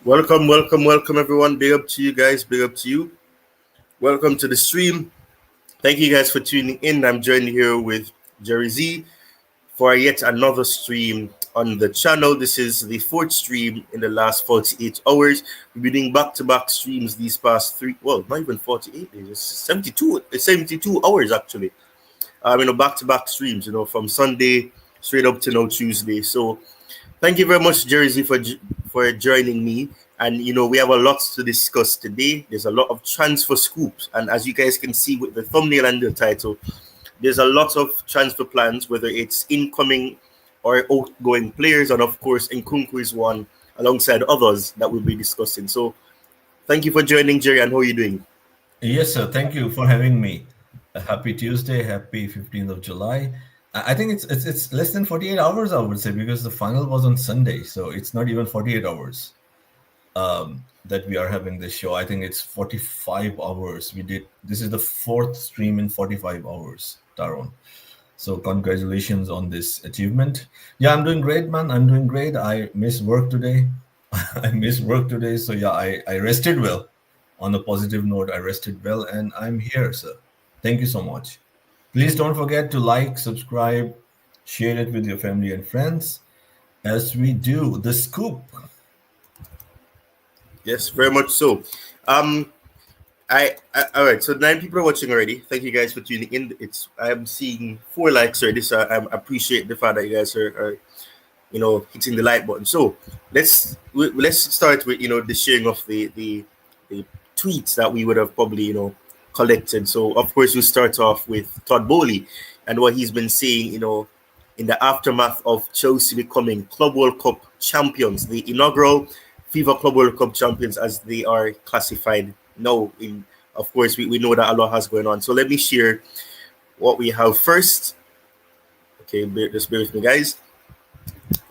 Welcome, everyone. Big up to you guys. Big up to you. Welcome to the stream. Thank you guys for tuning in. I'm joined here with Jerry Z for yet another stream on the channel. This is the fourth stream in the last 48 hours. We've been doing back-to-back streams these past not even 48 days. It's 72 hours actually. Back-to-back streams, from Sunday straight up to now Tuesday. So thank you very much, Jersey, for joining me. And we have a lot to discuss today. There's a lot of transfer scoops, and as you guys can see with the thumbnail and the title, there's a lot of transfer plans, whether it's incoming or outgoing players, and of course, Nkunku is one alongside others that we'll be discussing. So, thank you for joining, Jerry. And how are you doing? Yes, sir. Thank you for having me. Happy Tuesday. Happy 15th of July. I think it's less than 48 hours, I would say, because the final was on Sunday. So it's not even 48 hours that we are having this show. I think it's 45 hours. This is the fourth stream in 45 hours, Taron. So congratulations on this achievement. Yeah, I'm doing great, man. I'm doing great. I missed work today. So yeah, I rested well. On a positive note, I rested well, and I'm here, sir. Thank you so much. Please don't forget to like, subscribe, share it with your family and friends as we do the scoop. Yes, very much so. All right. So 9 people are watching already. Thank you guys for tuning in. I'm seeing 4 likes already, so I appreciate the fact that you guys are hitting the like button. So let's start with the sharing of the tweets that we would have probably collected. So of course we start off with Todd Boehly and what he's been saying in the aftermath of Chelsea becoming Club World Cup champions, the inaugural FIFA Club World Cup champions as they are classified now. Of course we know that a lot has going on. So let me share what we have first. Okay, just bear with me, guys.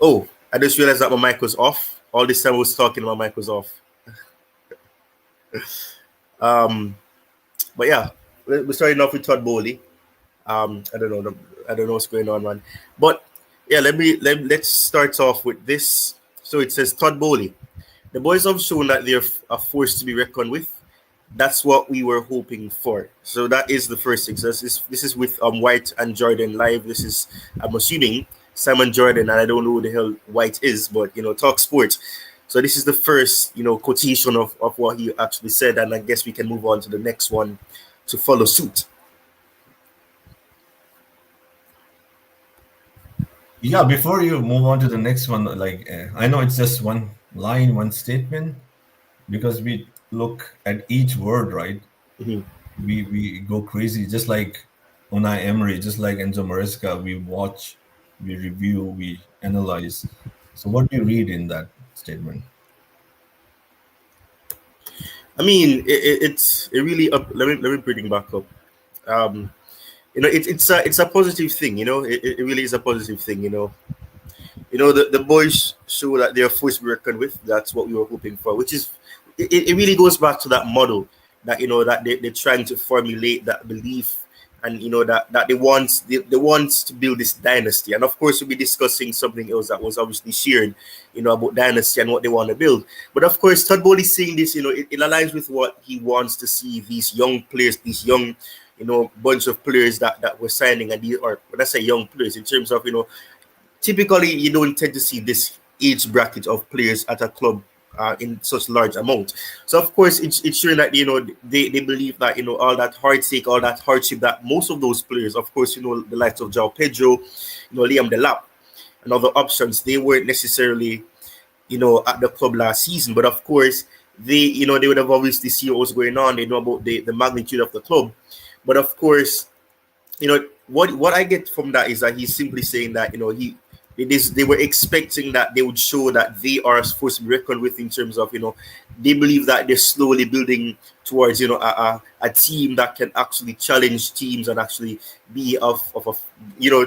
Oh, I just realized that my mic was off. All this time I was talking, my mic was off. But yeah, we're starting off with Todd Boehly. I don't know what's going on, man. But yeah, let's start off with this. So it says Todd Boehly. The boys have shown that they're a force to be reckoned with. That's what we were hoping for. So that is the first thing. So this is with White and Jordan live. This is, I'm assuming, Simon Jordan, and I don't know who the hell White is, but Talk Sports. So this is the first quotation of what he actually said, and I guess we can move on to the next one to follow suit. Yeah, before you move on to the next one, I know it's just one line, one statement, because we look at each word, right? Mm-hmm. We go crazy, just like Unai Emery, just like Enzo Maresca. We watch, we review, we analyze. So what do you read in that statement? I mean, it really up. Let me bring it back up. It's a positive thing. It really is a positive thing. The boys show that they're forced to be reckoned with. That's what we were hoping for. Which is, it really goes back to that model that that they're trying to formulate, that belief, and that they want to build this dynasty. And of course we'll be discussing something else that was obviously shared about dynasty and what they want to build. But of course Todd Boehly saying this, it aligns with what he wants to see, these young players, these young bunch of players that we're signing. And or when I say young players, in terms of typically you don't tend to see this age bracket of players at a club in such large amount. So of course it's showing that they believe that all that heartache, all that hardship that most of those players, of course the likes of João Pedro, Liam Delap and other options, they weren't necessarily at the club last season, but of course they would have obviously seen what was going on. They know about the magnitude of the club. But of course what I get from that is that he's simply saying that they were expecting that they would show that they are supposed to be reckoned with, in terms of they believe that they're slowly building towards a team that can actually challenge teams and actually be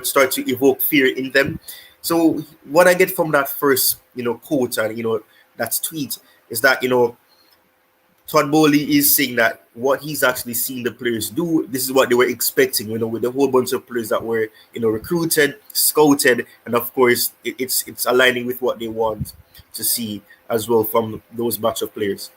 start to evoke fear in them. So what I get from that first quote and that tweet is that Todd Boehly is saying that what he's actually seen the players do, this is what they were expecting, with a whole bunch of players that were, recruited, scouted, and of course, it's aligning with what they want to see as well from those batch of players.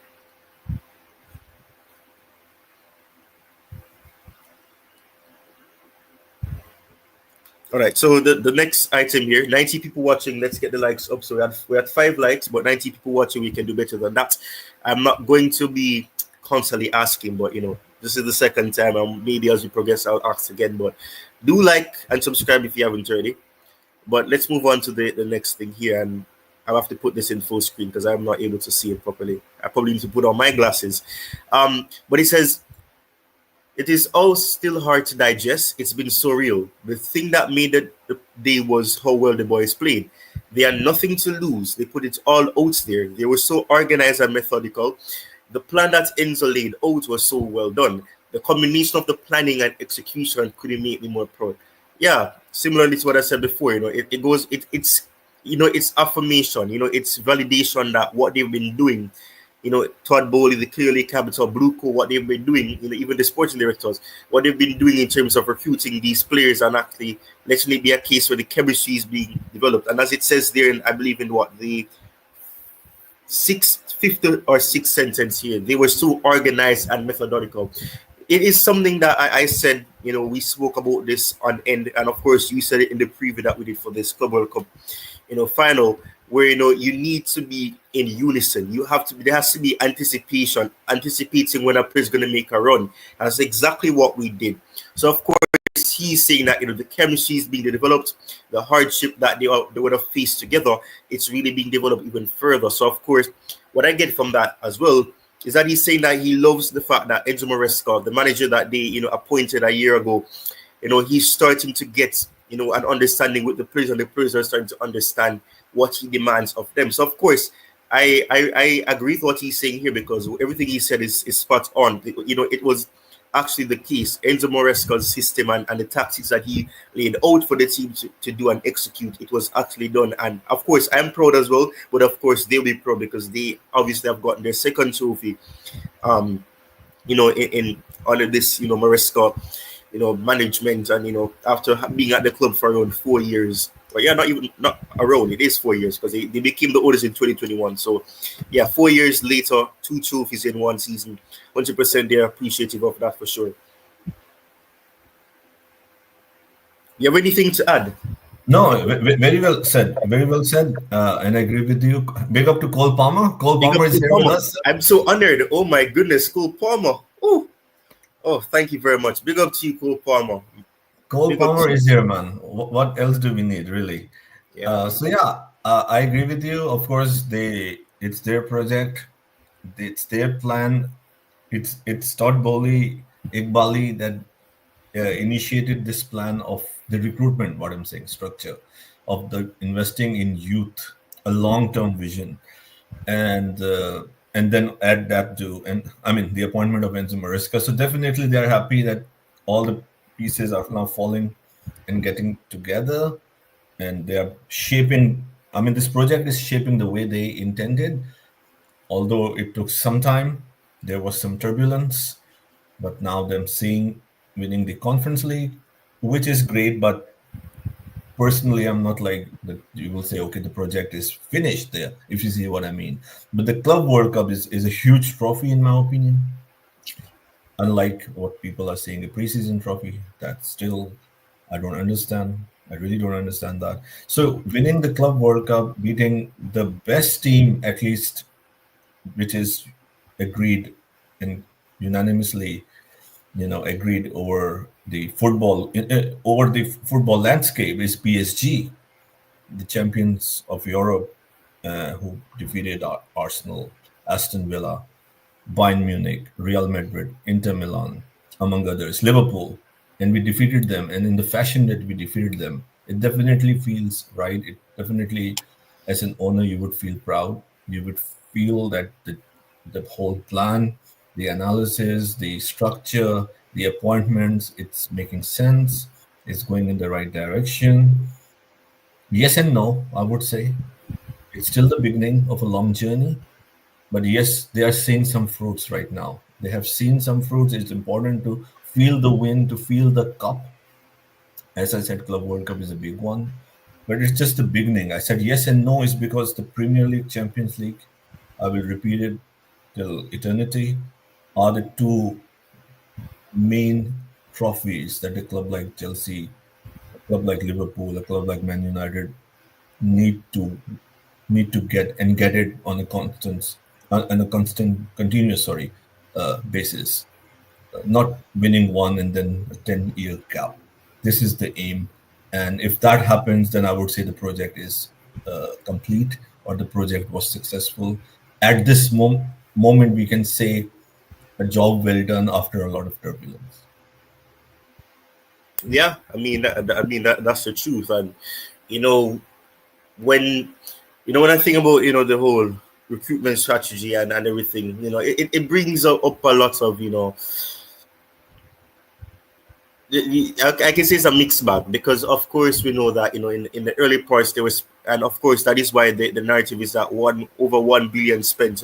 All right, so the next item here, 90 people watching. Let's get the likes up. So we had 5 likes, but 90 people watching. We can do better than that. I'm not going to be constantly asking, but this is the second time. Maybe as we progress, I'll ask again. But do like and subscribe if you haven't already. But let's move on to the next thing here, and I'll have to put this in full screen because I'm not able to see it properly. I probably need to put on my glasses. But it says, it is all still hard to digest. It's been so real. The thing that made the day was how well the boys played. They had nothing to lose. They put it all out there. They were so organized and methodical. The plan that Enzo laid out was so well done. The combination of the planning and execution couldn't make me more proud. Yeah, similarly to what I said before, it's affirmation, it's validation that what they've been doing, Todd Boehly, the clearly capital Blueco, what they've been doing, even the sporting directors, what they've been doing in terms of recruiting these players and actually letting it be a case where the chemistry is being developed. And as it says there, I believe in the fifth or sixth sentence here, they were so organized and methodical. It is something that I said, we spoke about this on end, and of course you said it in the preview that we did for this Club World Cup, final, where you need to be in unison. There has to be anticipating when a player is going to make a run. And that's exactly what we did. So of course he's saying that the chemistry is being developed, the hardship that they would have faced together, it's really being developed even further. So of course, what I get from that as well is that he's saying that he loves the fact that Enzo Maresca, the manager that they appointed a year ago, he's starting to get an understanding with the players, and the players are starting to understand what he demands of them. So of course, I agree with what he's saying here, because everything he said is spot on. It was actually the case. Enzo Maresca's system and the tactics that he laid out for the team to do and execute, it was actually done. And of course, I'm proud as well, but of course they'll be proud because they obviously have gotten their second trophy in under this Maresca management, and after being at the club for around 4 years. But yeah, not around, it is 4 years, because they became the oldest in 2021. So yeah, 4 years later, 2 trophies in one season. 100% they're appreciative of that for sure. You have anything to add? No, very well said. Very well said. And I agree with you. Big up to Cole Palmer. Cole Palmer is here with us. I'm so honored. Oh my goodness, Cole Palmer. Oh, thank you very much. Big up to you, Cole Palmer. Cole Palmer is here, man. What else do we need, really? Yeah. I agree with you. Of course, it's their project, it's their plan. It's Todd Boehly, Iqbali that initiated this plan of the recruitment. What I'm saying, structure of the investing in youth, a long-term vision, and then add that to the appointment of Enzo Maresca. So definitely they're happy that all the pieces are now falling and getting together, and they are shaping. This project is shaping the way they intended, although it took some time. There was some turbulence, but now them seeing winning the Conference League, which is great. But personally, I'm not like that. You will say, okay, the project is finished there, if you see what I mean. But the Club World Cup is a huge trophy, in my opinion. Unlike what people are saying, the preseason trophy, that's still, I don't understand. I really don't understand that. So winning the Club World Cup, beating the best team, at least, which is agreed and unanimously, agreed over the football landscape, is PSG, the champions of Europe, who defeated Arsenal, Aston Villa, Bayern Munich, Real Madrid, Inter Milan, among others, Liverpool, and we defeated them. And in the fashion that we defeated them, it definitely feels right. It definitely, as an owner, you would feel proud. You would feel that the whole plan, the analysis, the structure, the appointments, it's making sense. It's going in the right direction. Yes and no, I would say. It's still the beginning of a long journey. But yes, they are seeing some fruits right now. They have seen some fruits. It's important to feel the wind, to feel the cup. As I said, Club World Cup is a big one, but it's just the beginning. I said yes and no is because the Premier League, Champions League, I will repeat it till eternity, are the two main trophies that a club like Chelsea, a club like Liverpool, a club like Man United need to get and get it on a constant continuous basis, not winning one and then a 10-year gap. This is the aim. And if that happens, then I would say the project is complete, or the project was successful. At this moment, we can say a job well done after a lot of turbulence. Yeah, I mean, that's the truth. And you know, when when I think about the whole recruitment strategy and everything, it brings up a lot of I can say it's a mixed bag, because of course we know that in the early parts there was, and of course that is why the narrative is that one over 1 billion spent.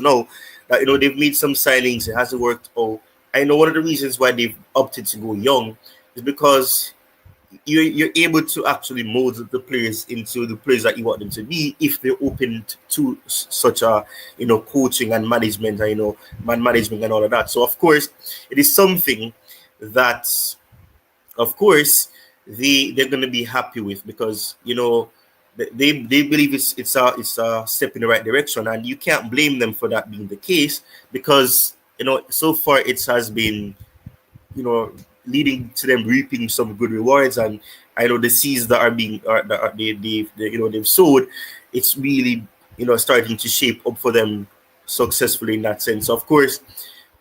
That they've made some signings, it hasn't worked out. I know one of the reasons why they've opted to go young is because you're able to actually mold the players into the players that you want them to be if they're open to such a coaching and management and man management and all of that. So of course it is something that of course they're going to be happy with, because they believe it's a step in the right direction, and you can't blame them for that being the case, because so far it has been you know leading to them reaping some good rewards. And I know the seeds that are being that are, they've sowed, it's really starting to shape up for them successfully in that sense. Of course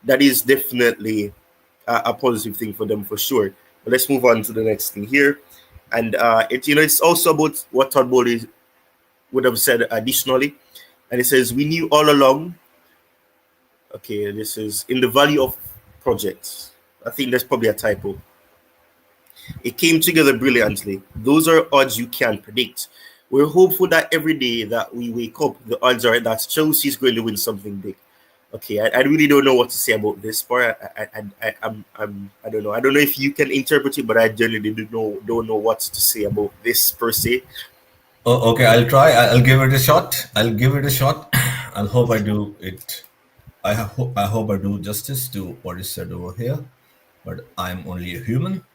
that is definitely a positive thing for them for sure. But let's move on to the next thing here. And it's also about what Todd Boehly would have said additionally. And it says, we knew all along. Okay, this is in the value of projects. I think that's probably a typo. It came together brilliantly. Those are odds you can't predict. We're hopeful that every day that we wake up, the odds are that Chelsea is going to win something big. Okay, I really don't know what to say about this part. I don't know. I don't know if you can interpret it, but I generally don't know what to say about this per se. Oh, okay, I'll try. I'll give it a shot. I'll give it a shot. I'll hope I do it. I hope I do justice to what is said over here. But I'm only a human.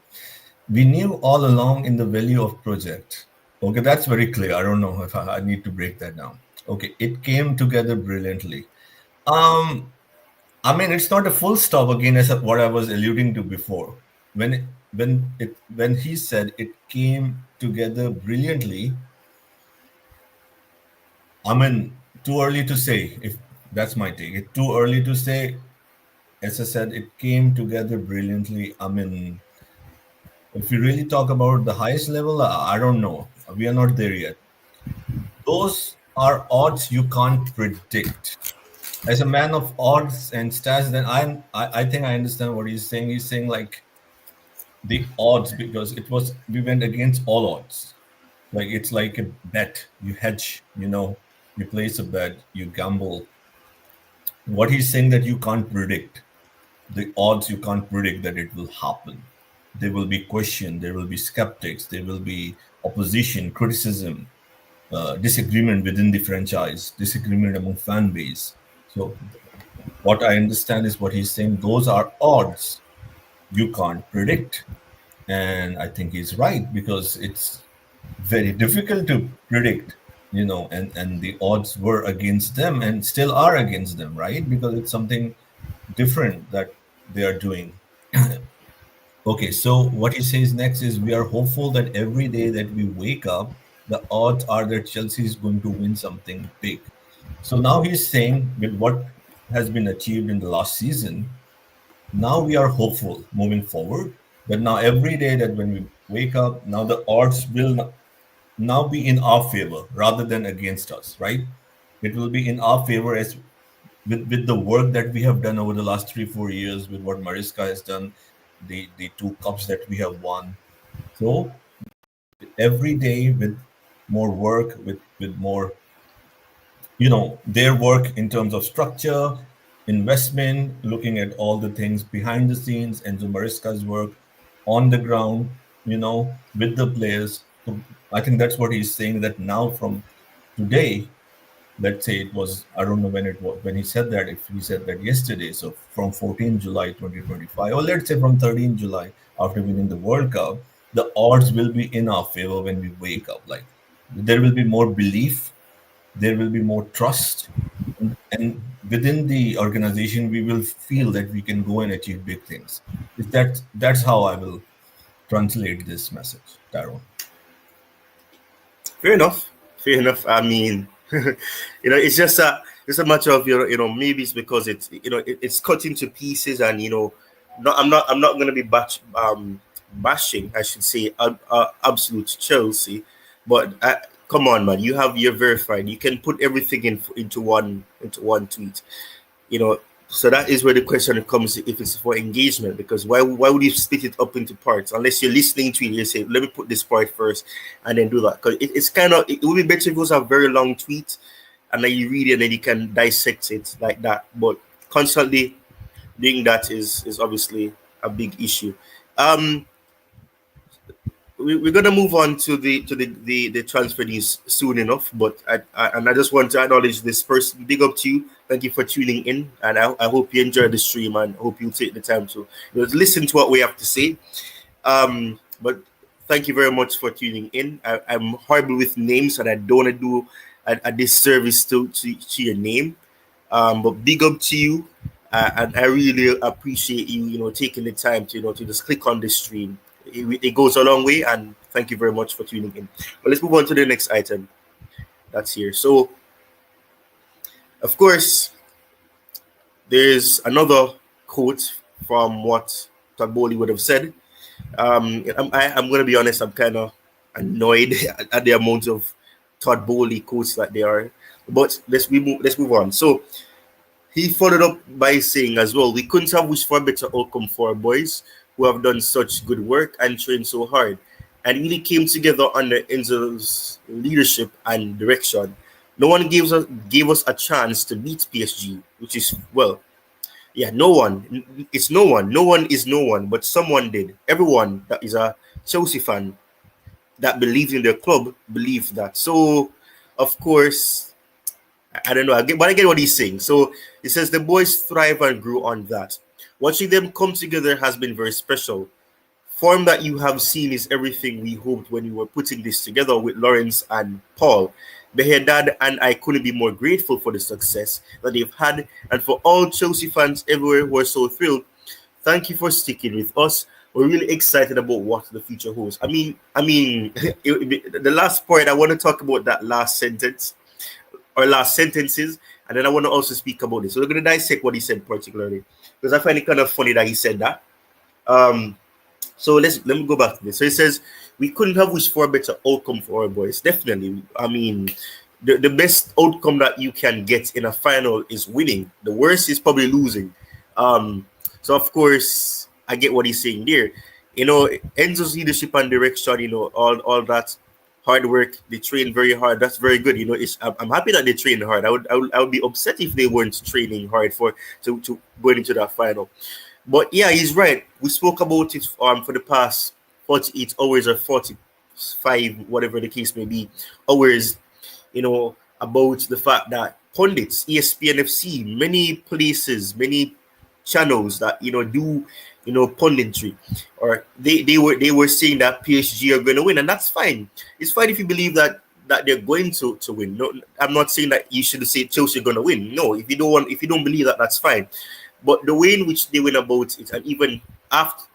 We knew all along in the value of project. Okay, that's very clear. I don't know if I need to break that down. Okay, it came together brilliantly. Um, I mean, it's not a full stop again, as what I was alluding to before. When he said it came together brilliantly, I mean, too early to say. If that's my take, it's too early to say. As I said, it came together brilliantly. I mean, if we really talk about the highest level, I don't know. We are not there yet. Those are odds you can't predict. As a man of odds and stats, then I think I understand what he's saying. He's saying like the odds, because we went against all odds. Like it's like a bet. You hedge, you place a bet, you gamble. What he's saying that you can't predict. The odds you can't predict that it will happen. There will be question, there will be skeptics, there will be opposition, criticism, disagreement within the franchise, disagreement among fan base. So what I understand is what he's saying, those are odds you can't predict. And I think he's right, because it's very difficult to predict, and the odds were against them and still are against them, right? Because it's something different that they are doing. Okay, so what he says next is, we are hopeful that every day that we wake up, the odds are that Chelsea is going to win something big. So now he's saying, with what has been achieved in the last season, now we are hopeful moving forward. But now every day that when we wake up, now the odds will now be in our favor rather than against us, right? It will be in our favor, as with the work that we have done over the last 3-4 years, with what Maresca has done, the two cups that we have won. So every day with more work, with more their work in terms of structure, investment, looking at all the things behind the scenes, Enzo Maresca's work on the ground, with the players. So I think that's what he's saying, that now from today, let's say it was, I don't know when it was, when he said that, if he said that yesterday, so from 14 July 2025, or let's say from 13 July after winning the World Cup, the odds will be in our favor when we wake up. Like, there will be more belief, there will be more trust, and within the organization we will feel that we can go and achieve big things. That's how I will translate this message, Tyrone. Fair enough. Fair enough. I mean, it's just a matter of maybe it's because it's cut into pieces, and I'm not going to be bashing, I should say, absolute Chelsea, but come on, man, you're verified. You can put everything into one tweet, you know. So that is where the question comes, if it's for engagement, because why would you split it up into parts unless you're listening to it? You say, let me put this part first and then do that, because it's kind of, it would be better if it was a very long tweet and then you read it and then you can dissect it like that. But constantly doing that is obviously a big issue. Um, we're gonna move on to the transfer news soon enough, but I just want to acknowledge this person. Big up to you. Thank you for tuning in, and I hope you enjoy the stream, and hope you take the time to listen to what we have to say. But thank you very much for tuning in. I'm horrible with names, and I don't want to do a disservice to your name. But big up to you, and I really appreciate you, taking the time to just click on this stream. It goes a long way, and thank you very much for tuning in. But let's move on to the next item that's here. So, of course, there's another quote from what Todd Boehly would have said. I'm going to be honest, I'm kind of annoyed at the amount of Todd Boehly quotes that there are. But let's move on. So, he followed up by saying as well, we couldn't have wished for a better outcome for our boys who have done such good work and trained so hard, and really came together under Enzo's leadership and direction. No one gave us a chance to beat PSG, which is, well, yeah, no one. It's no one. No one is no one, but someone did. Everyone that is a Chelsea fan that believes in their club believed that. So, of course, I don't know, but I get what he's saying. So he says the boys thrive and grew on that. Watching them come together has been very special. Form that you have seen is everything we hoped when we were putting this together with Lawrence and Paul. Behedad and I couldn't be more grateful for the success that they've had, and for all Chelsea fans everywhere who are so thrilled. Thank you for sticking with us. We're really excited about what the future holds. I mean, the last point, I want to talk about that last sentence or last sentences, and then I want to also speak about this. So we're going to dissect what he said particularly, because I find it kind of funny that he said that. So let me go back to this. So he says, we couldn't have wished for a better outcome for our boys. Definitely. I mean, the best outcome that you can get in a final is winning. The worst is probably losing. So of course, I get what he's saying there. Enzo's leadership and direction, all that hard work, they train very hard. That's very good. I'm happy that they train hard. I would be upset if they weren't training hard to going into that final. But yeah, he's right. We spoke about it for the past 48 hours or 45, whatever the case may be, hours, about the fact that pundits, ESPN FC, many places, many channels that do punditry, or they were saying that PSG are going to win, and that's fine. It's fine if you believe that they're going to win. No, I'm not saying that you should say Chelsea are going to win. No, if you don't believe that, that's fine. But the way in which they went about it, and even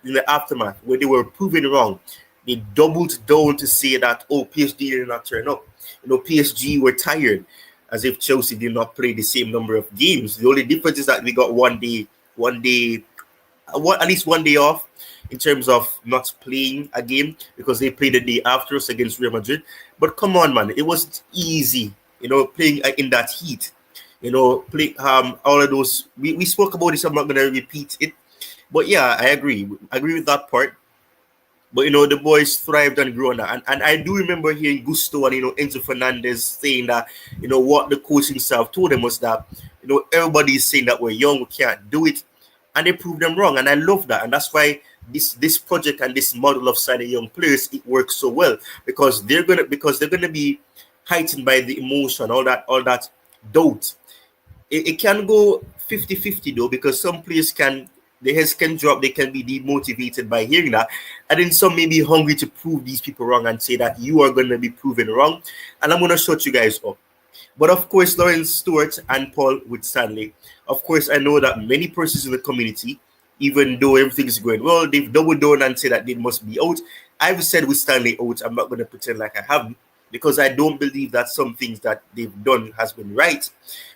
in the aftermath, where they were proven wrong, they doubled down to say that, PSG did not turn up. PSG were tired, as if Chelsea did not play the same number of games. The only difference is that we got at least one day off in terms of not playing a game, because they played the day after us against Real Madrid. But come on, man, it wasn't easy, playing in that heat. Play all of those. We spoke about this. I'm not going to repeat it, but yeah, I agree with that part. But the boys thrived and grew on that. And I do remember hearing Gusto and Enzo Fernandez saying that what the coach himself told them was that everybody is saying that we're young, we can't do it, and they proved them wrong. And I love that, and that's why this project and this model of signing young players, it works so well, because they're gonna be heightened by the emotion, all that doubt. It can go 50-50 though, because some players their heads can drop, they can be demotivated by hearing that, and then some may be hungry to prove these people wrong and say that you are going to be proven wrong, and I'm going to shut you guys up. But of course, Lawrence Stewart and Paul with Stanley, of course, I know that many persons in the community, even though everything is going well, they've doubled down and say that they must be out. I've said with Stanley out, I'm not going to pretend like I haven't, because I don't believe that some things that they've done has been right.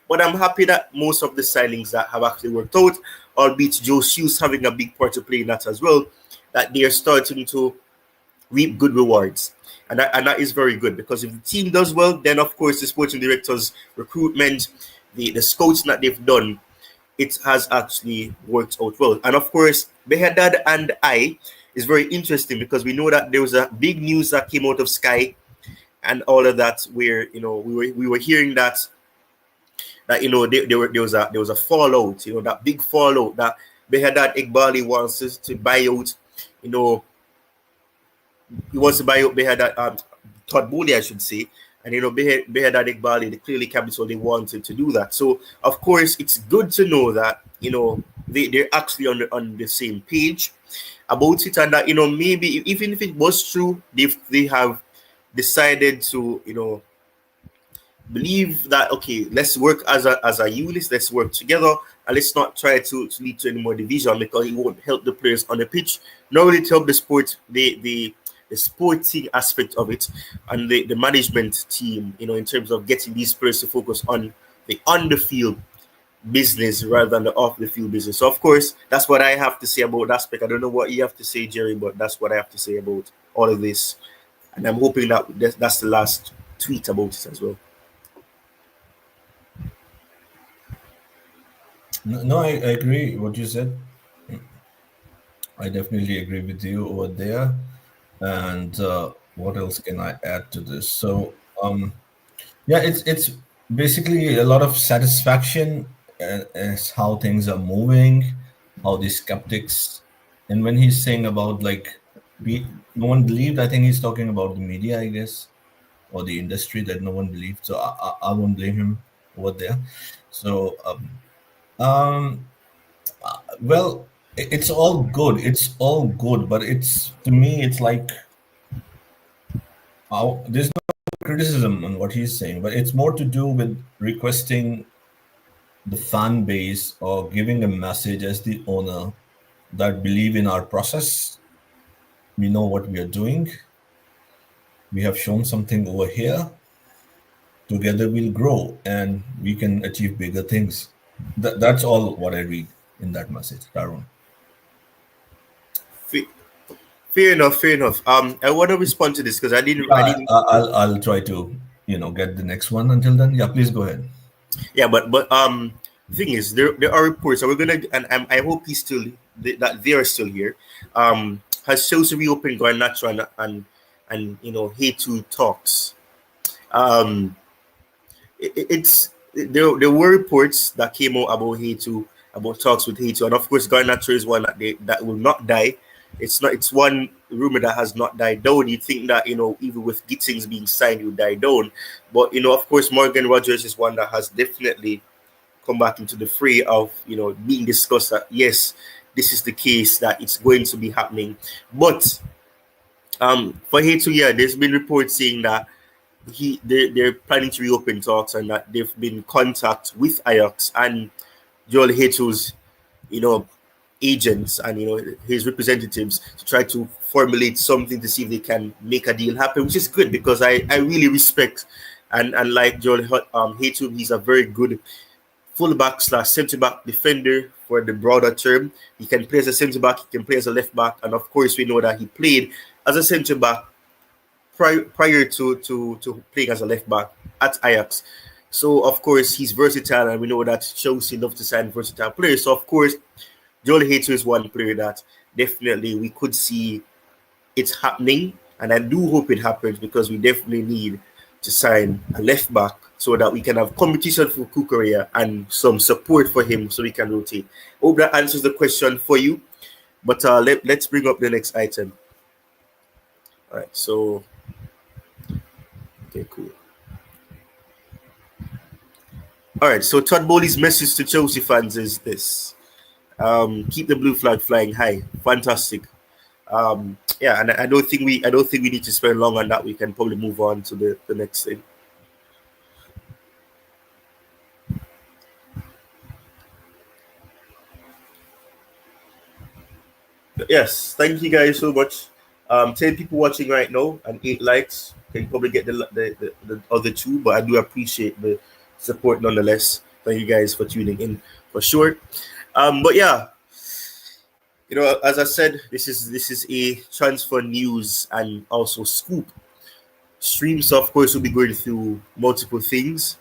But I'm happy that most of the signings that have actually worked out, albeit Joe Hughes having a big part to play in that as well, that they are starting to reap good rewards. And that is very good, because if the team does well, then of course the sporting directors, recruitment, the scouting that they've done, it has actually worked out well. And of course, Behadad and I is very interesting, because we know that there was a big news that came out of Sky and all of that, where we were hearing that there was a fallout, that big fallout, that Behadad Iqbali wants to buy out, he wants to buy out Behadad, Todd Boehly, I should say, and Behadad Iqbali, the clearly capital, they wanted to do that. So of course it's good to know that they're actually on the same page about it, and that maybe even if it was true, they have decided to believe that, okay, let's work as a unit, let's work together, and let's not try to lead to any more division, because it won't help the players on the pitch, not only to help the sport, the sporting aspect of it, and the management team, in terms of getting these players to focus on the on-the-field business rather than the off-the-field business. So of course, that's what I have to say about that aspect. I don't know what you have to say, Jerry, but that's what I have to say about all of this, and I'm hoping that that's the last tweet about it as well. No, I agree what you said. I definitely agree with you over there. And what else can I add to this? So yeah, it's basically a lot of satisfaction as how things are moving, how the skeptics, and when he's saying about no one believed, I think he's talking about the media, I guess, or the industry, that no one believed. So I won't blame him over there. So well, it's all good. It's all good, but to me, it's like there's no criticism on what he's saying, but it's more to do with requesting the fan base or giving a message as the owner that believe in our process. We know what we are doing. We have shown something over here. Together we'll grow and we can achieve bigger things. That's all what I read in that message, Darwin. Fair enough. I want to respond to this because I didn't. I'll try to get the next one. Until then, yeah, please go ahead. Yeah, but the thing is, there are reports, and we're gonna, and I hope he's still that they are still here. Has Chelsea reopened Garnacho and Hato talks? There were reports that came out about Hato, about talks with Hato, and of course Garnacho is one that will not die. It's one rumor that has not died down. You think that even with Gittings being signed, it will die down, but of course Morgan Rogers is one that has definitely come back into the fray of being discussed, that yes, this is the case, that it's going to be happening. But for Hato, yeah, there's been reports saying that they're planning to reopen talks, and that they've been in contact with Ajax and Jorrel Hato's agents and his representatives to try to formulate something to see if they can make a deal happen, which is good, because I really respect and like Jorrel Hato. He's a very good fullback / centre back defender for the broader term. He can play as a centre back, he can play as a left back, and of course we know that he played as a centre back prior to playing as a left back at Ajax. So of course he's versatile, and we know that Chelsea love to sign versatile players. So of course Jorrel Hato is one player that definitely we could see it's happening, and I do hope it happens because we definitely need to sign a left back so that we can have competition for Kukurea and some support for him so we can rotate. Hope that answers the question for you. But let's bring up the next item. All right, so okay, cool. All right, so Todd Boehly's message to Chelsea fans is this: keep the blue flag flying high. Fantastic. Yeah, and I don't think we need to spend long on that. We can probably move on to the next thing. But yes, thank you guys so much. 10 people watching right now and 8 likes. Can probably get the other 2, but I do appreciate the support nonetheless. Thank you guys for tuning in for sure. But yeah, as I said, this is a transfer news and also scoop stream. So of course we'll be going through multiple things.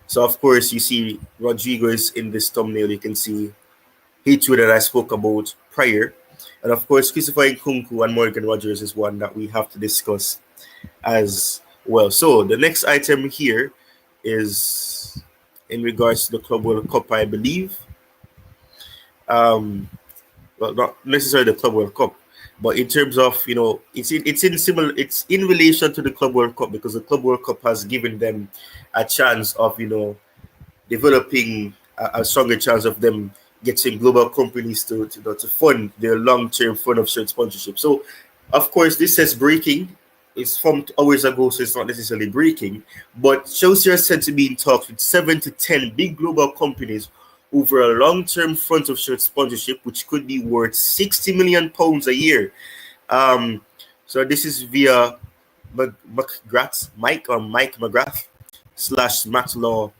So of course you see Rodrygo is in this thumbnail. You can see Hato that I spoke about prior. And of course, Christopher Nkunku and Morgan Rogers is one that we have to discuss as well. So the next item here is in regards to the Club World Cup, I believe. Well, not necessarily the Club World Cup, but in terms of it's in relation to the Club World Cup because the Club World Cup has given them a chance of developing a stronger chance of them getting global companies to fund their long-term front of shirt sponsorship. So, of course, this says breaking. It's from hours ago, so it's not necessarily breaking. But Chelsea are said to be in talks with 7 to 10 big global companies over a long-term front of shirt sponsorship, which could be worth £60 million a year. So this is via Mike McGrath / Matt Law,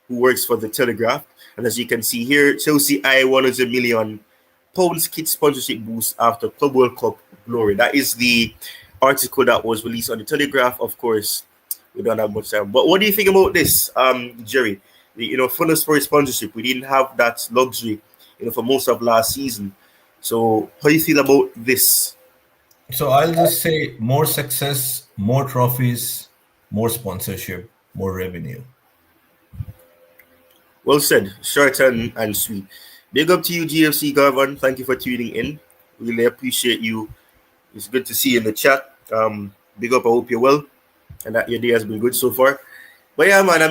who works for the Telegraph. And as you can see here, Chelsea eye £100 million kit sponsorship boost after Club World Cup glory. That is the article that was released on the Telegraph. Of course, we don't have much time. But what do you think about this, Jerry? Funnels for sponsorship. We didn't have that luxury, for most of last season. So how do you feel about this? So I'll just say more success, more trophies, more sponsorship, more revenue. Well said, short and sweet. Big up to you, GFC Garvan. Thank you for tuning in. Really appreciate you. It's good to see you in the chat. Big up. I hope you're well and that your day has been good so far. But yeah, man.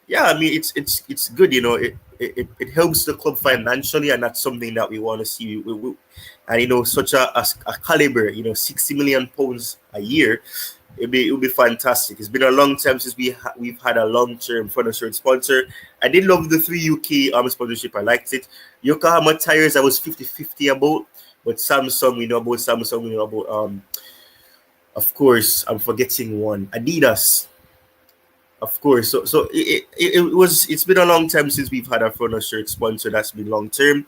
It's good. It helps the club financially, and that's something that we want to see. And such a caliber. £60 million a year. It'll be fantastic. It's been a long time since we've had a long-term front of shirt sponsor. I did love the 3 UK sponsorship. I liked it. Yokohama tires, I was 50-50 about. But Samsung, we know about Samsung. We know about of course, I'm forgetting one. Adidas. Of course. So it's been a long time since we've had a front of shirt sponsor that's been long-term.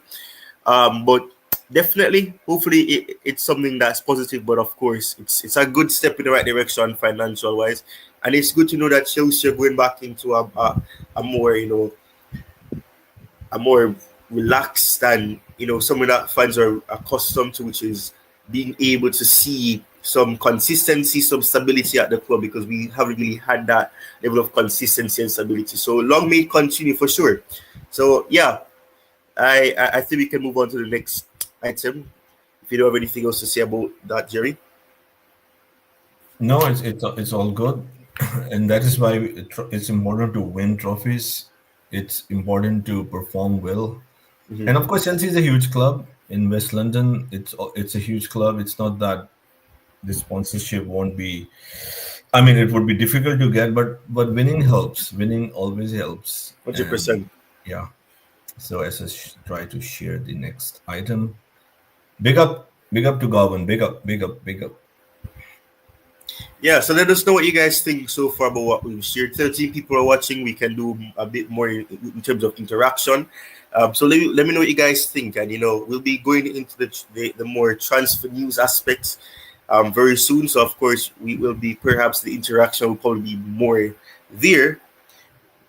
But definitely, hopefully it's something that's positive, but of course it's a good step in the right direction financial wise, and it's good to know that Chelsea are going back into a more relaxed and something that fans are accustomed to, which is being able to see some consistency, some stability at the club, because we haven't really had that level of consistency and stability. So long may it continue for sure. So yeah, I think we can move on to the next item. If you don't have anything else to say about that, Jerry. No, it's all good, and that is why it's important to win trophies. It's important to perform well, and of course, Chelsea is a huge club in West London. It's a huge club. It's not that the sponsorship won't be. I mean, it would be difficult to get, but winning helps. Winning always helps. 100%. Yeah. So as I try to share the next item. Big up to Gowan. Big up. Yeah, so let us know what you guys think so far about what we've shared. 13 people are watching. We can do a bit more in terms of interaction. So let me know what you guys think. And, we'll be going into the more transfer news aspects very soon. So, of course, we will be, perhaps the interaction will probably be more there.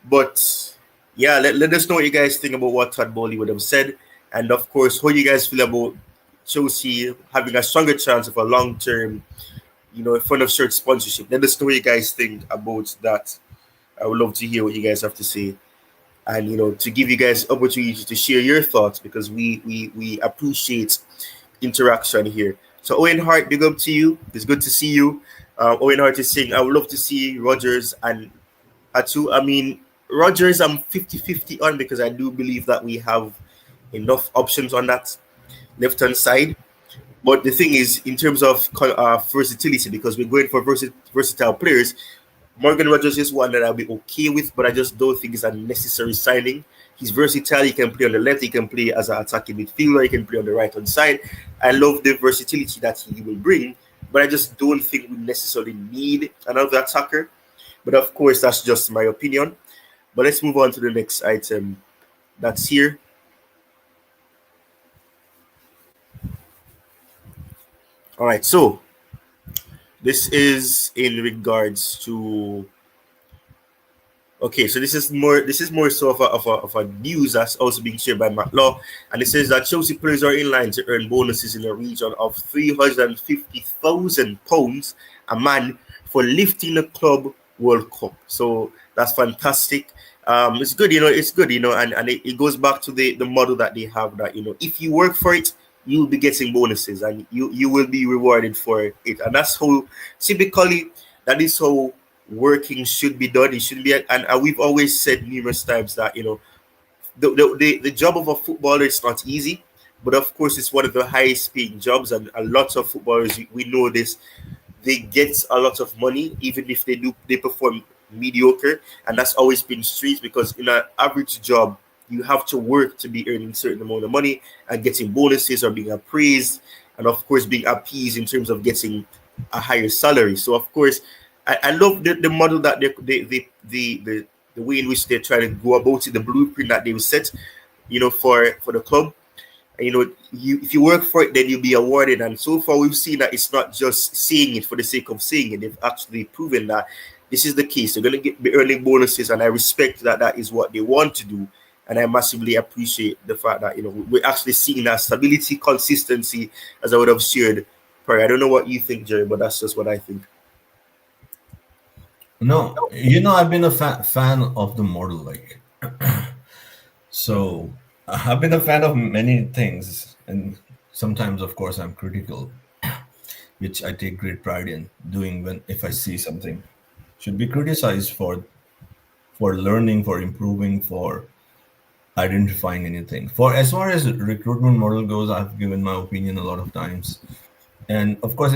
But, yeah, let us know what you guys think about what Todd Boehly would have said. And, of course, how you guys feel about Chelsea having a stronger chance of a long-term, front of shirt sponsorship. Let us know what you guys think about that. I would love to hear what you guys have to say, and to give you guys opportunity to share your thoughts, because we appreciate interaction here. So Owen Hart, big up to you. It's good to see you. Owen Hart is saying, I would love to see Rodgers and Atu. I mean, Rodgers, I'm 50-50 on, because I do believe that we have enough options on that left hand side. But the thing is, in terms of versatility, because we're going for versatile players, Morgan Rodgers is one that I'll be okay with, but I just don't think it's a necessary signing. He's versatile. He can play on the left. He can play as an attacking midfielder. He can play on the right hand side. I love the versatility that he will bring, but I just don't think we necessarily need another attacker. But of course, that's just my opinion. But let's move on to the next item that's here. All right, so this is in regards to. Okay, so this is more so of a news that's also being shared by Matt Law, and it says that Chelsea players are in line to earn bonuses in the region of £350,000 a man for lifting the club World Cup. So that's fantastic. It's good, it's good, and it goes back to the model that they have, that if you work for it, you'll be getting bonuses, and you will be rewarded for it. And that's how typically that is how working should be done. It should be, and we've always said numerous times that the job of a footballer is not easy, but of course it's one of the highest paying jobs, and a lot of footballers, we know this, they get a lot of money even if they perform mediocre. And that's always been street, because in an average job you have to work to be earning a certain amount of money and getting bonuses or being appraised, and of course being appeased in terms of getting a higher salary. So of course I love the model that the way in which they try to go about it, the blueprint that they've set, for the club. And, if you work for it, then you'll be awarded. And so far, we've seen that it's not just saying it for the sake of saying it. They've actually proven that this is the case. They're going to be earning bonuses, and I respect that that is what they want to do. And I massively appreciate the fact that we're actually seeing that stability, consistency, as I would have shared prior. I don't know what you think, Jerry, but that's just what I think. No, I've been a fan of the model, like, so I've been a fan of many things, and sometimes, of course, I'm critical, which I take great pride in doing if I see something should be criticized for learning, for improving, for identifying anything. For as far as recruitment model goes, I've given my opinion a lot of times, and of course,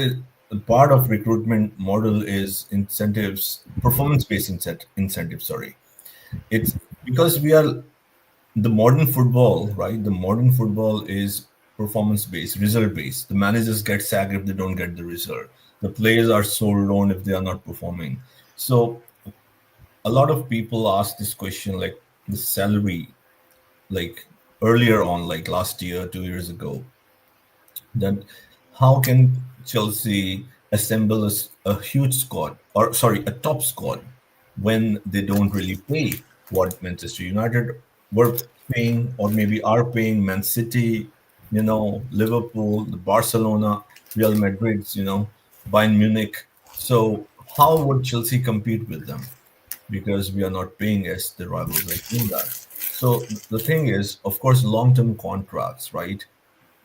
part of recruitment model is incentives, performance-based incentives. Sorry, it's because we are the modern football, right? The modern football is performance-based, result-based. The managers get sacked if they don't get the result. The players are sold on if they are not performing. So a lot of people ask this question, like the salary, like earlier on, like last year, 2 years ago, that how can Chelsea assemble a huge squad, or sorry, a top squad, when they don't really pay what Manchester United were paying, or maybe are paying, Man City, Liverpool, Barcelona, Real Madrid, Bayern Munich. So how would Chelsea compete with them? Because we are not paying as the rivals are doing that. So the thing is, of course, long-term contracts, right?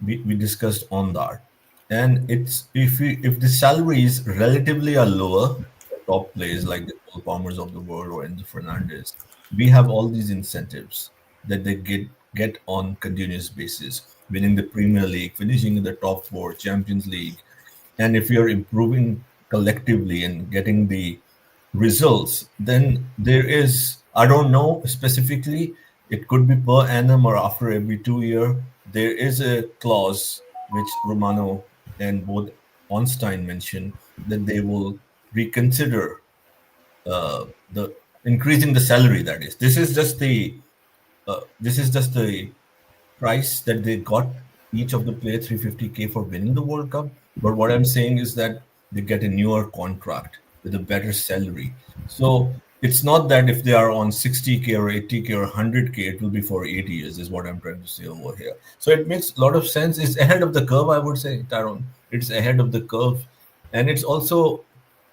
We discussed on that, and it's if the salaries relatively are lower, top players like the Cole Palmers of the world or Enzo Fernandez, we have all these incentives that they get on continuous basis, winning the Premier League, finishing in the top four, Champions League, and if you're improving collectively and getting the results, then there is, I don't know specifically, it could be per annum or after every 2 year. There is a clause which Romano and both Onstein mentioned, that they will reconsider the increasing the salary. That is, this is just the price that they got each of the players 350K for winning the World Cup. But what I'm saying is that they get a newer contract with a better salary. So It's not that if they are on 60K or 80K or 100K, it will be for 8 years, is what I'm trying to say over here. So it makes a lot of sense. It's ahead of the curve, I would say, Tyrone. It's ahead of the curve. And it's also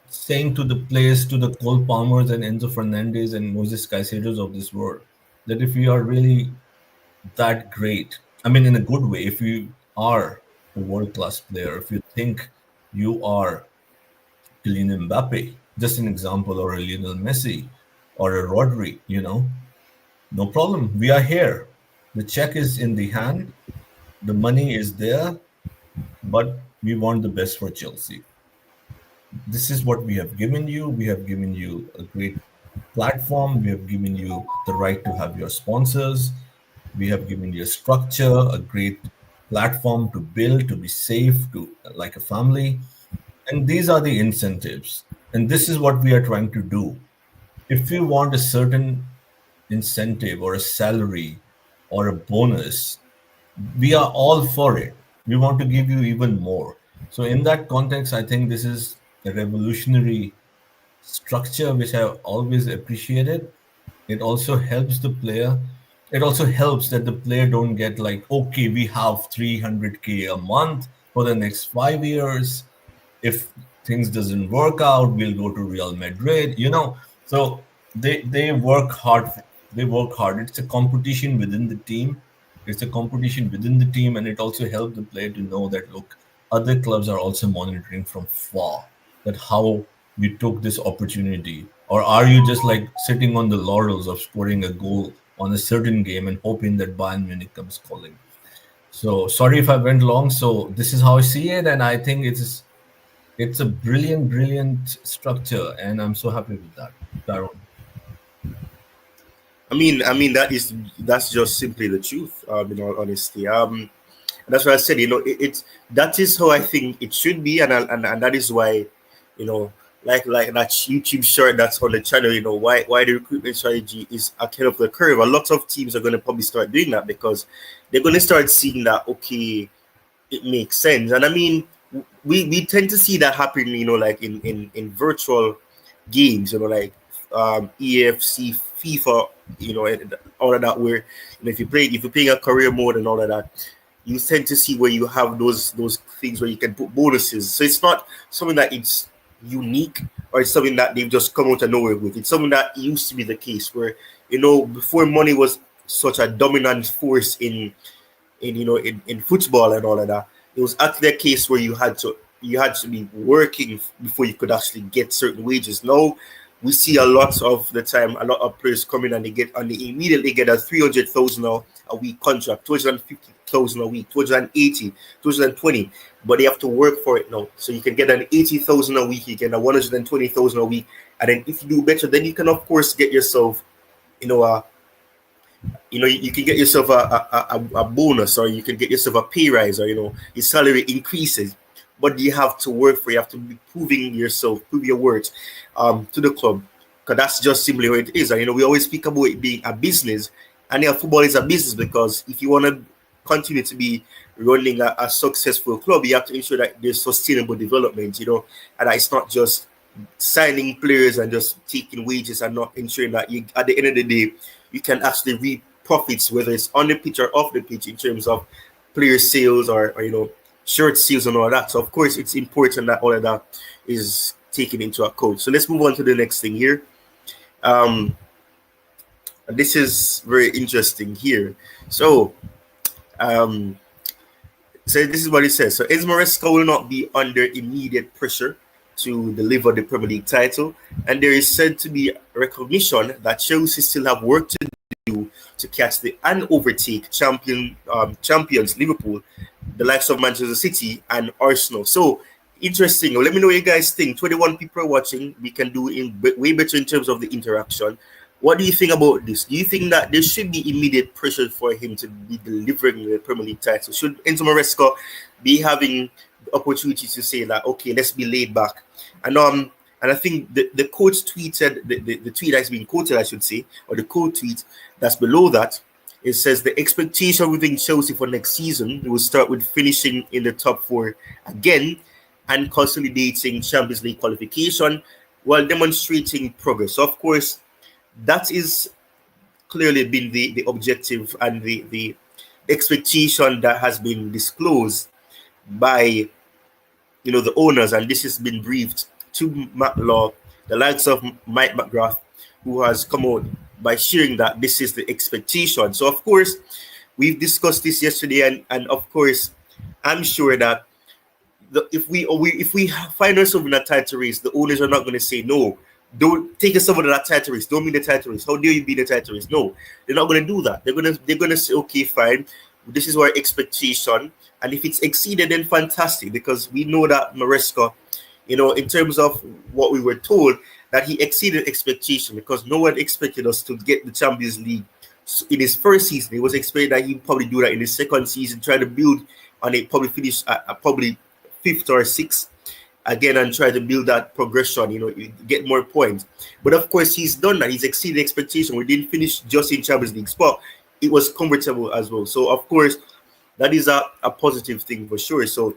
saying to the players, to the Cole Palmers and Enzo Fernandez and Moses Caicedos of this world, that if you are really that great, I mean, in a good way, if you are a world class player, if you think you are Kylian Mbappe, just an example, or a Lionel Messi or a Rodri, no problem. We are here. The check is in the hand, the money is there, but we want the best for Chelsea. This is what we have given you. We have given you a great platform. We have given you the right to have your sponsors. We have given you a structure, a great platform to build, to be safe, to like a family. And these are the incentives. And this is what we are trying to do. If you want a certain incentive or a salary or a bonus, we are all for it. We want to give you even more. So, in that context, I think this is a revolutionary structure which I've always appreciated. It also helps the player. It also helps that the player don't get like, okay, we have 300K a month for the next 5 years. If things doesn't work out, we'll go to Real Madrid. So they work hard. They work hard. It's a competition within the team. It's a competition within the team, and it also helps the player to know that look, other clubs are also monitoring from far that how you took this opportunity, or are you just like sitting on the laurels of scoring a goal on a certain game and hoping that Bayern Munich comes calling. So sorry if I went long. So this is how I see it, and I think it's a brilliant, brilliant structure, and I'm so happy with that, Tyrone. I mean that's just simply the truth. In all honesty, that's why I said, it's that is how I think it should be, and that is why, you know, like that YouTube short that's on the channel, why the recruitment strategy is ahead of the curve. A lot of teams are going to probably start doing that because they're going to start seeing that, okay, it makes sense. And I mean, we tend to see that happen, like in virtual games, EFC, FIFA, and all of that, where, if you're playing a career mode and all of that, you tend to see where you have those things where you can put bonuses. So it's not something that it's unique, or it's something that they've just come out of nowhere with. It's something that used to be the case where, before money was such a dominant force in football and all of that, it was actually a case where you had to be working before you could actually get certain wages. Now we see a lot of the time, a lot of players come in and they immediately get a 300,000 a week contract, 250,000 a week, 280, 220, but they have to work for it now. So you can get an 80,000 a week, you get a 120,000 a week, and then if you do better, then you can of course get yourself, you can get yourself a bonus, or you can get yourself a pay rise, or your salary increases. But you have to work for it. You have to be proving yourself, prove your worth to the club, because that's just simply what it is. And we always speak about it being a business, and football is a business, because if you want to continue to be running a successful club, you have to ensure that there's sustainable development, and that it's not just signing players and just taking wages and not ensuring that you, at the end of the day, you can actually reap profits, whether it's on the pitch or off the pitch, in terms of player sales or shirt sales and all that. So of course it's important that all of that is taken into account. So let's move on to the next thing here. This is very interesting here. So this is what it says. So Maresca will not be under immediate pressure to deliver the Premier League title, and there is said to be recognition that Chelsea still have work to do to catch and overtake champions Liverpool, the likes of Manchester City and Arsenal. So interesting. Let me know what you guys think. 21 people are watching. We can do way better in terms of the interaction. What do you think about this? Do you think that there should be immediate pressure for him to be delivering the Premier League title? Should Enzo Maresca be having the opportunity to say that, okay, let's be laid back? And I think the coach tweeted, the tweet that's been quoted, I should say, or the quote tweet that's below that, it says the expectation within Chelsea for next season will start with finishing in the top four again and consolidating Champions League qualification, while demonstrating progress. So of course, that is clearly been the objective and the expectation that has been disclosed by the owners, and this has been briefed to Matlaw, the likes of Mike McGrath, who has come out by sharing that this is the expectation. So of course, we've discussed this yesterday, and of course, I'm sure that if we find ourselves in a title race, the owners are not going to say no. Don't take us over to that title race. Don't be the title race. How dare you be the title race? No, they're not going to do that. They're gonna say, okay, fine. This is our expectation, and if it's exceeded, then fantastic, because we know that Maresca, in terms of what we were told, that he exceeded expectation, because no one expected us to get the Champions League in his first season. It was expected that he'd probably do that in his second season, try to build on it, probably finish at probably fifth or sixth again, and try to build that progression, get more points. But of course, he's done that. He's exceeded expectation. We didn't finish just in Champions League spot. It was comfortable as well. So of course, that is a positive thing for sure. So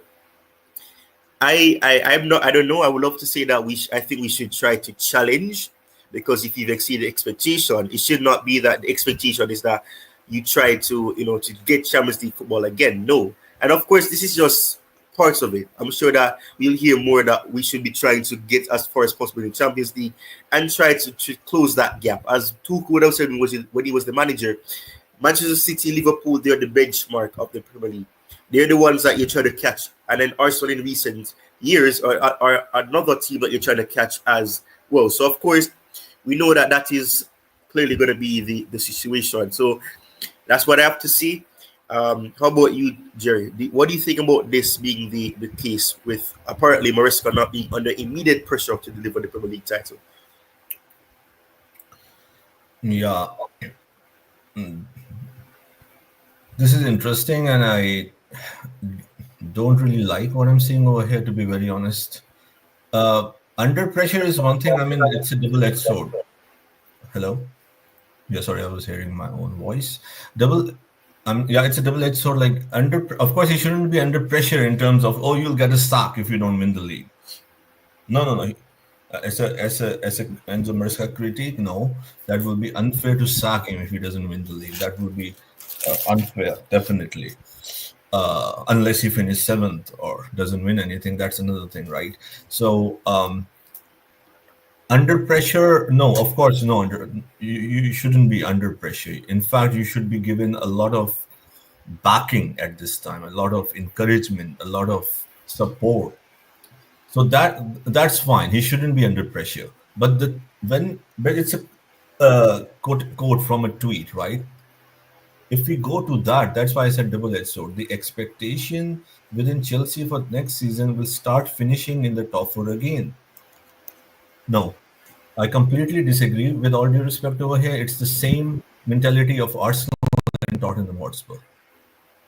I'm not, I don't know. I would love to say that I think we should try to challenge, because if you've exceeded expectation, it should not be that the expectation is that you try to, to get Champions League football again. No. And of course, this is just parts of it. I'm sure that we'll hear more that we should be trying to get as far as possible in Champions League and try to close that gap. As Tuchel would have said when he was the manager, Manchester City, Liverpool, they're the benchmark of the Premier League. They're the ones that you try to catch. And then Arsenal in recent years are another team that you're trying to catch as well. So of course, we know that is clearly going to be the situation. So that's what I have to see. How about you, Jerry? What do you think about this being the case, with apparently Maresca not being under immediate pressure to deliver the Premier League title? Yeah. This is interesting, and I don't really like what I'm seeing over here, to be very honest. Under pressure is one thing. I mean, it's a double-edged sword. Hello? Yeah, sorry, I was hearing my own voice. It's a double-edged sword. Like, of course, he shouldn't be under pressure in terms of, you'll get a sack if you don't win the league. No. As a Enzo Maresca critique, no, that would be unfair to sack him if he doesn't win the league. That would be unfair, definitely. Unless he finishes 7th or doesn't win anything, that's another thing, right? So, under pressure, no, of course, no. You shouldn't be under pressure. In fact, you should be given a lot of backing at this time, a lot of encouragement, a lot of support. So that's fine. He shouldn't be under pressure. But it's a quote from a tweet, right? If we go to that's why I said double-edged sword. The expectation within Chelsea for next season will start finishing in the top 4 again. No, I completely disagree. With all due respect over here, it's the same mentality of Arsenal and Tottenham Hotspur.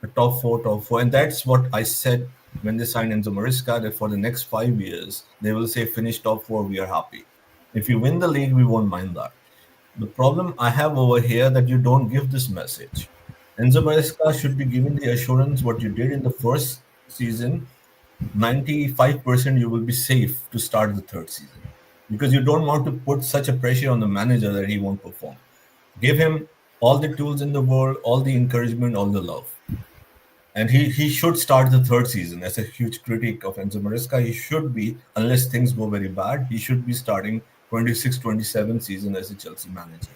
The top four. And that's what I said when they signed Enzo Maresca, that for the next 5 years, they will say, finish top 4, we are happy. If you win the league, we won't mind that. The problem I have over here that you don't give this message. Enzo Maresca should be given the assurance what you did in the first season, 95% you will be safe to start the third season. Because you don't want to put such a pressure on the manager that he won't perform. Give him all the tools in the world, all the encouragement, all the love. And he should start the third season. As a huge critic of Enzo Maresca, he should be, unless things go very bad, he should be starting 26-27 season as a Chelsea manager.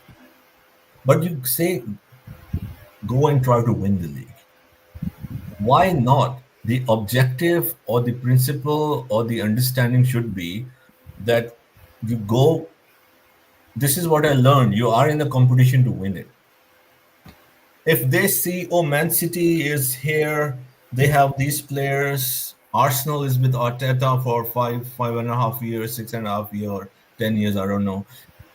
But you say, go and try to win the league. Why not? The objective or the principle or the understanding should be that you go, this is what I learned, you are in a competition to win it. If they see, Man City is here, they have these players, Arsenal is with Arteta for 5.5 years, 6.5 years, or 10 years, I don't know,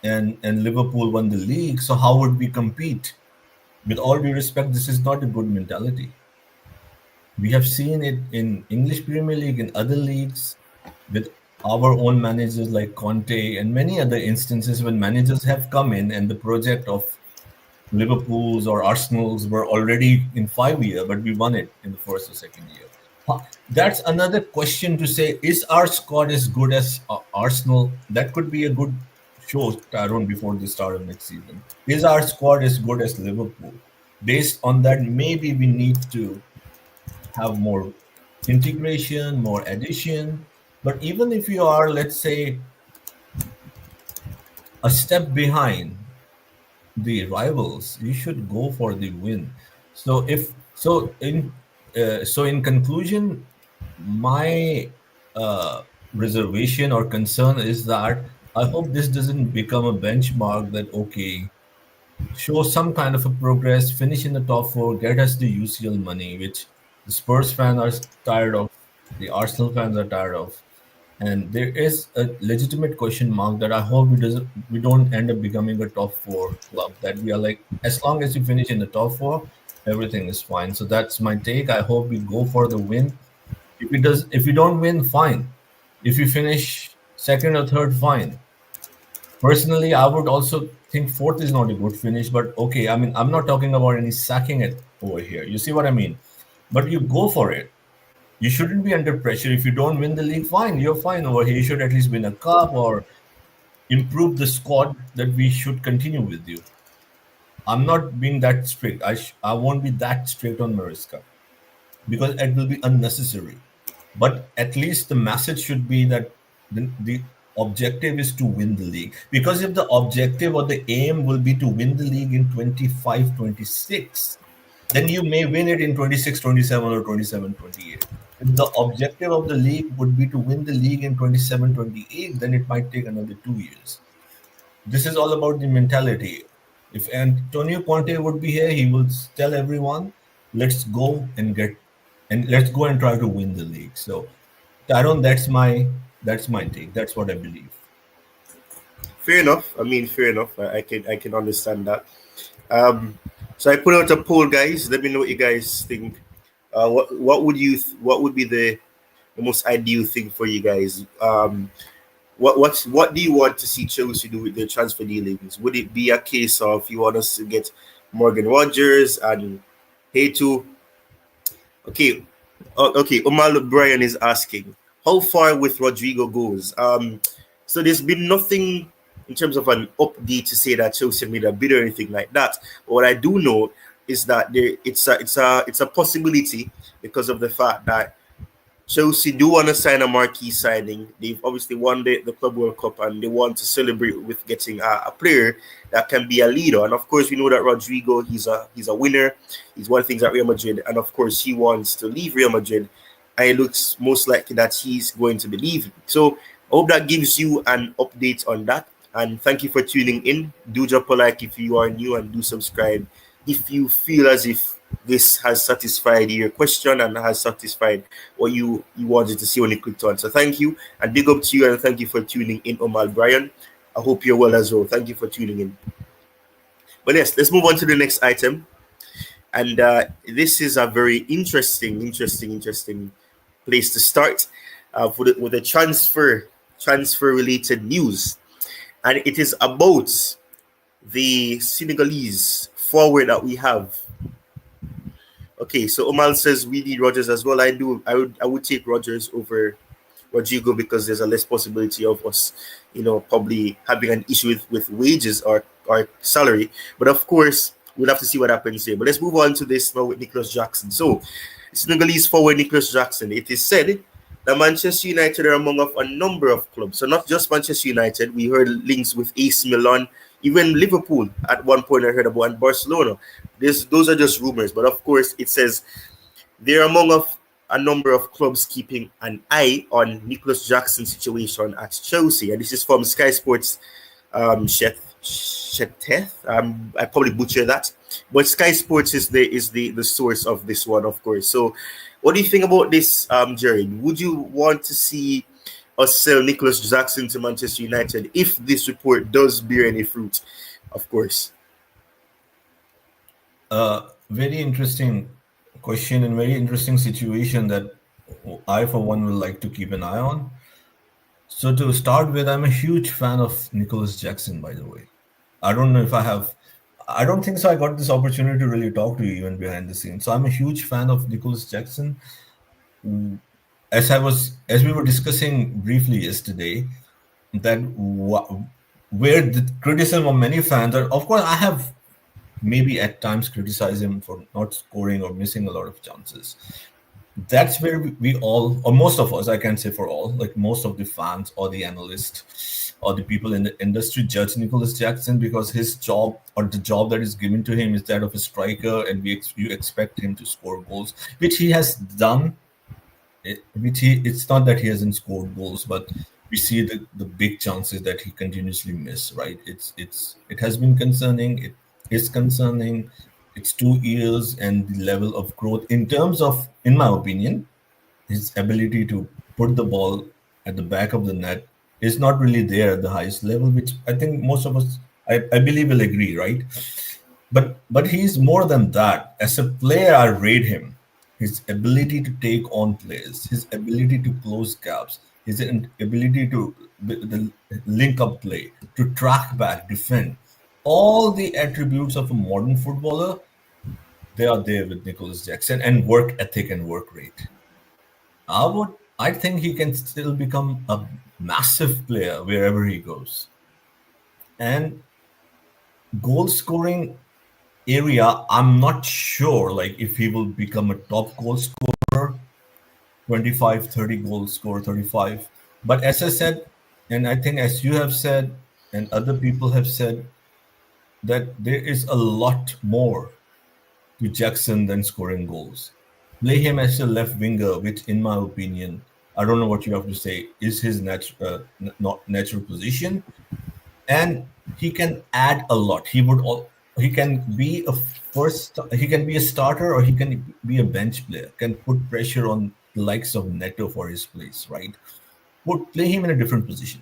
and Liverpool won the league, so how would we compete? With all due respect, this is not a good mentality. We have seen it in English Premier League, in other leagues, with our own managers like Conte and many other instances when managers have come in and the project of Liverpool's or Arsenal's were already in 5 years, but we won it in the first or second year. That's another question to say. Is our squad as good as Arsenal? That could be a good show, Tyrone, before the start of next season. Is our squad as good as Liverpool? Based on that, maybe we need to have more integration, more addition. But even if you are, let's say, a step behind the rivals, you should go for the win. So if so in conclusion, my reservation or concern is that I hope this doesn't become a benchmark that okay, show some kind of a progress, finish in the top four, get us the UCL money, which the Spurs fans are tired of, the Arsenal fans are tired of. And there is a legitimate question mark that I hope we don't end up becoming a top four club. That we are like, as long as you finish in the top four, everything is fine. So that's my take. I hope we go for the win. If we don't win, fine. If you finish second or third, fine. Personally, I would also think fourth is not a good finish, but okay. I mean, I'm not talking about any sacking it over here. You see what I mean? But you go for it. You shouldn't be under pressure. If you don't win the league, fine. You're fine over here. You should at least win a cup or improve the squad that we should continue with you. I'm not being that strict. I won't be that strict on Maresca because it will be unnecessary. But at least the message should be that the objective is to win the league. Because if the objective or the aim will be to win the league in 25, 26, then you may win it in 26, 27 or 27, 28. If the objective of the league would be to win the league in 27, 28, then it might take another 2 years. This is all about the mentality. If Antonio Conte would be here, he would tell everyone, let's go and let's go and try to win the league. So Tyrone, that's my take. That's what I believe. Fair enough. I mean, fair enough. I can understand that. So I put out a poll, guys. Let me know what you guys think. What would be the most ideal thing for you guys? What do you want to see Chelsea do with their transfer dealings? Would it be a case of you want us to get Morgan Rogers and Hato? Okay, okay. Omar Brian is asking how far with Rodrygo goes. So there's been nothing in terms of an update to say that Chelsea made a bid or anything like that. What I do know is that it's a possibility because of the fact that Chelsea do want to sign a marquee signing. They've obviously won the Club World Cup and they want to celebrate with getting a player that can be a leader. And of course, we know that Rodrygo, he's a winner. He's won things at Real Madrid. And of course, he wants to leave Real Madrid. And it looks most likely that he's going to be leaving. So I hope that gives you an update on that. And thank you for tuning in. Do drop a like if you are new and do subscribe if you feel as if this has satisfied your question and has satisfied what you wanted to see when you clicked on. So thank you and big up to you and thank you for tuning in, Omar Brian. I hope you're well as well. Thank you for tuning in. But yes, let's move on to the next item. And this is a very interesting place to start with the transfer related news. And it is about the Senegalese forward that we have. Okay, so Omal says we need Rogers as well. I would take Rogers over Rodrygo because there's a less possibility of us, probably having an issue with wages or salary. But of course, we'll have to see what happens here. But let's move on to this now with Nicolas Jackson. So, Senegalese forward Nicolas Jackson. It is said that Manchester United are among of a number of clubs. So not just Manchester United. We heard links with AC Milan, even Liverpool at one point I heard about, and Barcelona. Those are just rumors. But of course, it says they're among of a number of clubs keeping an eye on Nicolas Jackson's situation at Chelsea. And this is from Sky Sports Sheteth. I probably butchered that. But Sky Sports is the source of this one, of course. So what do you think about this, Jared? Would you want to see us sell Nicolas Jackson to Manchester United if this report does bear any fruit, of course? Very interesting question and very interesting situation that I, for one, will like to keep an eye on. So to start with, I'm a huge fan of Nicolas Jackson, by the way. I don't know if I don't think so. I got this opportunity to really talk to you even behind the scenes. So I'm a huge fan of Nicolas Jackson. as we were discussing briefly yesterday, that where the criticism of many fans are, of course, I have maybe at times criticized him for not scoring or missing a lot of chances. That's where we all, or most of us, I can't say for all, like most of the fans or the analysts or the people in the industry judge Nicolas Jackson because his job or the job that is given to him is that of a striker, and you expect him to score goals, which he has done. It's not that he hasn't scored goals, but we see the big chances that he continuously miss. Right? It has been concerning. It is concerning. It's 2 years and the level of growth in terms of, in my opinion, his ability to put the ball at the back of the net is not really there at the highest level, which I think most of us, I believe, will agree, right? But he's more than that. As a player, I rate him. His ability to take on players, his ability to close gaps, his ability to the link up play, to track back, defend, all the attributes of a modern footballer, they are there with Nicolas Jackson, and work ethic and work rate. I think he can still become a massive player wherever he goes. And goal scoring area, I'm not sure like if he will become a top goal scorer, 25, 30 goal scorer, 35. But as I said, and I think as you have said, and other people have said, that there is a lot more to Jackson than scoring goals. Play him as a left winger, which, in my opinion, I don't know what you have to say, is his not natural position, and he can add a lot. He can be he can be a starter, or he can be a bench player. Can put pressure on the likes of Neto for his place, right? Would play him in a different position,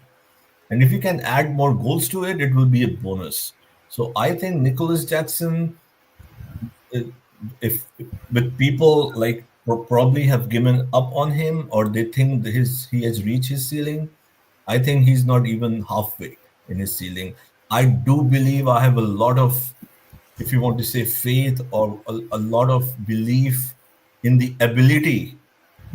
and if you can add more goals to it, it will be a bonus. So I think Nicolas Jackson, if with people like probably have given up on him, or they think that he has reached his ceiling, I think he's not even halfway in his ceiling. I do believe I have a lot of, if you want to say, faith or a lot of belief in the ability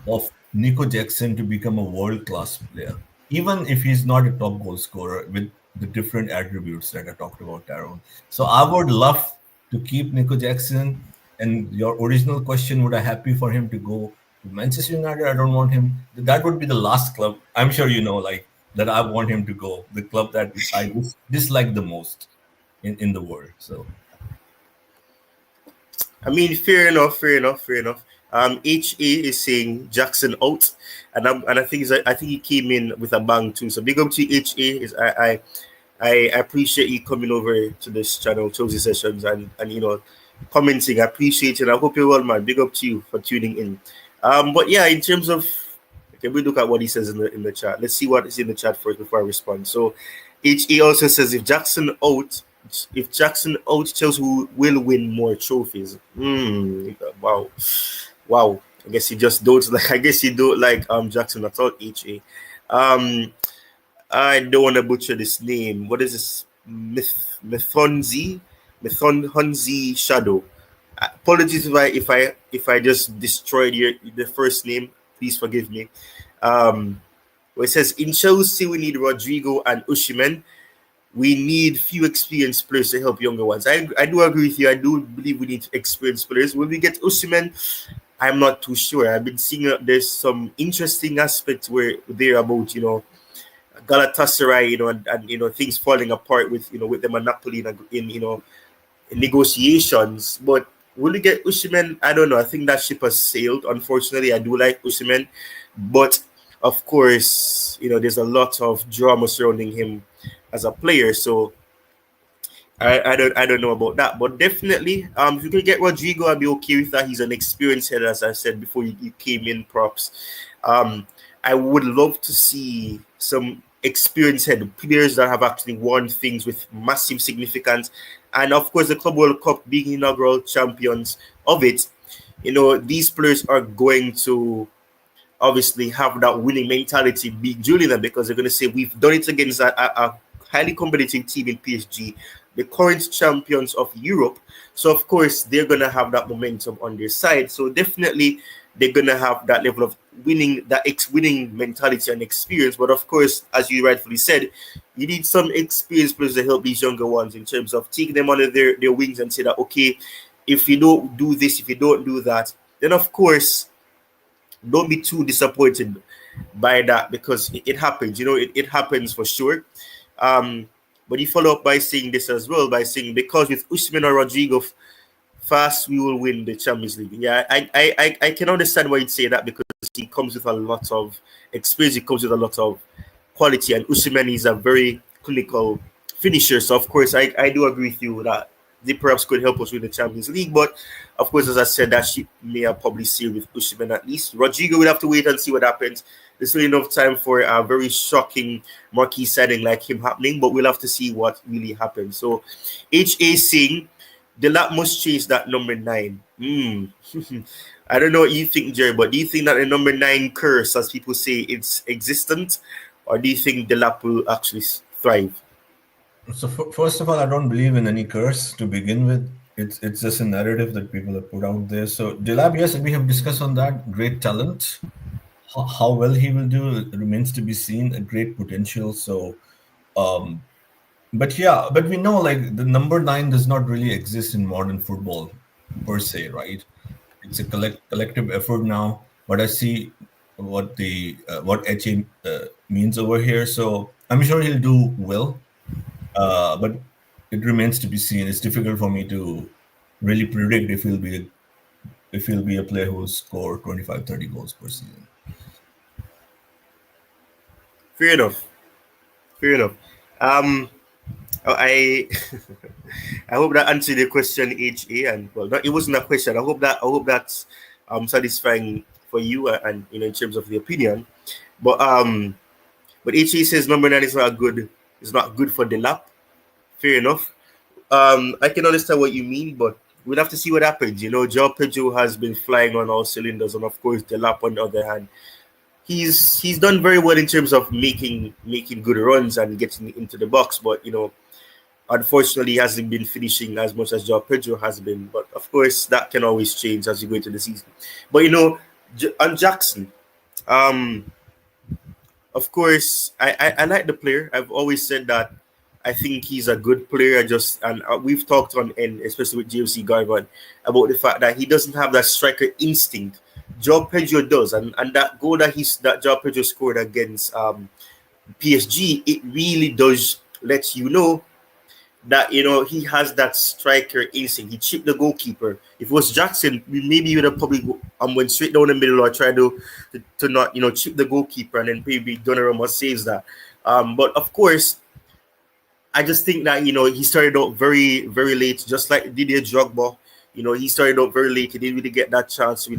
of Nico Jackson to become a world-class player, even if he's not a top goal scorer with the different attributes that I talked about, Tyrone. So I would love to keep Nico Jackson. And your original question, would I happy for him to go to Manchester United? I don't want him. That would be the last club. I'm sure you know, like that. I want him to go the club that I dislike the most in the world. So I mean, fair enough, fair enough, fair enough. HA is saying Jackson out, and I think I think he came in with a bang too. So big up to HA. I appreciate you coming over to this channel, Chelsea Sessions, and commenting. I appreciate it. I hope you're well, man. Big up to you for tuning in. But yeah, in terms of, okay, we look at what he says in the chat. Let's see what is in the chat first before I respond. So HA also says if Jackson out, Chelsea will win more trophies. Wow. Wow. I guess he just don't like. I guess he don't like Jackson at all. HA. I don't want to butcher this name. What is this? Methonzi Shadow. Apologies if I just destroyed the first name. Please forgive me. Where it says in Chelsea we need Rodrygo and Osimhen. We need few experienced players to help younger ones. I do agree with you. I do believe we need experienced players. Will we get Osimhen? I'm not too sure. I've been seeing there's some interesting aspects where they're about, Galatasaray, and things falling apart with them and Napoli in negotiations. But will we get Osimhen? I don't know. I think that ship has sailed. Unfortunately, I do like Osimhen, but of course, there's a lot of drama surrounding him as a player. So I don't know about that, but definitely, if you could get Rodrygo, I'd be okay with that. He's an experienced head, as I said before you came in. Props. I would love to see some experienced head players that have actually won things with massive significance, and of course, the Club World Cup being inaugural champions of it. These players are going to obviously have that winning mentality being Julian, because they're going to say we've done it against a highly competitive team in PSG, the current champions of Europe. So of course they're going to have that momentum on their side. So definitely they're gonna have that level of winning, that winning mentality and experience. But of course, as you rightfully said, you need some experienced players to help these younger ones in terms of taking them under their wings and say that, okay, if you don't do this, if you don't do that, then of course don't be too disappointed by that, because it happens. It happens for sure. But you follow up by saying this as well, by saying because with Usman or Rodrygo fast, we will win the Champions League. Yeah, I can understand why you'd say that, because he comes with a lot of experience, he comes with a lot of quality, and Usman is a very clinical finisher. So of course, I do agree with you that they perhaps could help us win the Champions League. But of course, as I said, that ship may have probably sailed with Usman at least. Rodrygo will have to wait and see what happens. There's not enough time for a very shocking marquee signing like him happening, but we'll have to see what really happens. So, HA saying, the lot must change that number 9. I don't know what you think, Jerry, but do you think that the number 9 curse, as people say, it's existent, or do you think the lap will actually thrive? So first of all, I don't believe in any curse to begin with. It's just a narrative that people have put out there. So Delap, yes, we have discussed on that. Great talent. How well he will do remains to be seen. A great potential. So, but we know like the number 9 does not really exist in modern football per se, right? It's a collective effort now. But I see what what HA means over here. So I'm sure he'll do well. But it remains to be seen. It's difficult for me to really predict if he'll be a player who will score 25, 30 goals per season. Fair enough. I I hope that answered the question, HA, and well, it wasn't a question. I hope that's satisfying for you, and in terms of the opinion. But HA says number 9 is not good. It's not good for the lap. Fair enough. I can understand what you mean, but we'll have to see what happens. João Pedro has been flying on all cylinders, and of course, the lap on the other hand, he's done very well in terms of making good runs and getting into the box. But unfortunately, he hasn't been finishing as much as João Pedro has been. But of course, that can always change as you go into the season. But on Jackson, of course, I like the player. I've always said that I think he's a good player. We've talked on end, especially with JFC Garvan, about the fact that he doesn't have that striker instinct. João Pedro does, and that goal that João Pedro scored against PSG, it really does let you know that he has that striker instinct. He chipped the goalkeeper. If it was Jackson, maybe he would have probably went straight down the middle or tried to not chip the goalkeeper, and then maybe Donnarumma saves that. But of course, I just think that he started out very, very late, just like Didier Drogba. He started out very late. He didn't really get that chance to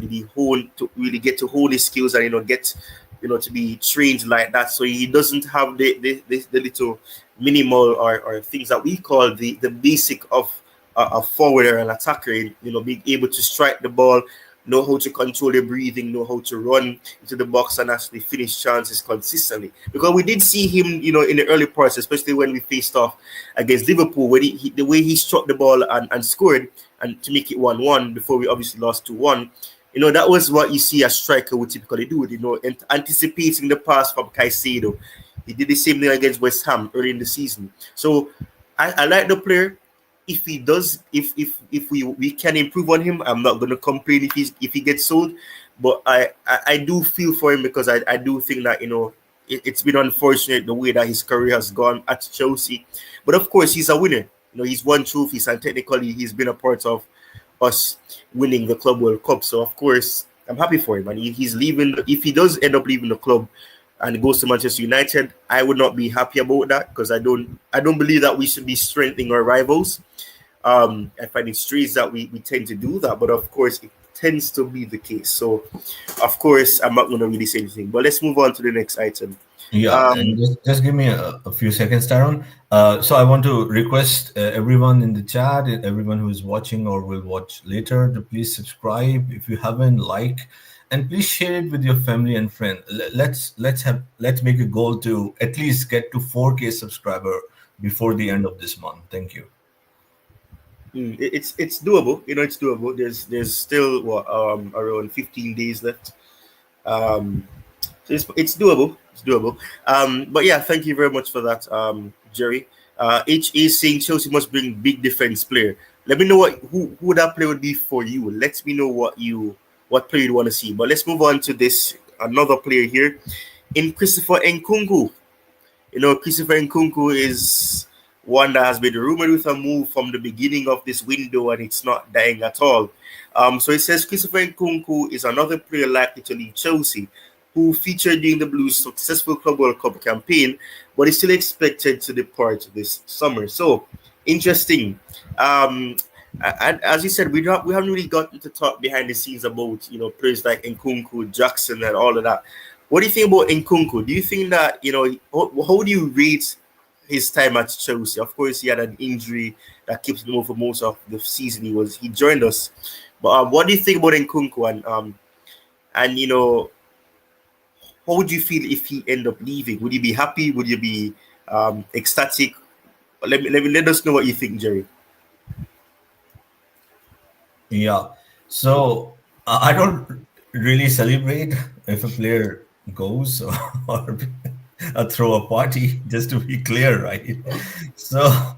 really get to hold his skills and get to be trained like that. So he doesn't have the little minimal or things that we call the basic of a forward or an attacker. Being able to strike the ball, know how to control the breathing, know how to run into the box and actually finish chances consistently. Because we did see him, in the early parts, especially when we faced off against Liverpool, when the way he struck the ball and scored, and to make it 1-1 before we obviously lost 2-1. That was what you see a striker would typically do, anticipating the pass from Caicedo. He did the same thing against West Ham early in the season. So I like the player. If he does, if we can improve on him, I'm not going to complain if he gets sold. But I do feel for him, because I do think that it's been unfortunate the way that his career has gone at Chelsea. But of course, he's a winner. He's won trophies, and technically he's been a part of us winning the Club World Cup. So of course, I'm happy for him. And if he's leaving, if he does end up leaving the club and goes to Manchester United, I would not be happy about that, because I don't believe that we should be strengthening our rivals. I find it strange that we tend to do that, but of course it tends to be the case. So of course I'm not going to really say anything, but let's move on to the next item. Yeah, and just give me a few seconds, Taron. So I want to request everyone in the chat, everyone who is watching or will watch later, to please subscribe if you haven't, like, and please share it with your family and friends. Let's make a goal to at least get to 4K subscriber before the end of this month. Thank you. It's doable. It's doable. There's still around 15 days left. Um, so it's doable. It's doable. But yeah, thank you very much for that, Jerry. HA saying Chelsea must bring big defense player. Let me know who that player would be for you. Let me know what player you want to see. But let's move on to this another player here in Christopher Nkunku. Christopher Nkunku is one that has been rumored with a move from the beginning of this window, and it's not dying at all. So it says Christopher Nkunku is another player likely to leave Chelsea, who featured during the Blues' successful Club World Cup campaign, but is still expected to depart this summer. So interesting. And as you said, we haven't really gotten to talk behind the scenes about players like Nkunku, Jackson, and all of that. What do you think about Nkunku? Do you think that how do you rate his time at Chelsea? Of course, he had an injury that keeps him out for most of the season. He joined us, but what do you think about Nkunku? And how would you feel if he end up leaving? Would you be happy? Would you be ecstatic? Let us know what you think, Jerry. Yeah. So I don't really celebrate if a player goes or throw a party, just to be clear, right? So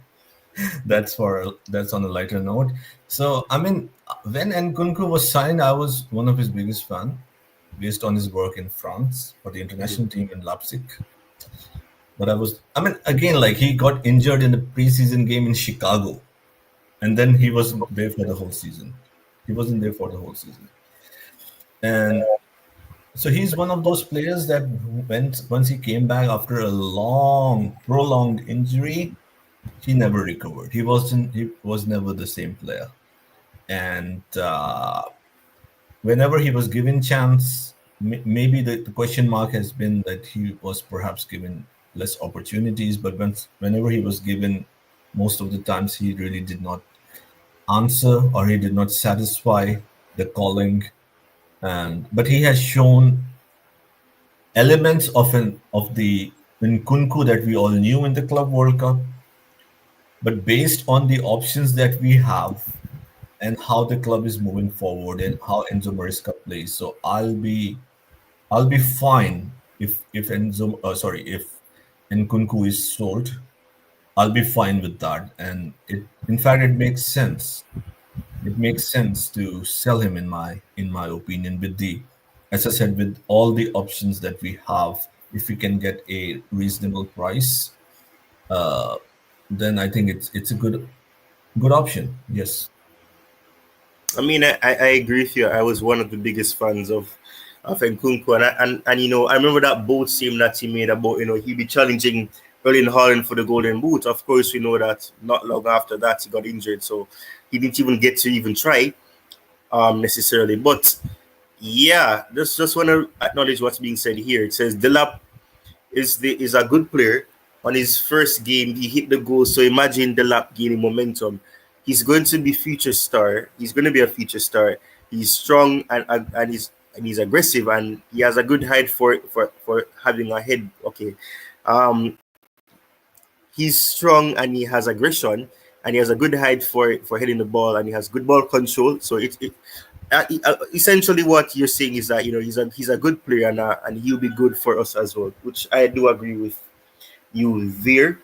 that's on a lighter note. So I mean, when Nkunku was signed, I was one of his biggest fan, based on his work in France for the international team in Leipzig. But again, like he got injured in a preseason game in Chicago, and then he wasn't there for the whole season. He wasn't there for the whole season, and so he's one of those players that once he came back after a long, prolonged injury, he never recovered. He was never the same player, and whenever he was given chance, maybe the question mark has been that he was perhaps given less opportunities. But whenever he was given, most of the times he really did not answer or he did not satisfy the calling. But he has shown elements of the Nkunku that we all knew in the Club World Cup. But based on the options that we have and how the club is moving forward and how Enzo Maresca plays, so I'll be fine if Nkunku is sold. I'll be fine with that, and in fact it makes sense. It makes sense to sell him in my opinion, as I said, with all the options that we have. If we can get a reasonable price, then I think it's a good option. Yes. I mean, I agree with you. I was one of the biggest fans of Nkunku, and I remember that boat scene that he made about he'd be challenging Erling Haaland for the Golden Boot. Of course, we know that not long after that he got injured, so he didn't even get to even try necessarily. But yeah, just want to acknowledge what's being said here. It says Delap is a good player. On his first game, he hit the goal. So imagine Delap gaining momentum. He's going to be future star. He's going to be a future star. He's strong and he's aggressive, and he has a good height for having a head. Okay, he's strong and he has aggression, and he has a good height for hitting the ball, and he has good ball control. So essentially what you're saying is that he's a good player, and he'll be good for us as well, which I do agree with you there.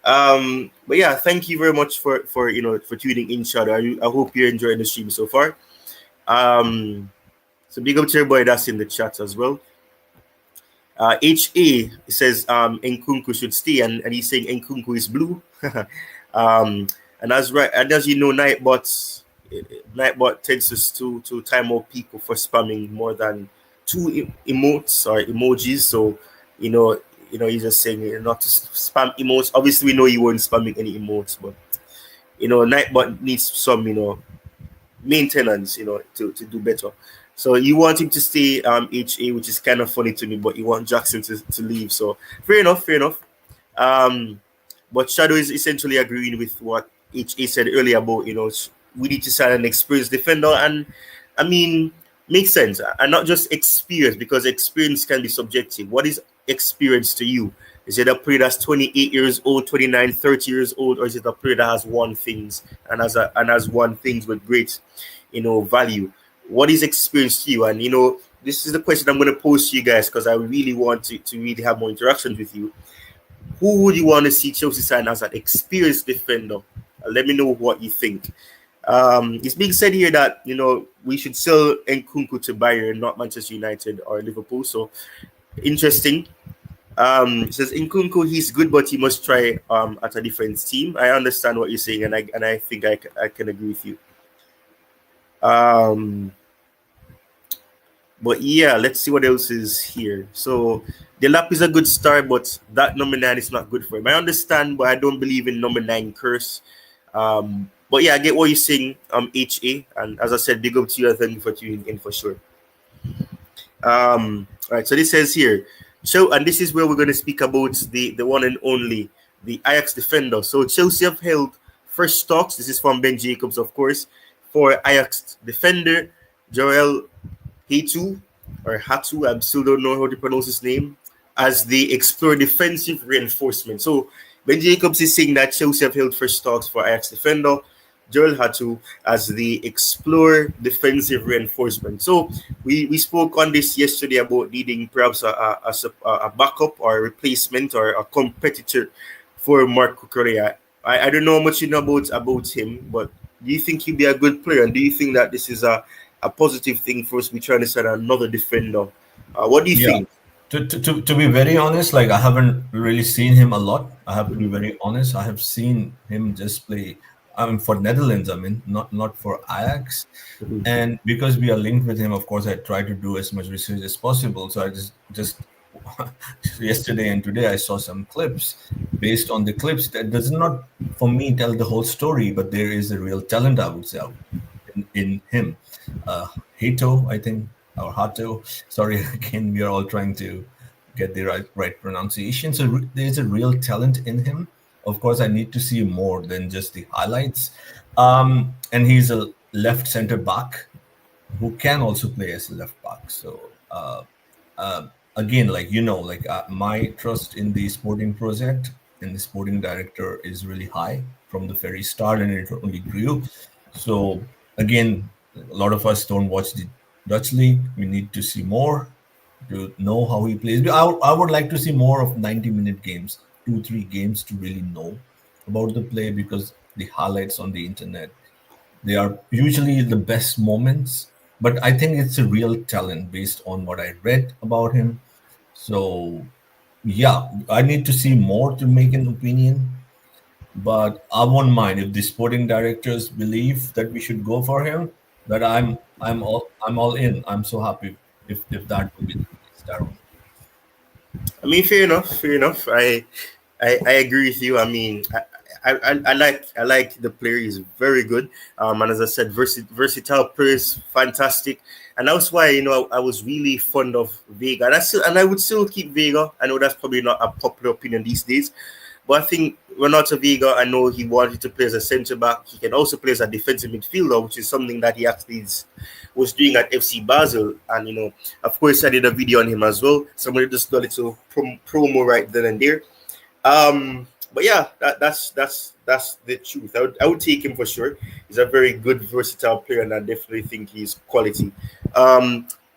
But yeah, thank you very much for tuning in, Shadow. I hope you're enjoying the stream so far. So big up to everybody that's in the chat as well. HA says Nkunku should stay, and he's saying Nkunku is blue. And as you know, Nightbot tends to time out people for spamming more than 2 emotes or emojis. So he's just saying not to spam emotes. Obviously, we know you weren't spamming any emotes, but Nightbot needs some maintenance, to do better. So you want him to stay HA, which is kind of funny to me, but you want Jackson to leave. So fair enough. But Shadow is essentially agreeing with what HA said earlier about, we need to sign an experienced defender. And I mean, makes sense. And not just experience, because experience can be subjective. What is experience to you? Is it a player that's 28 years old, 29, 30 years old, or is it a player that has won things and has won things with great, value? What is experience to you? And this is the question I'm going to pose to you guys because I really want to really have more interactions with you. Who would you want to see Chelsea sign as an experienced defender? Let me know what you think. It's being said here that we should sell Nkunku to Bayern, not Manchester United or Liverpool. So interesting. It says Nkunku, he's good, but he must try at a different team. I understand what you're saying, and I think I can agree with you. But yeah, let's see what else is here. So the lap is a good start, but that number 9 is not good for him. I understand, but I don't believe in number 9 curse. But yeah, I get what you're saying, HA. And as I said, big up to you and thank you for tuning in for sure. All right, so this says here. So, and this is where we're going to speak about the one and only, the Ajax defender. So Chelsea have held first talks. This is from Ben Jacobs, of course, for Ajax defender Jorrel Hato or Hatu. I still don't know how to pronounce his name, as they explore defensive reinforcement. So Ben Jacobs is saying that Chelsea have held first talks for Ajax defender Jorrel Hato as they explore defensive reinforcement. So we spoke on this yesterday about needing perhaps a backup or a replacement or a competitor for Marco Correa. I don't know much you know about him, but do you think he'd be a good player? And do you think that this is a positive thing for us to be trying to sign another defender? What do you think? To be very honest, like I haven't really seen him a lot. I have to be very honest. I have seen him just play. I mean, for Netherlands. I mean, not for Ajax. And because we are linked with him, of course, I try to do as much research as possible. So I just yesterday and today I saw some clips. Based on the clips, that does not, for me, tell the whole story. But there is a real talent, I would say, in him. Hato, I think. Or Hato. Sorry, again, we are all trying to get the right pronunciation. So there's a real talent in him. Of course, I need to see more than just the highlights. And he's a left center back who can also play as a left back. So again, my trust in the sporting project and the sporting director is really high from the very start, and it only grew. So again, a lot of us don't watch the Dutch league. We need to see more to know how he plays. I would like to see more of 90-minute games, 2-3 games to really know about the play, because the highlights on the internet, they are usually the best moments. But I think it's a real talent based on what I read about him. So yeah, I need to see more to make an opinion. But I won't mind if the sporting directors believe that we should go for him. That I'm all in. I'm so happy if that will be the case, Darren. I mean, fair enough. I agree with you. I mean, I like the player. He's very good. And as I said, versatile player is fantastic. And that's why I was really fond of Vega, and I would still keep Vega. I know that's probably not a popular opinion these days, but I think Renato Vega, I know he wanted to play as a centre back. He can also play as a defensive midfielder, which is something that he actually was doing at FC Basel. And of course, I did a video on him as well. Somebody just did a little promo right then and there. But yeah, that's the truth. I would take him for sure. He's a very good, versatile player, and I definitely think he's quality.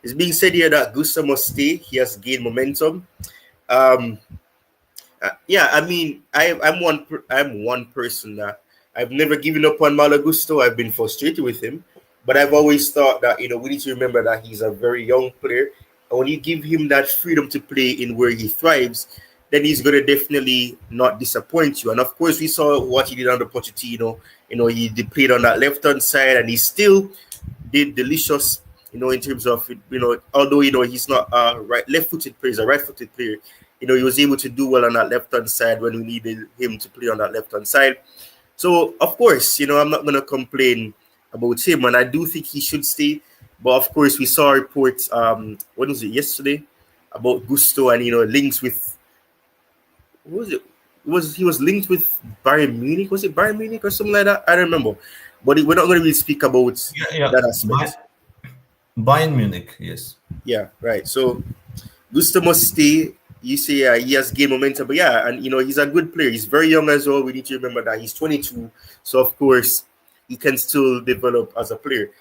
It's being said here that Gusta must stay. He has gained momentum. Yeah, I mean, I'm one person that I've never given up on Malo Gusto. I've been frustrated with him, but I've always thought that we need to remember that he's a very young player, and when you give him that freedom to play in where he thrives, then he's going to definitely not disappoint you. And of course, we saw what he did under Pochettino. He played on that left hand side, and he still did delicious. In terms of although he's not a left-footed player, he's a right-footed player. He was able to do well on that left-hand side when we needed him to play on that left-hand side. So, of course, I'm not going to complain about him, and I do think he should stay. But, of course, we saw reports, when was it, yesterday, about Gusto and, links with, what was it? He was linked with Bayern Munich. Was it Bayern Munich or something like that? I don't remember. But we're not going to really speak about that aspect. Bayern Munich, yes. Yeah, right. So, Gusto must stay. you say he has gained momentum, but yeah, and he's a good player. He's very young as well. We need to remember that he's 22, so of course he can still develop as a player.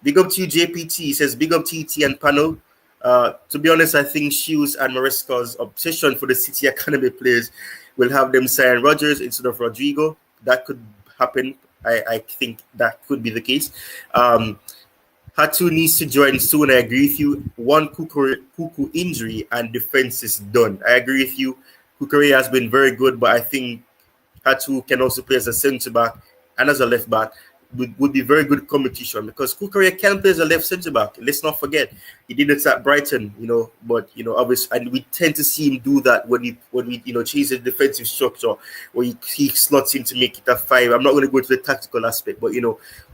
Big up to you, JPT. He says big up TT and panel. To be honest, I think Shields and Maresca's obsession for the City Academy players will have them sign Rodgers instead of Rodrygo. That could happen. I think that could be the case. Hato needs to join soon. I agree with you. One Kuku injury and defense is done. I agree with you. Kukure has been very good, but I think Hato can also play as a centre back and as a left back. Would be very good competition because Kukure can play as a left centre back. Let's not forget he did it at Brighton, but obviously, and we tend to see him do that when we change the defensive structure, where he slots in to make it a 5. I'm not going to go to the tactical aspect, but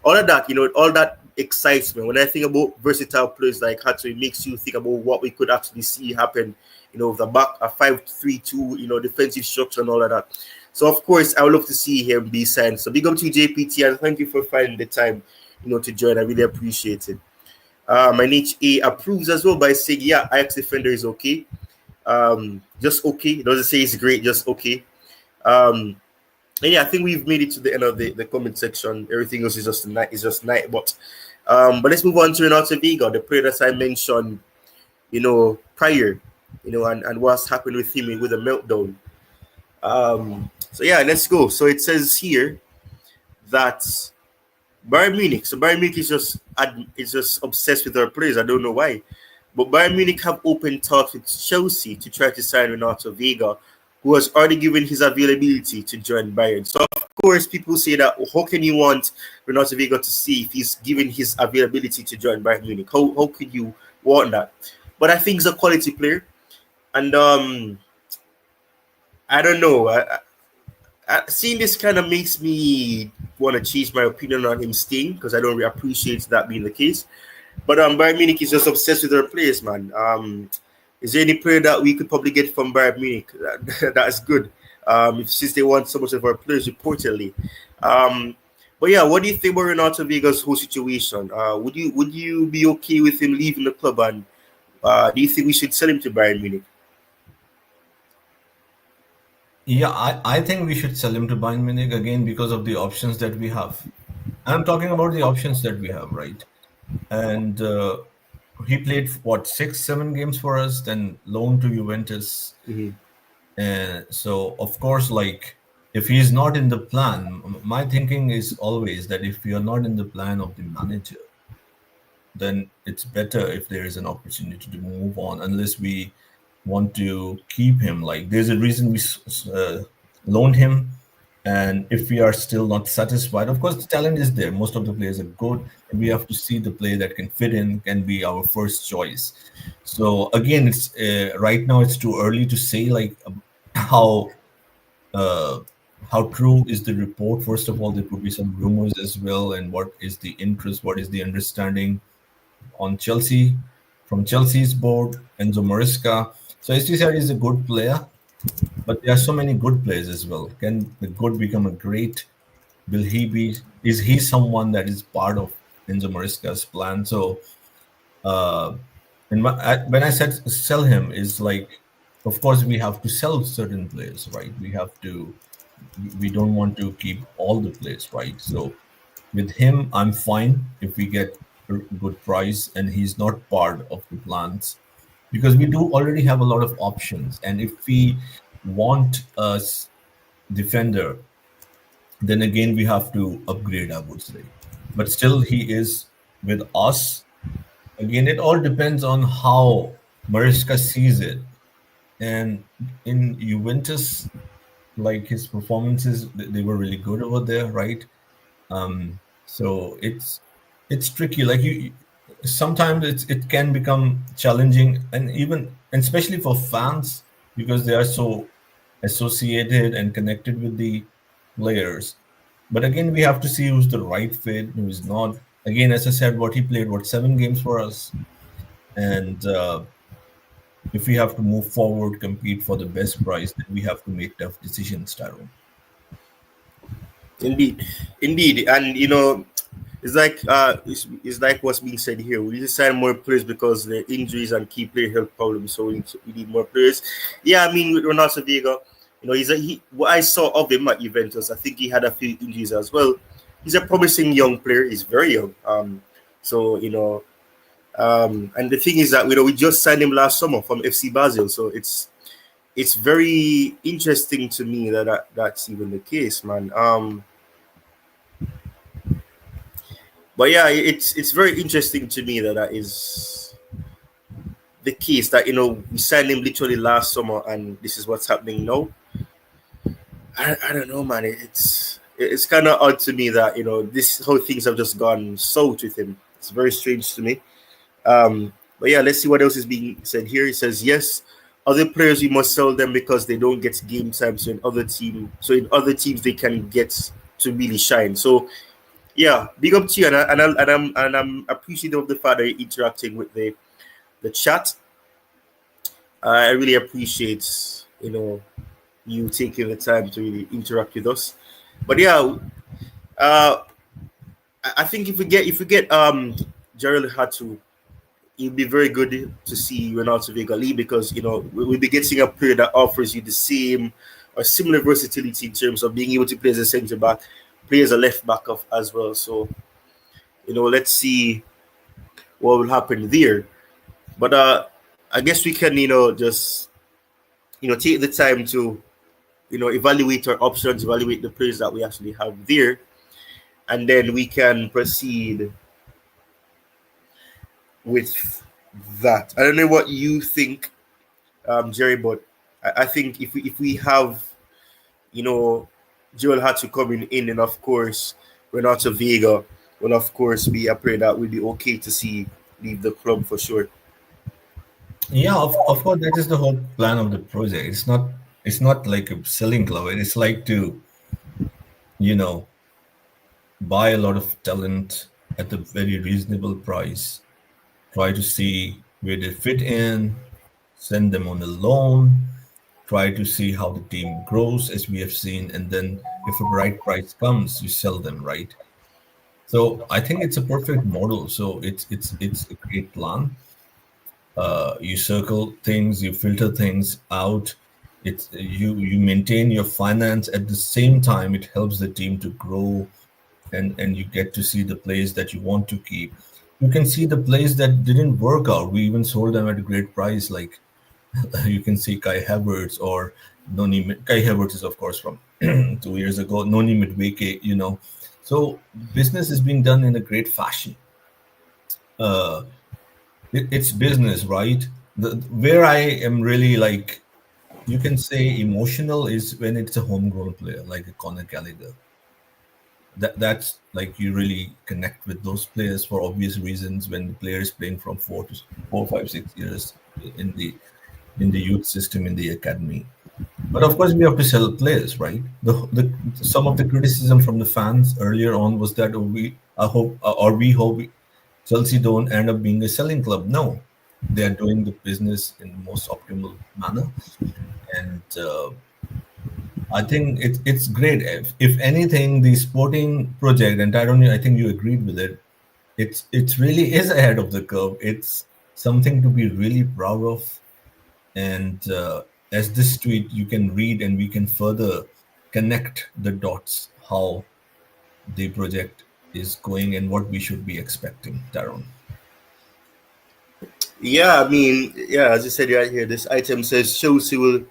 all of that, all that excites me. When I think about versatile players like Hato, it makes you think about what we could actually see happen, with the back, a 5-3-2, defensive structure and all of that. So, of course, I would love to see him be signed. So, big up to JPT, and thank you for finding the time, to join. I really appreciate it. My NHA approves as well by saying, yeah, Ajax defender is okay. Just okay. It doesn't say it's great, just okay. And yeah, I think we've made it to the end of the comment section. Everything else is just night. But let's move on to Renato Vega, the player that I mentioned, prior, and what's happened with him with a meltdown. So yeah, let's go. So it says here that Bayern Munich. So Bayern Munich is just obsessed with their players. I don't know why, but Bayern Munich have open talks with Chelsea to try to sign Renato Vega, who has already given his availability to join Bayern. So of course, people say that how can you want Renato Vega to see if he's given his availability to join Bayern Munich? How could you want that? But I think he's a quality player, and I don't know. Seeing this kind of makes me want to change my opinion on him staying because I don't really appreciate that being the case. But Bayern Munich is just obsessed with their players, man. Is there any player that we could probably get from Bayern Munich that is good? Since they want so much of our players reportedly. But yeah, what do you think about Renato Vega's whole situation? Would you be okay with him leaving the club, and do you think we should sell him to Bayern Munich? Yeah, I think we should sell him to Bayern Munich again because of the options that we have. I'm talking about the options that we have, right? And he played, 6-7 games for us, then loaned to Juventus. Mm-hmm. And so, of course, if he's not in the plan, my thinking is always that if we are not in the plan of the manager, then it's better if there is an opportunity to move on, unless we want to keep him. There's a reason we loaned him, and if we are still not satisfied, of course the talent is there, most of the players are good, and we have to see the player that can fit in, can be our first choice. So again, it's right now it's too early to say how true is the report. First of all, there could be some rumors as well, and what is the interest, what is the understanding on Chelsea, from Chelsea's board, Enzo Maresca. So as you said, he's a good player, but there are so many good players as well. Can the good become a great? Is he someone that is part of Enzo Maresca's plan? So when I said sell him, is of course we have to sell certain players, right? We don't want to keep all the players, right? So with him, I'm fine if we get a good price and he's not part of the plans, because we do already have a lot of options. And if we want a defender, then again we have to upgrade, I would say. But still, he is with us. Again, it all depends on how Maresca sees it. And in Juventus, his performances, they were really good over there, right? So it's tricky. Sometimes it can become challenging, and especially for fans, because they are so associated and connected with the players. But again, we have to see who's the right fit, who is not. Again, as I said, he played 7 games for us, and if we have to move forward, compete for the best price, then we have to make tough decisions, Tyrone. Indeed, and it's like what's being said here. We need to sign more players because the injuries and key player health problems. So we need more players. Yeah, I mean with Ronaldo Vega, what I saw of him at Juventus, I think he had a few injuries as well. He's a promising young player. He's very young. So and the thing is that we just signed him last summer from FC Basel. So it's very interesting to me that's even the case, man. But yeah, it's very interesting to me that is the case that we signed him literally last summer and this is what's happening now. I don't know, man. It's kind of odd to me that this how things have just gone south with him. It's very strange to me. But yeah, let's see what else is being said here. He says yes. Other players we must sell them because they don't get game time. So in other teams they can get to really shine. So yeah, big up to you, and I'm appreciative of the fact that you're interacting with the chat. I really appreciate you taking the time to really interact with us. But yeah, I think if we get Jorrel Hato, it'll be very good to see Ronaldo Vega leave because we'll be getting a player that offers you the same or similar versatility in terms of being able to play as a centre back, play as a left back of as well. So let's see what will happen there. But I guess we can just take the time to evaluate our options, evaluate the players that we actually have there, and then we can proceed with that. I don't know what you think, Jerry, but I think if we have Joel Hatu coming in, and of course Renato Vega will of course be a player that will be okay to see leave the club for sure. Yeah, of course, that is the whole plan of the project. It's not like a selling club. It's like to, you know, buy a lot of talent at a very reasonable price, try to see where they fit in, send them on a loan, try to see how the team grows as we have seen, and then if a right price comes, you sell them, right? So I think it's a perfect model. So it's a great plan. You circle things, you filter things out. It's you maintain your finance at the same time. It helps the team to grow, and you get to see the players that you want to keep. You can see the players that didn't work out. We even sold them at a great price. Like you can see Kai Havertz or Noni. Kai Havertz is of course from 2 years ago. Noni Midweke, So business is being done in a great fashion. It's business, right? Where I am really like, you can say emotional is when it's a homegrown player like a Conor Gallagher. That's like you really connect with those players for obvious reasons when the player is playing from 4, 5, 6 years in the youth system in the academy. But of course, we have to sell players, right? Some of the criticism from the fans earlier on was that we hope Chelsea don't end up being a selling club. No, they are doing the business in the most optimal manner, and I think it's great. If anything, the sporting project, and I think you agreed with it. It's really is ahead of the curve. It's something to be really proud of, and as this tweet you can read, and we can further connect the dots how the project is going and what we should be expecting, Taron. Yeah, I mean, yeah, as you said right here, this item says Chelsea will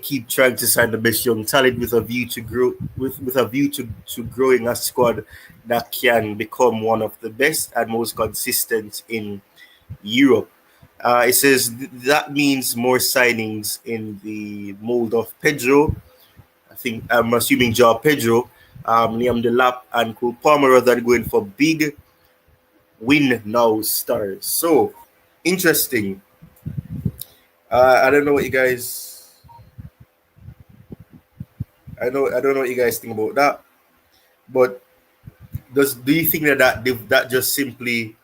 keep trying to sign the best young talent with a view to grow with a view to growing a squad that can become one of the best and most consistent in Europe. It says that means more signings in the mold of Pedro. I think I'm assuming Joao Pedro, Liam Delap, and Cole Palmer rather than going for big win now stars. So interesting. I don't know what you guys. I don't know what you guys think about that. But do you think that just simply?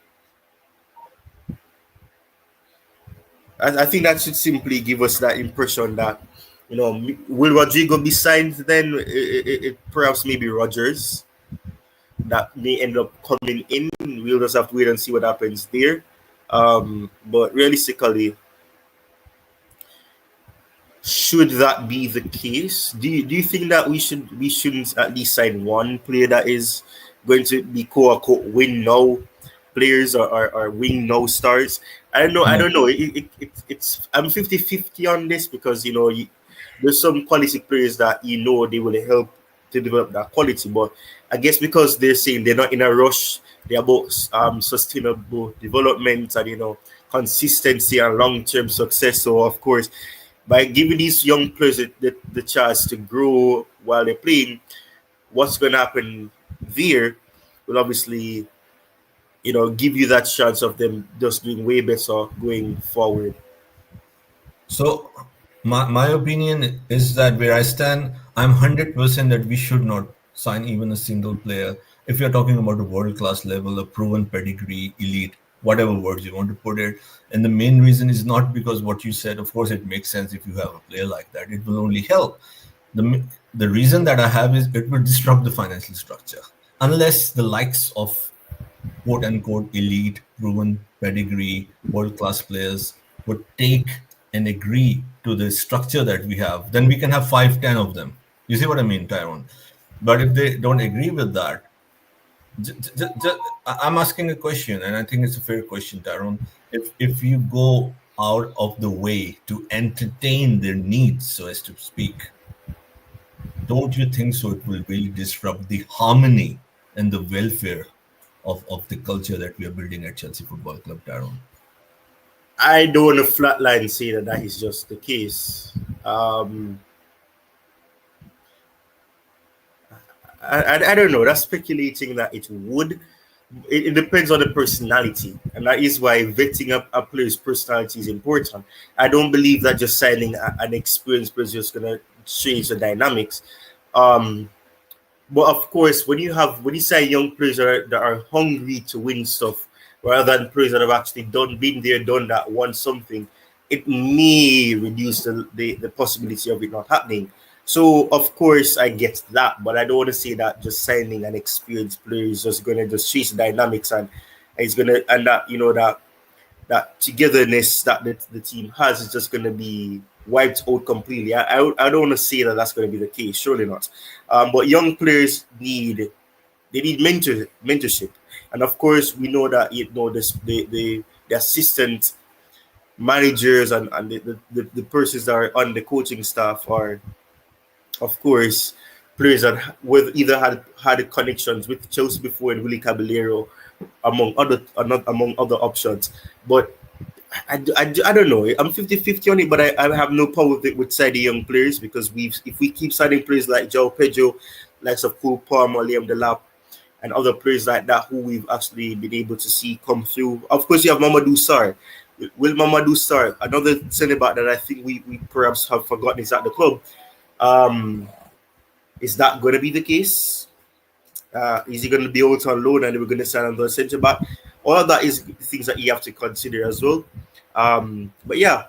I think that should simply give us that impression that will Rodrygo be signed then? It perhaps maybe Rodgers. that may end up coming in. We'll just have to wait and see what happens there. But realistically, should that be the case, do you think that we shouldn't at least sign one player that is going to be quote unquote win now players, or win now stars? I No. don't know. It's I'm 50-50 on this, because there's some quality players that they will help to develop that quality. But I guess because they're saying they're not in a rush, they're about sustainable development and consistency and long-term success. So of course, by giving these young players the chance to grow while they're playing, what's going to happen there will obviously give you that chance of them just doing way better going forward. So my opinion is that where I stand, I'm 100% that we should not sign even a single player. If you're talking about a world-class level, a proven pedigree, elite, whatever words you want to put it. And the main reason is not because what you said. Of course, it makes sense if you have a player like that. It will only help. The reason that I have is it will disrupt the financial structure. Unless the likes of quote unquote elite, proven pedigree, world class players would take and agree to the structure that we have, then we can have 5, 10 of them. You see what I mean, Tyrone? But if they don't agree with that, I'm asking a question, and I think it's a fair question, Tyrone. If you go out of the way to entertain their needs, so as to speak, don't you think so? It will really disrupt the harmony and the welfare of the culture that we are building at Chelsea Football Club, Tyrone. I don't want to flatline say that is just the case. I don't know. That's speculating that it would. It depends on the personality, and that is why vetting up a player's personality is important. I don't believe that just signing an experienced player is just gonna change the dynamics. Um, but of course, when you say young players that are hungry to win stuff, rather than players that have actually been there, done that, won something, it may reduce the possibility of it not happening. So of course I get that, but I don't want to say that just signing an experienced player is just gonna just change the dynamics, and it's gonna and that that togetherness that the team has is just going to be wiped out completely. I don't want to say that that's going to be the case. Surely not. But young players need mentorship, and of course we know that the assistant managers and the persons that are on the coaching staff are, of course, players that with either had connections with Chelsea before and Willie Caballero, among other options. But I don't know. I'm 50-50 on it, but I have no problem with it with signing young players, because if we keep signing players like Joe Pedro, likes of Cole Palmer, Liam Delap, and other players like that who we've actually been able to see come through. Of course, you have Mamadou Sarr. Will Mamadou Sarr, another centre back that I think we perhaps have forgotten is at the club. Is that going to be the case? Is he going to be able to unload and we're going to sign another centre back? All of that is things that you have to consider as well. But yeah,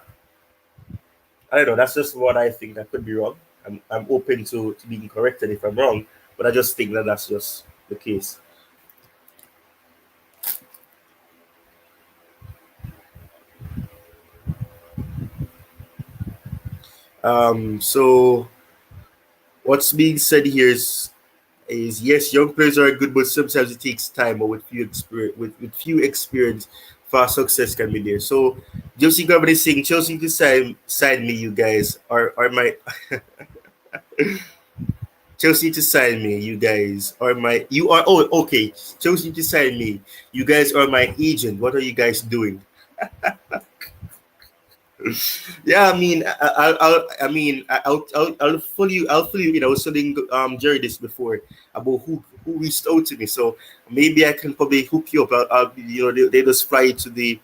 I don't know. That's just what I think. That could be wrong. I'm open to being corrected if I'm wrong, but I just think that that's just the case. So what's being said here is yes, young players are good, but sometimes it takes time. But with few experience, fast success can be there. So Josie Governor is saying Chelsea to sign me, you guys, or my Chelsea to sign me, you guys, or my you are oh okay. Chelsea to sign me, you guys are my agent. What are you guys doing? Yeah, I mean, I'll follow you. I'll follow you. I was telling Jerry this before about who reached out to me. So maybe I can probably hook you up. They just fly you to the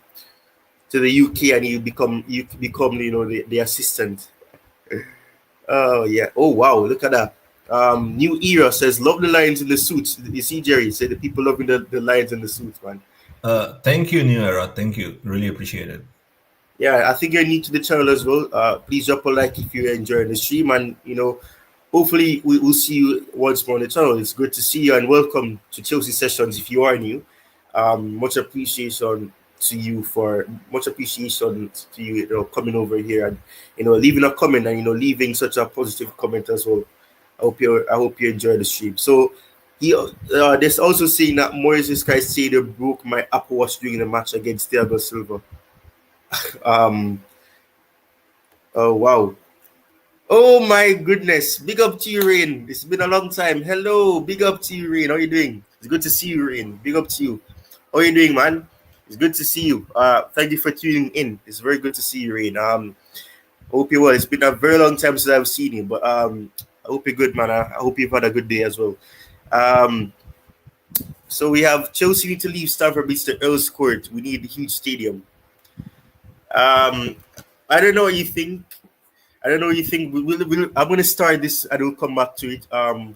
UK and you become the assistant. Oh yeah. Oh wow. Look at that. New era says love the lions in the suits. You see, Jerry say the people loving the lions in the suits, man. Thank you, New Era. Thank you. Really appreciate it. Yeah, I think you're new to the channel as well. Please drop a like if you're enjoying the stream, and hopefully we will see you once more on the channel. It's good to see you and welcome to Chelsea Sessions if you are new. Much appreciation to you for much appreciation to you, coming over here and leaving a comment and leaving such a positive comment as well. I hope you enjoy the stream. So there's also saying that Moises Caicedo broke my Apple Watch during the match against Thiago Silva. Um, oh wow. Oh my goodness. Big up to you, Rain. It's been a long time. Hello. Big up to you, Rain. How you doing? It's good to see you, Rain. Big up to you. How you doing, man? It's good to see you. Thank you for tuning in. It's very good to see you, Rain. Hope you're well. It's been a very long time since I've seen you, but I hope you're good, man. I hope you've had a good day as well. So we have Chelsea need to leave Stamford Bridge to Earl's Court. We need a huge stadium. I don't know what you think. I'm going to start this and we'll come back to it.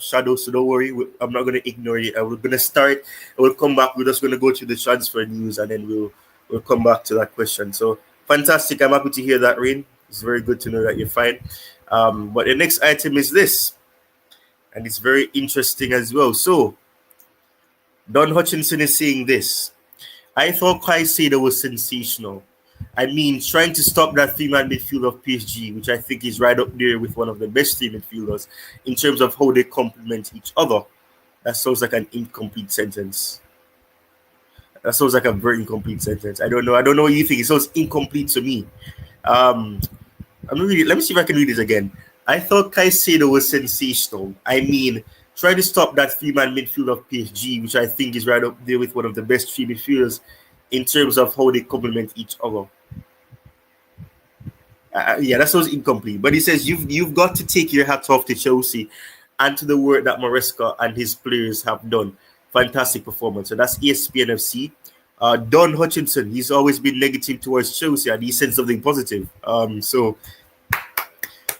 Shadow, so don't worry. I'm not going to ignore it. We're going to start. We'll come back. We're just going to go through the transfer news and then we'll come back to that question. So fantastic. I'm happy to hear that, Rain. It's very good to know that you're fine. But the next item is this. And it's very interesting as well. So Don Hutchinson is saying this. I thought Caicedo was sensational. I mean, trying to stop that three-man midfield of PSG, which I think is right up there with one of the best three midfielders in terms of how they complement each other. That sounds like an incomplete sentence. That sounds like a very incomplete sentence. I don't know what you think. It sounds incomplete to me. I'm gonna read it. Let me see if I can read it again. I thought Caicedo was sensational. I mean, trying to stop that three-man midfield of PSG, which I think is right up there with one of the best three midfielders in terms of how they complement each other. Yeah, that sounds incomplete. But he says you've got to take your hat off to Chelsea and to the work that Maresca and his players have done. Fantastic performance. So that's ESPN FC. Don Hutchinson, he's always been negative towards Chelsea and he said something positive. So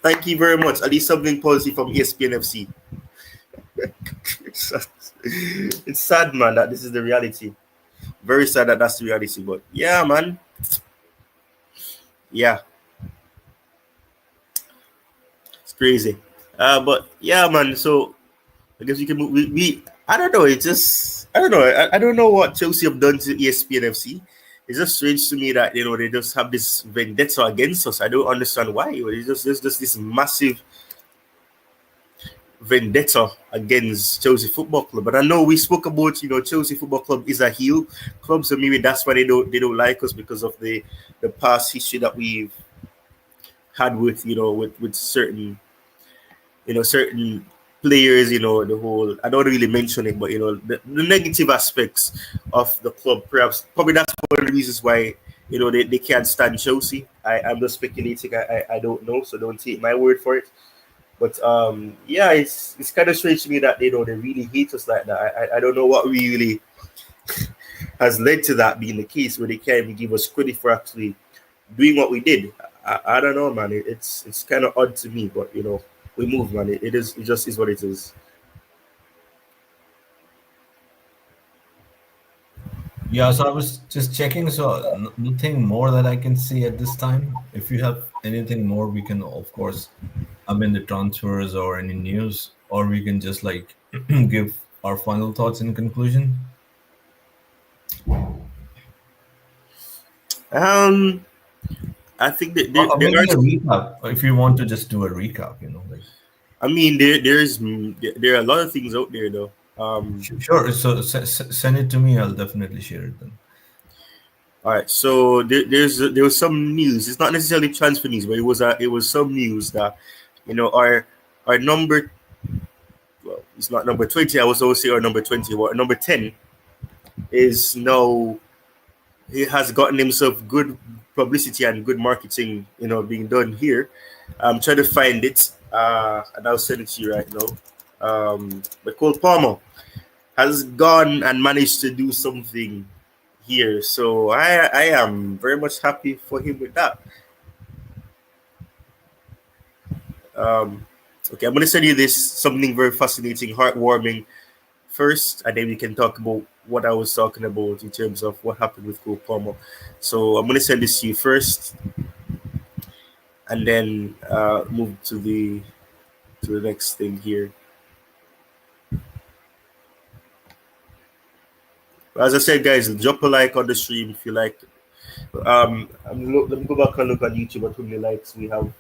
thank you very much. At least something positive from ESPN FC. It's sad, man, that this is the reality. Very sad that that's the reality. But yeah, man. Yeah. It's crazy. But yeah, man. So I guess we can move. I don't know. It's just I don't know. I don't know what Chelsea have done to ESPN FC. It's just strange to me that they just have this vendetta against us. I don't understand why. It's just this massive vendetta against Chelsea Football Club. But I know we spoke about Chelsea Football Club is a heel club, so maybe that's why they don't like us because of the past history that we've had with with certain certain players, the whole, I don't really mention it, but the negative aspects of the club, probably that's one of the reasons why they can't stand Chelsea. I'm just speculating. I don't know, so don't take my word for it. But yeah, it's kind of strange to me that they really hate us like that. I don't know what really has led to that being the case, where they can't even give us credit for actually doing what we did. I don't know, man. It's kind of odd to me, but we move, man. It just is what it is. Yeah, so I was just checking. So nothing more that I can see at this time. If you have anything more, we can, of course, the transfers or any news, or we can just like give our final thoughts in conclusion. I think that Or maybe a recap, if you want to just do a recap, I mean, there are a lot of things out there, though. Sure. So send it to me. I'll definitely share it then. All right. So there was some news. It's not necessarily transfer news, but it was some news that our number. Well, it's not number 20. I was always say our number 20. But number 10 is now. He has gotten himself good publicity and good marketing, being done here. I'm trying to find it, and I'll send it to you right now. But Cole Palmer has gone and managed to do something here, so I am very much happy for him with that. Okay, I'm going to send you this, something very fascinating, heartwarming first, and then we can talk about what I was talking about in terms of what happened with Cole Palmer. So I'm going to send this to you first, and then move to the to the next thing here. As I said, guys, drop a like on the stream if you like. Let me go back and look at YouTube at how many likes we have.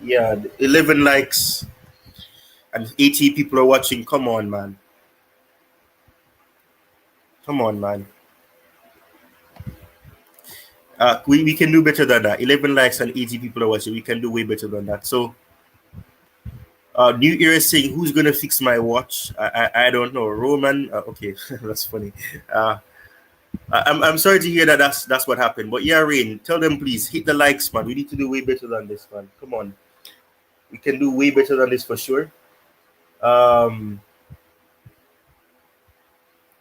Yeah, 11 likes and 80 people are watching. Come on, man. Come on, man. We can do better than that. 11 likes and 80 people are watching. We can do way better than that. So, New Era saying, who's going to fix my watch? I don't know. Roman? Okay, that's funny. I'm sorry to hear that that's what happened. But yeah, Rain, tell them, please, hit the likes, man. We need to do way better than this, man. Come on. We can do way better than this for sure.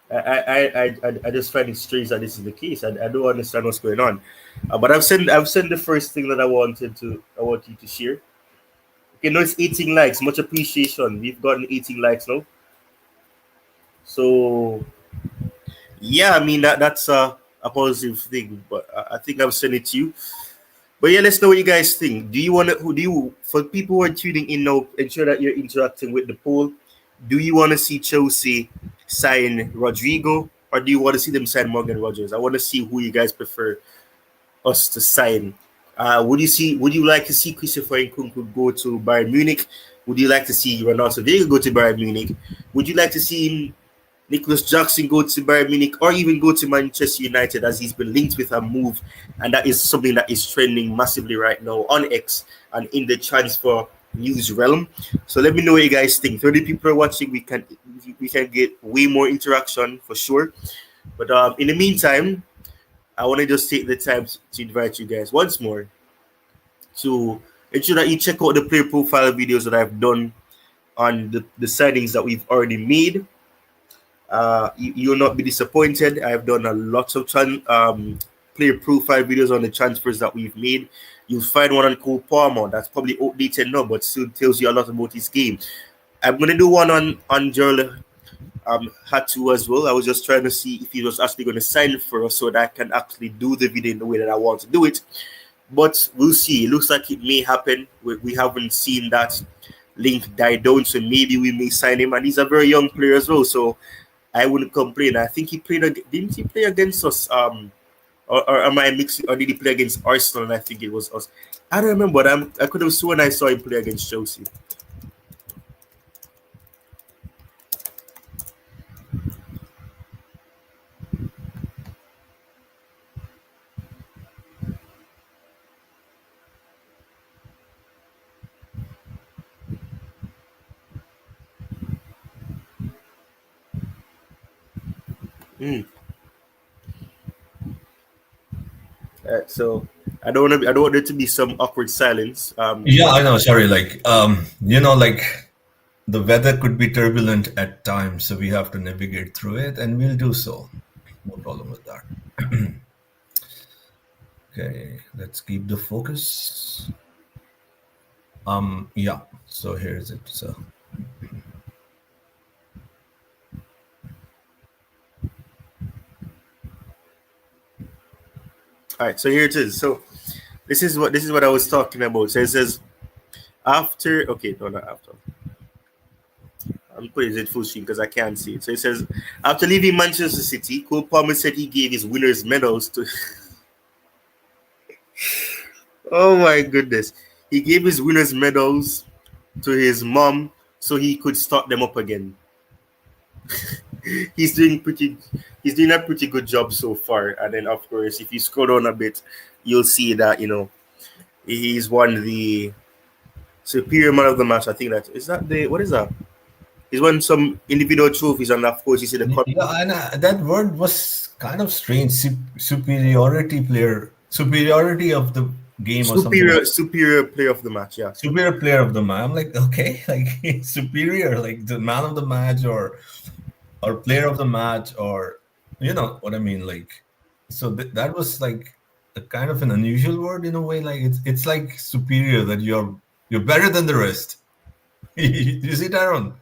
I just find it strange that this is the case. I don't understand what's going on. But I've sent the first thing that I want you to share. Okay, no, it's 18 likes. Much appreciation. We've gotten 18 likes now. So yeah, I mean that's a positive thing. But I think I've sent it to you. But yeah, let's know what you guys think. For people who are tuning in now, ensure that you're interacting with the poll. Do you want to see Chelsea sign Rodrygo, or do you want to see them sign Morgan Rogers? I want to see who you guys prefer us to sign. Would you like to see Christopher Nkunku go to Bayern Munich? Would you like to see Ronaldo Vega go to Bayern Munich? Would you like to see Nicolas Jackson go to Bayern Munich, or even go to Manchester United, as he's been linked with a move, and that is something that is trending massively right now on X and in the transfer news realm. So let me know what you guys think. 30 people are watching. We can get way more interaction for sure. But in the meantime, I want to just take the time to invite you guys once more to ensure that you check out the player profile videos that I've done on the signings that we've already made. You'll not be disappointed. I've done a lot of player profile videos on the transfers that we've made. You'll find one on Cole Palmer that's probably outdated now, but still tells you a lot about his game. I'm gonna do one on Jorrel Hato as well. I was just trying to see if he was actually going to sign for us so that I can actually do the video in the way that I want to do it. But we'll see. It looks like it may happen. We haven't seen that link die down, so maybe we may sign him. And he's a very young player as well, so I wouldn't complain. I think he played. Didn't he play against us? Or am I mixing? Or did he play against Arsenal? And I think it was us. I don't remember. But I could have sworn I saw him play against Chelsea. So I don't want there to be some awkward silence. Yeah, I know. Sorry, like the weather could be turbulent at times, so we have to navigate through it, and we'll do so. No problem with that. Okay, let's keep the focus. Yeah. So here's it. So. All right, so here it is. So this is what I was talking about. So it says after. Okay, no, not after. I'm putting it full screen because I can't see it. So it says after leaving Manchester City, Cole Palmer said he gave his winners' medals to. Oh my goodness! He gave his winners' medals to his mom so he could start them up again. He's doing a pretty good job so far. And then of course, if you scroll down a bit, you'll see that he's won the superior man of the match. I think what is that? He's won some individual trophies, and of course, you see the yeah, and that word was kind of strange. Superiority of the game, superior player of the match. Yeah, superior player of the match. I'm like, okay, like superior, like the man of the match or player of the match, or you know what I mean, like. So that was like a kind of an unusual word in a way. Like it's like superior, that you're better than the rest. You see, Tyrone,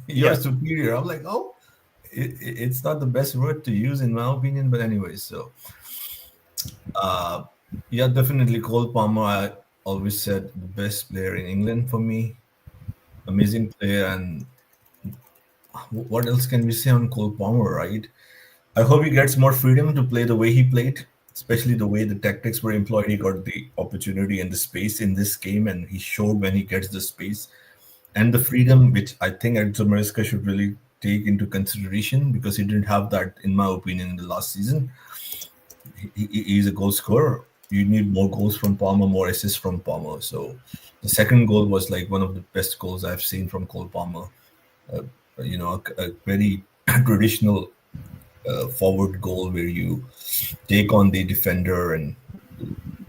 you're superior. I'm like, oh, it's not the best word to use in my opinion, but anyway. So, yeah, definitely Cole Palmer. always said the best player in England for me. Amazing player, and what else can we say on Cole Palmer, right? I hope he gets more freedom to play the way he played, especially the way the tactics were employed. He got the opportunity and the space in this game, and he showed when he gets the space and the freedom, which I think Edson Maresca should really take into consideration because he didn't have that, in my opinion, in the last season. He's a goal scorer. You need more goals from Palmer, more assists from Palmer. So the second goal was like one of the best goals I've seen from Cole Palmer. Uh, a very traditional forward goal where you take on the defender and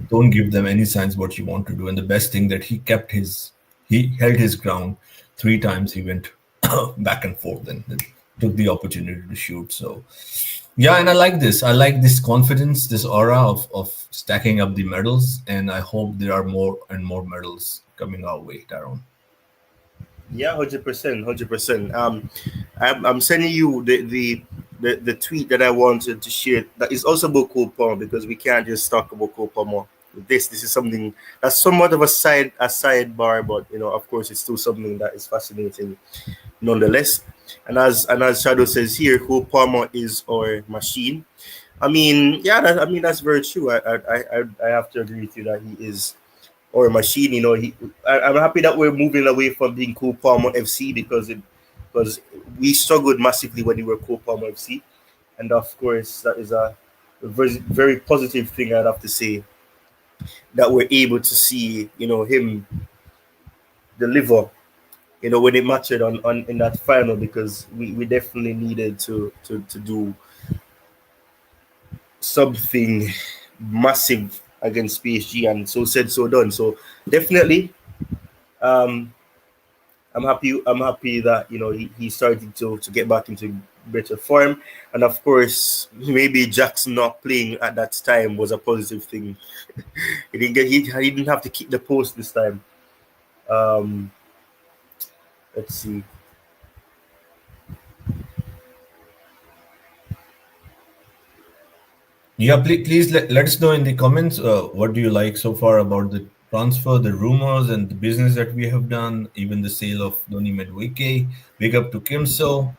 don't give them any signs what you want to do. And the best thing that he held his ground 3 times. He went back and forth and took the opportunity to shoot. So yeah, and I like this. I like this confidence, this aura of stacking up the medals, and I hope there are more and more medals coming our way, Tyrone. Yeah, 100%, 100%. I'm sending you the tweet that I wanted to share. That is also about Cole Palmer because we can't just talk about Cole Palmer. This is something that's somewhat of a sidebar, but of course, it's still something that is fascinating, nonetheless. And as Shadow says here, Cole Palmer is our machine. I mean, yeah, that's very true. I have to agree with you that he is or a machine. I'm happy that we're moving away from being Cole Palmer FC because we struggled massively when we were Cole Palmer FC, and of course that is a very, very positive thing. I'd have to say that we're able to see him deliver. When it mattered on in that final because we definitely needed to do something massive against PSG, and so said, so done. So definitely, um, I'm happy that he started to get back into better form, and of course maybe Jackson not playing at that time was a positive thing. He didn't have to kick the post this time. Um, let's see. Yeah, please let us know in the comments what do you like so far about the transfer, the rumors, and the business that we have done, even the sale of Doni Medweke. Big up to Kimso,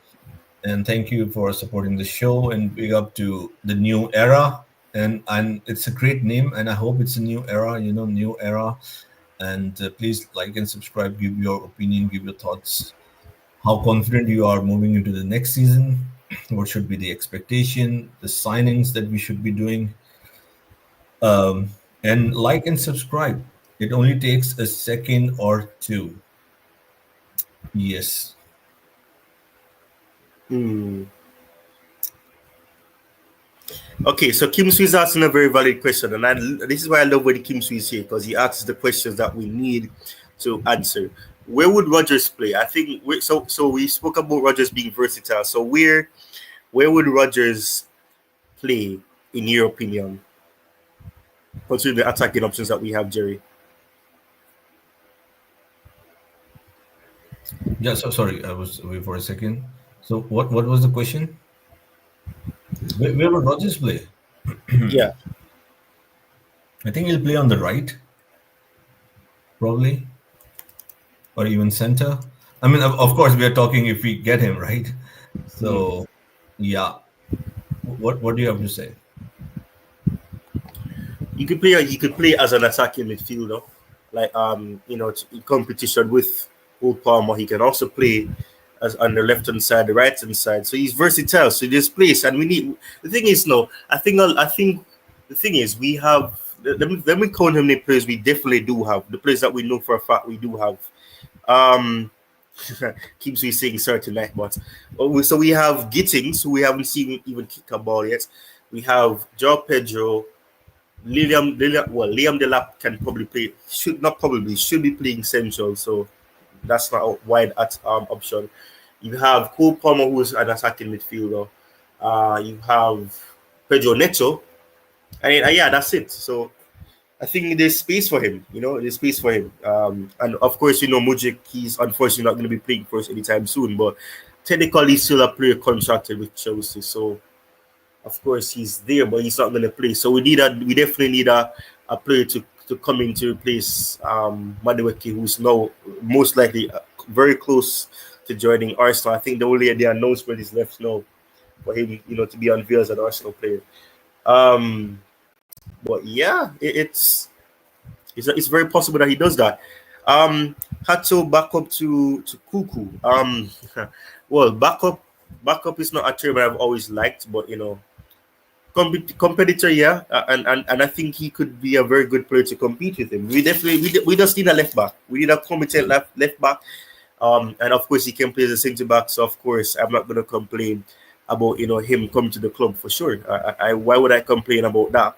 and thank you for supporting the show, and big up to the new era. And it's a great name, and I hope it's a new era, new era. And please like and subscribe, give your opinion, give your thoughts, how confident you are moving into the next season, what should be the expectation, the signings that we should be doing, and like and subscribe. It only takes a second or two. Yes. Okay, so Kim Sui is asking a very valid question, and this is why I love when Kim Sui is here because he asks the questions that we need to answer. Where would Rodgers play? I think so we spoke about Rodgers being versatile. So where would Rodgers play in your opinion? Considering the attacking options that we have, Jerry. Yeah, so sorry, I was away for a second. So what was the question? Where would Rodgers play? Yeah. I think he'll play on the right, probably, or even center. I mean, of course, we are talking if we get him, right? So, yeah. What do you have to say? He could play as an attacking midfielder, like in competition with Old Palmer. He can also play as on the left hand side, the right hand side. So he's versatile. So this place, and we need. The thing is, no, I think the thing is we have. Let me count how many players we definitely do have. The players that we know for a fact we do have. Um, keeps me saying certain tonight, but so we have Gittings, who we haven't seen even kick a ball yet. We have Joe Pedro, Liam Delap can probably play. Should be playing central. So that's not a wide option. You have Cole Palmer, who's an attacking midfielder. You have Pedro Neto, and yeah, that's it. So I think there's space for him. There's space for him. And of course, Mudryk, he's unfortunately not going to be playing for us anytime soon. But technically, he's still a player contracted with Chelsea. So of course, he's there, but he's not going to play. So we definitely need a player to come in to replace Madueke, who's now most likely very close to joining Arsenal. I think the announcement is left now for him, to be unveiled as an Arsenal player. But yeah, it's very possible that he does that. Hato back up to Kuku. Well, backup is not a term I've always liked, but competitor, yeah, and I think he could be a very good player to compete with him. We just need a left back. We need a competent left back. And of course he can play as a centre back. So of course I'm not going to complain about him coming to the club for sure. Why would I complain about that?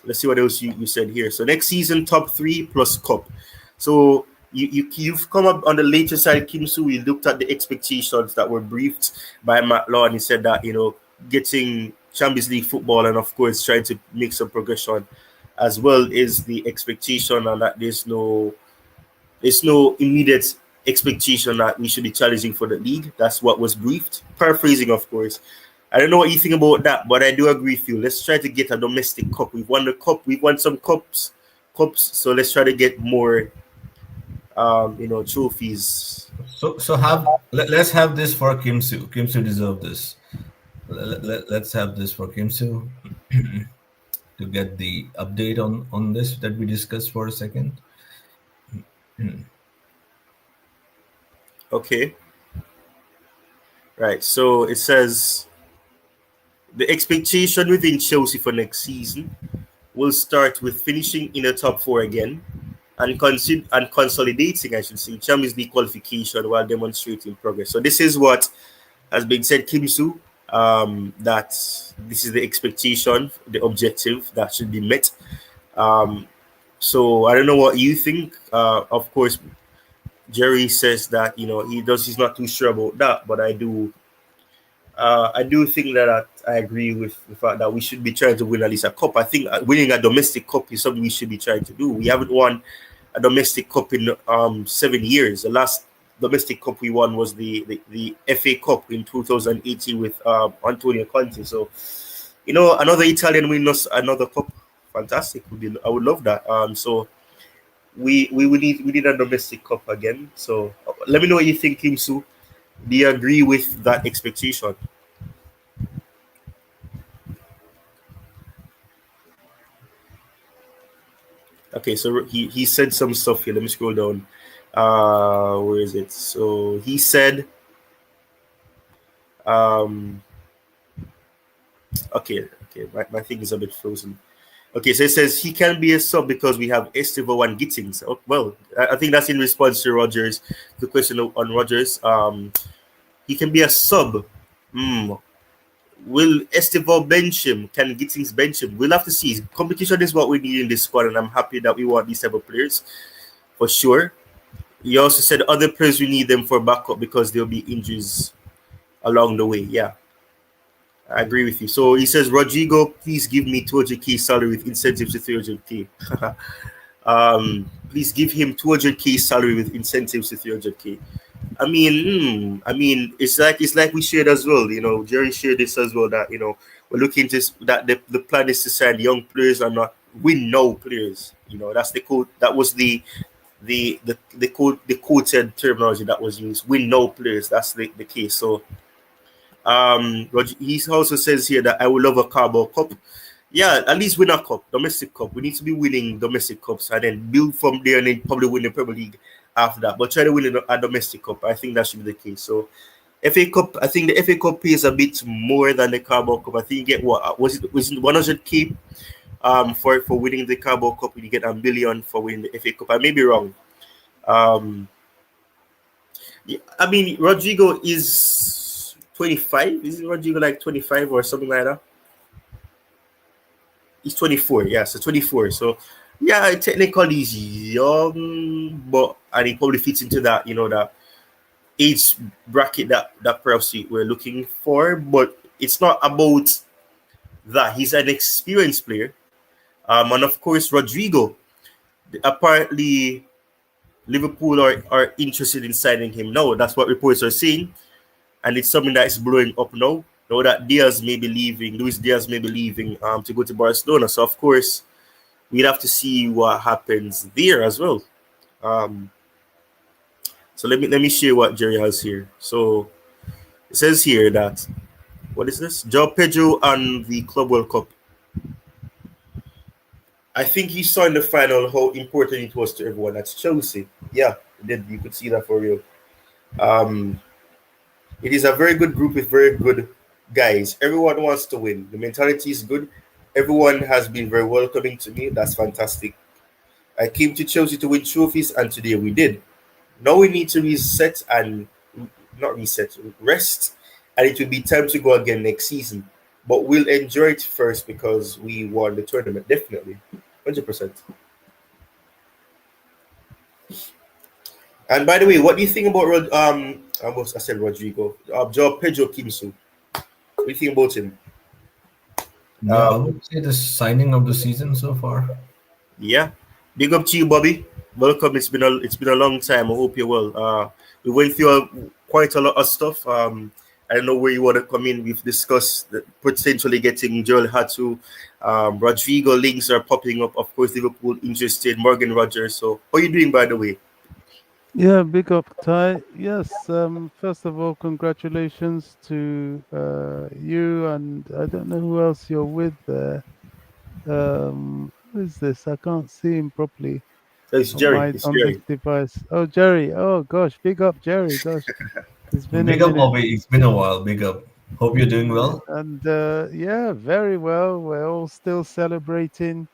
Let's see what else you said here. So next season, top 3 plus cup. So you've come up on the later side, Kim Soo. We looked at the expectations that were briefed by Matt Law, and he said that getting Champions League football and of course trying to make some progression as well is the expectation, and that there's no immediate expectation that we should be challenging for the league. That's what was briefed. Paraphrasing, of course. I don't know what you think about that, but I do agree with you. Let's try to get a domestic cup. We've won the cup. We've won some cups. So let's try to get more, trophies. Let's have this for Kim Soo. Kim Soo deserves this. Let's have this for Kim Soo to get the update on this that we discussed for a second. Okay. Right. So it says the expectation within Chelsea for next season will start with finishing in the top 4 again and consolidating, I should say, Champions League qualification while demonstrating progress. So this is what has been said, Kim Soo, that this is the expectation, the objective that should be met. So I don't know what you think. Of course, Jerry says that he's not too sure about that, but I do think that I agree with the fact that we should be trying to win at least a cup. I think winning a domestic cup is something we should be trying to do. We haven't won a domestic cup in 7 years. The last domestic cup we won was the FA Cup in 2018 with Antonio Conte. So another Italian win us another cup. Fantastic. I would love that. So we need a domestic cup again. So let me know what you think, Kim Soo. Do you agree with that expectation? Okay, so he said some stuff here. Let me scroll down. Where is it? So he said, okay, my thing is a bit frozen. Okay, so it says he can be a sub because we have Estevo and Gittings. Oh, well, I think that's in response to Rogers, the question on Rogers. He can be a sub. Will Estevo bench him? Can Gittings bench him? We'll have to see. Competition is what we need in this squad, and I'm happy that we want these type of players for sure. He also said other players we need them for backup because there'll be injuries along the way. Yeah, I agree with you. So he says, Rodrygo, please give me 200k salary with incentives to 300k. Please give him 200k salary with incentives to 300k. I mean, it's like we shared as well. Jerry shared this as well, that we're looking to that the plan is to sign young players and not win now players. That's the code. That was the quoted terminology that was used. Win now players. That's the case. So he also says here that I would love a Carabao Cup. Yeah, at least win a cup, domestic cup. We need to be winning domestic cups and then build from there and then probably win the Premier League after that. But try to win a domestic cup. I think that should be the case. So FA Cup, I think the FA Cup pays a bit more than the Carabao Cup. I think you get what was it 100k for winning the Carabao Cup. You get $1 million for winning the FA Cup. I may be wrong. Yeah, I mean, Rodrygo is 25. Is Rodrygo like 25 or something like that? He's 24. Yeah, so 24. So yeah, technically he's young, and he probably fits into that, that age bracket that perhaps we're looking for. But it's not about that. He's an experienced player. And of course, Rodrygo, apparently Liverpool are interested in signing him now. That's what reports are saying. And it's something that is blowing up now. Know that Luis Diaz may be leaving to go to Barcelona. So of course, we'd have to see what happens there as well. Um, so let me share what Jerry has here. So it says here that what is this? Joe Pedro and the Club World Cup. I think he saw in the final how important it was to everyone. That's Chelsea. Yeah, did you could see that for real. Um, it is a very good group with very good guys. Everyone wants to win. The mentality is good. Everyone has been very welcoming to me. That's fantastic. I came to Chelsea to win trophies, and today we did. Now we need to reset and not reset, rest, and it will be time to go again next season. But we'll enjoy it first because we won the tournament, definitely, 100%. And by the way, what do you think about I said Rodrygo, Joao Pedro Kimsu? What do you think about him? Yeah, I Um, would say the signing of the season so far. yeah, big up to you, Bobby. Welcome. It's been a long time. I hope you're well. We went through quite a lot of stuff. I don't know where you want to come in. We've discussed potentially getting Jorrel Hato. Rodrygo links are popping up. Of course, Liverpool interested. Morgan Rogers. So, how are you doing, by the way? Yeah, big up, Ty. Yes, first of all, congratulations to you, and I don't know who else you're with there. Who is this? I can't see him properly It's on Jerry. my It's on this Jerry. device. Oh, Jerry. Oh gosh, big up, Jerry. Gosh, it's been a Big up, minute. Bobby. It's been a while. Big up. Hope you're doing well. And yeah, very well. We're all still celebrating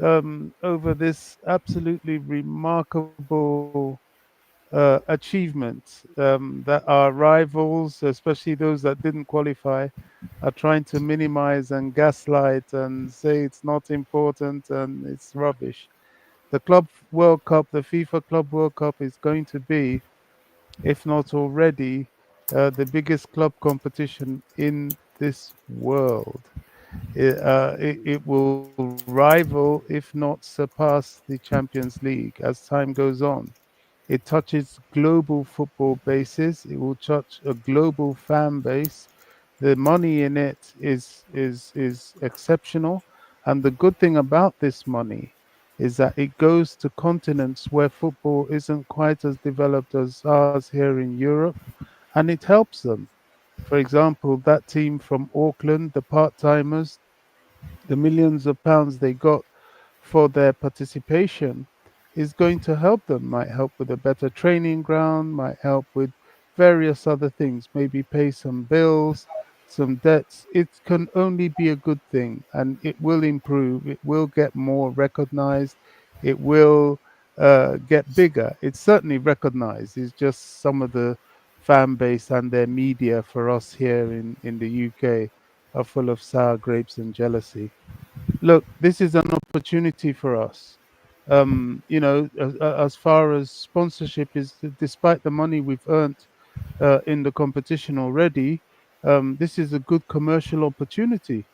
over this absolutely remarkable achievement that our rivals, especially those that didn't qualify, are trying to minimize and gaslight and say it's not important and it's rubbish. The Club World Cup, the FIFA Club World Cup, is going to be, if not already, the biggest club competition in this world. It will rival, if not surpass, the Champions League as time goes on. It touches global football bases. It will touch a global fan base. The money in it is exceptional, and the good thing about this money is that it goes to continents where football isn't quite as developed as ours here in Europe, and it helps them. For example, that team from Auckland, the part timers, the millions of pounds they got for their participation is going to help them, might help with a better training ground, might help with various other things, maybe pay some bills, some debts. It can only be a good thing, and it will improve, it will get more recognized, it will get bigger. It's certainly recognized. It's just some of the fan base and their media for us here in the UK are full of sour grapes and jealousy. Look, this is an opportunity for us. As far as sponsorship is, despite the money we've earned in the competition already, this is a good commercial opportunity.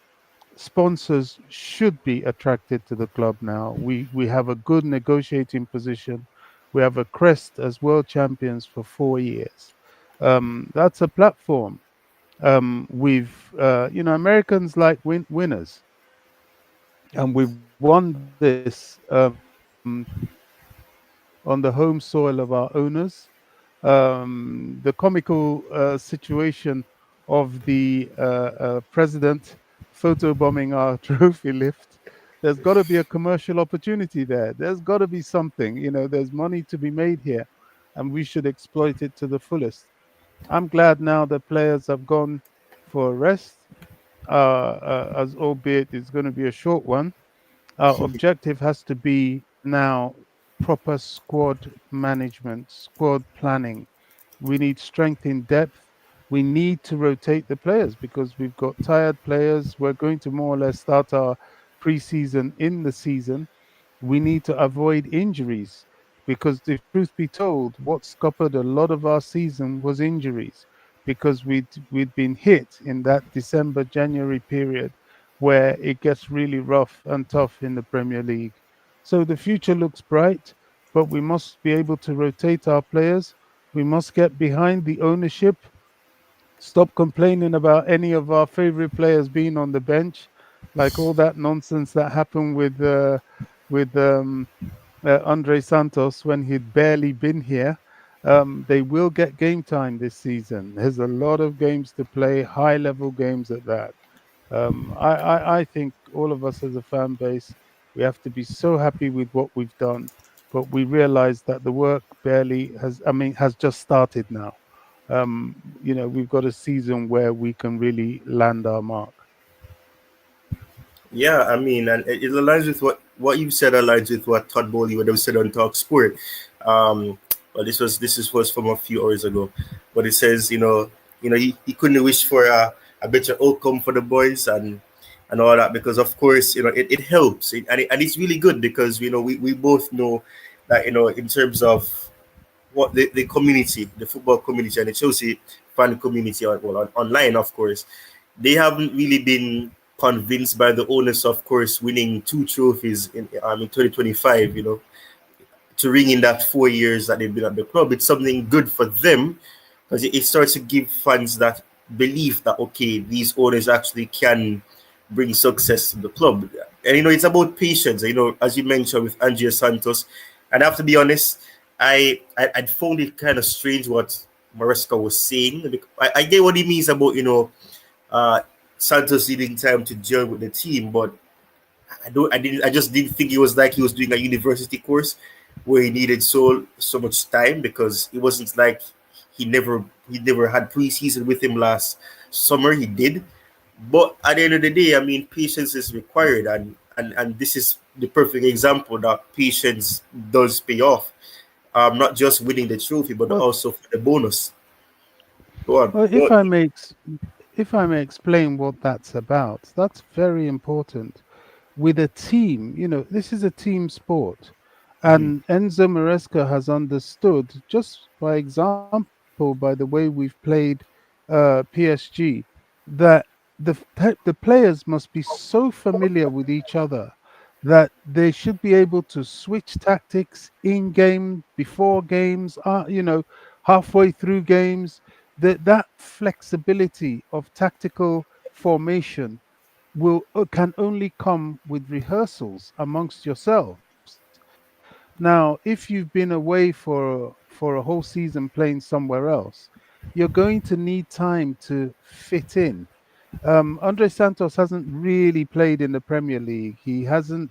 Sponsors should be attracted to the club now. We have a good negotiating position. We have a crest as world champions for 4 years. That's a platform. Americans like winners, and we've won this on the home soil of our owners. The comical situation of the president photobombing our trophy lift. There's got to be a commercial opportunity there. There's got to be something. There's money to be made here, and we should exploit it to the fullest. I'm glad now the players have gone for a rest, as albeit it's going to be a short one. Our objective has to be now proper squad management, squad planning. We need strength in depth. We need to rotate the players because we've got tired players. We're going to more or less start our preseason in the season. We need to avoid injuries because, if truth be told, what scuppered a lot of our season was injuries because we'd been hit in that December January period where it gets really rough and tough in the Premier League. So the future looks bright, but we must be able to rotate our players. We must get behind the ownership, stop complaining about any of our favorite players being on the bench, like all that nonsense that happened with Andre Santos when he'd barely been here. They will get game time this season. There's a lot of games to play, high level games at that. I think all of us as a fan base, we have to be so happy with what we've done, but we realize that the work barely has, I mean, has just started now. We've got a season where we can really land our mark. Yeah, I mean, and it aligns with what you said. Aligns with what Todd Boehly would have said on Talk Sport. Um, well, was from a few hours ago, but it says, he couldn't wish for a better outcome for the boys and all that, because of course, it helps, and it's really good because we both know that, in terms of what the community, the football community, and the Chelsea fan community, online, of course, they haven't really been convinced by the owners, of course, winning two trophies in 2025, to ring in that 4 years that they've been at the club. It's something good for them because it starts to give fans that belief that, okay, these owners actually can bring success to the club. And, it's about patience, as you mentioned with Andrea Santos. And I have to be honest, I found it kind of strange what Maresca was saying. I get what he means about, uh, Santos needing time to gel with the team, but I just didn't think it was like he was doing a university course where he needed so much time, because it wasn't like he never had preseason with him last summer. He did, but at the end of the day, I mean, patience is required, and this is the perfect example that patience does pay off. Not just winning the trophy, but Well, also for the bonus. Go on. well, Go if on. I may, if I may explain what that's about, that's very important. With a team, this is a team sport. Mhm. And Enzo Maresca has understood, just by example, by the way we've played PSG, that the players must be so familiar with each other that they should be able to switch tactics in game, before games, halfway through games. That flexibility of tactical formation will can only come with rehearsals amongst yourselves. Now, if you've been away for a whole season playing somewhere else, you're going to need time to fit in. Andre Santos hasn't really played in the Premier League. He hasn't,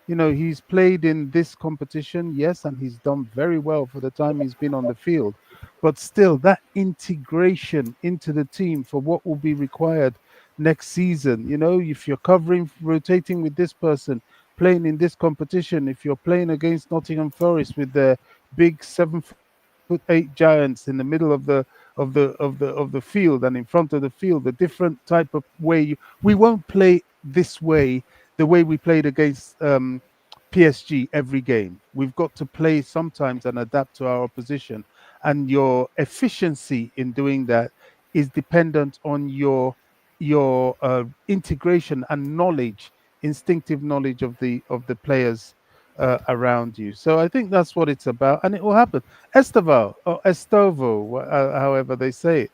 he's played in this competition, yes, and he's done very well for the time he's been on the field. But still, that integration into the team for what will be required next season, if you're covering, rotating with this person, playing in this competition, if you're playing against Nottingham Forest with their big 7'8" giants in the middle of the field and in front of the field, a different type of way. We won't play this way, the way we played against PSG every game. We've got to play sometimes and adapt to our opposition. And your efficiency in doing that is dependent on your integration and knowledge, instinctive knowledge of the players around you. So I think that's what it's about, and it will happen. Esteval or Estovo, however they say it,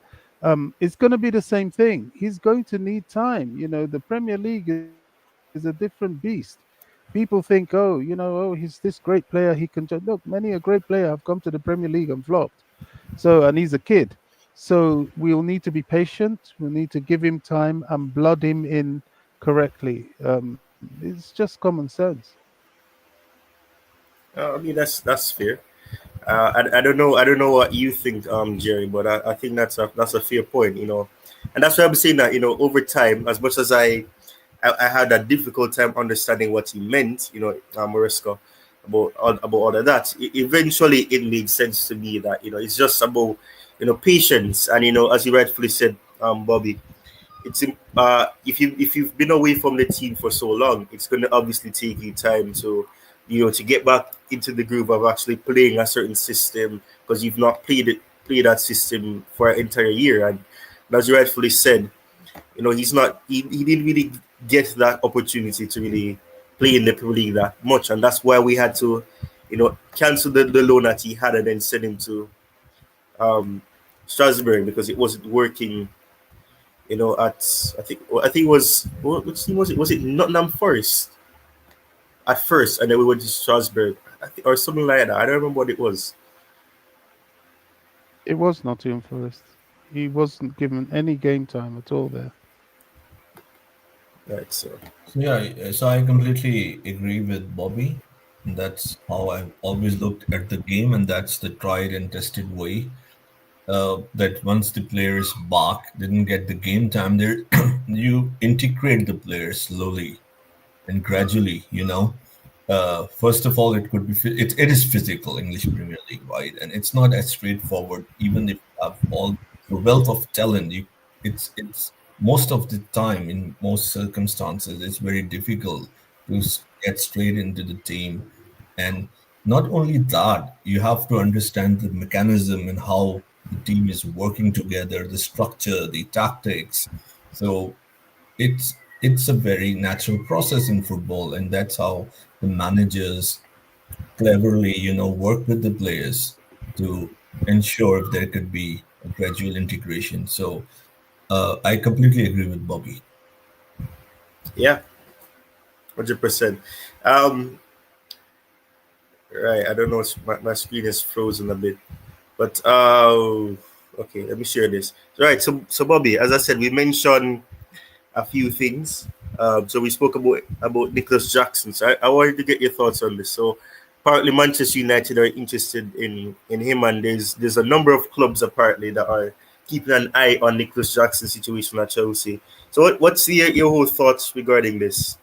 it's going to be the same thing. He's going to need time. The Premier League is a different beast. People think, he's this great player. He can just look. Many a great player have come to the Premier League and flopped. So, and he's a kid. So we'll need to be patient. We'll need to give him time and blood him in correctly. It's just common sense. I mean, that's fair. I don't know. I don't know what you think, Jerry, but I think that's a fair point. And that's why I'm saying that, over time, as much as I had a difficult time understanding what he meant, Maresca, about all of that. Eventually, it made sense to me that, it's just about, patience, and, as you rightfully said, Bobby, if you've been away from the team for so long, it's going to obviously take you time to get back into the groove of actually playing a certain system, because you've not played that system for an entire year. And as you rightfully said, he didn't really get that opportunity to really play in the Premier League that much, and that's why we had to, cancel the loan that he had and then send him to um Strasbourg, because it wasn't working You know, at I think it was which team was it? Was it Nottingham Forest at first, and then we went to Strasbourg, or something like that. I don't remember what it was. It was Nottingham Forest. He wasn't given any game time at all there. Right. So So yeah, so I completely agree with Bobby. That's how I've always looked at the game, and that's the tried and tested way. That once the players bark, didn't get the game time, there you integrate the players slowly and gradually, first of all, it could be it is physical English Premier League, right? And it's not as straightforward. Even if you have all the wealth of talent, it's most of the time in most circumstances it's very difficult to get straight into the team. And not only that, you have to understand the mechanism and how the team is working together, the structure, the tactics. So it's a very natural process in football, and that's how the managers cleverly, work with the players to ensure there could be a gradual integration. So I completely agree with Bobby. yeah, 100%. Um, right. I don't know. My screen is frozen a bit, but okay. Let me share this. Right. So Bobby, as I said, we mentioned a few things. So we spoke about Nicolas Jackson. So I wanted to get your thoughts on this. So apparently Manchester United are interested in him, and there's a number of clubs apparently that are keeping an eye on Nicolas Jackson's situation at Chelsea. So what's your whole thoughts regarding this?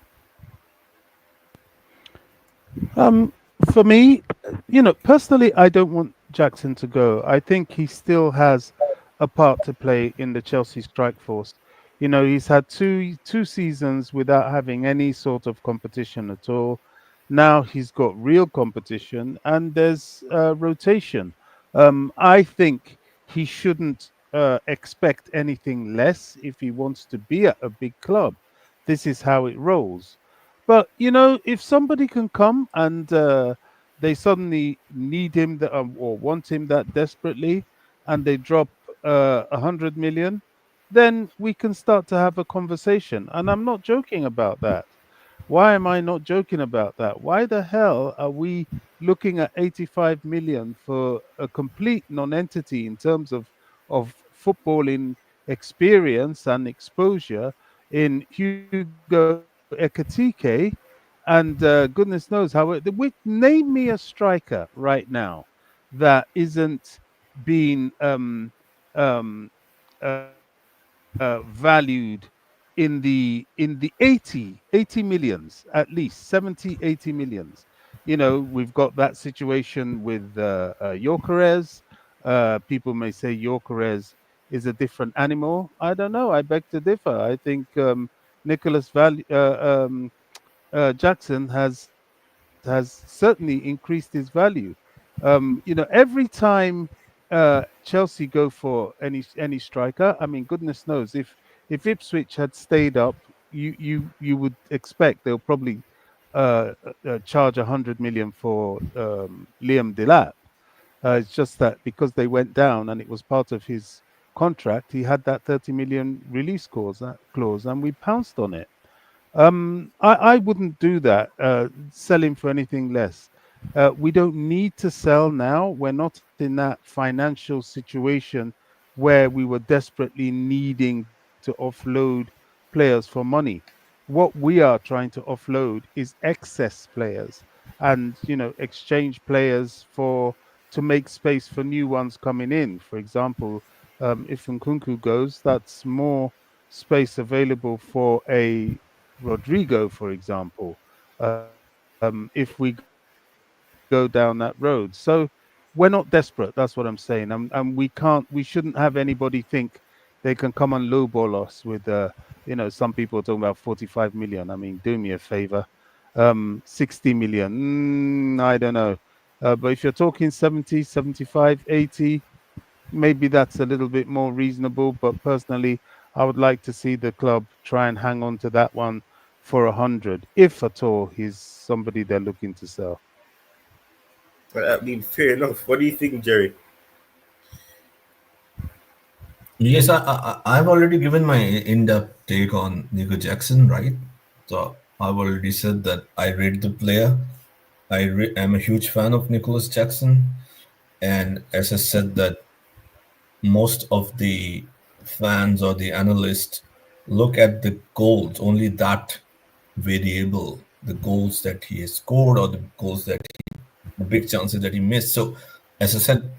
Um, for me, personally, I don't want Jackson to go. I think he still has a part to play in the Chelsea strike force. He's had two seasons without having any sort of competition at all. Now he's got real competition, and there's rotation. I think he shouldn't expect anything less if he wants to be at a big club. This is how it rolls. But if somebody can come and they suddenly need him or want him that desperately, and they drop 100 million, then we can start to have a conversation. And I'm not joking about that. Why am I not joking about that? Why the hell are we looking at 85 million for a complete non-entity in terms of footballing experience and exposure in Hugo Ekatike? And goodness knows how name me a striker right now that isn't being valued in the 80 millions, at least 70, 80 millions. We've got that situation with Yorkeres. People may say Yorkeres is a different animal. I don't know. I beg to differ. I think Nicholas Jackson has certainly increased his value. Every time Chelsea go for any striker, I mean, goodness knows if Ipswich had stayed up, you would expect they'll probably charge 100 million for Liam Delap. It's just that because they went down and it was part of his contract, he had that 30 million release clause, and we pounced on it. I wouldn't do that. Sell him for anything less. We don't need to sell now. We're not in that financial situation where we were desperately needing to offload players for money. What we are trying to offload is excess players, and exchange players for to make space for new ones coming in. For example, if Nkunku goes, that's more space available for a Rodrygo, for example, if we go down that road. So we're not desperate. That's what I'm saying. And we shouldn't have anybody think they can come and lowball us with some people are talking about 45 million. I mean, do me a favor. 60 million. I don't know. But if you're talking 70, 75, 80, maybe that's a little bit more reasonable. But personally, I would like to see the club try and hang on to that one for 100, if at all he's somebody they're looking to sell. I mean, fair enough. What do you think, Jerry? Yes, I've already given my in-depth take on Nico Jackson, right? So I've already said that I rate the player. I'm a huge fan of Nicholas Jackson, and as I said that most of the fans or the analysts look at the goals, only that variable, the goals that he has scored or the goals that the big chances that he missed. So, as I said,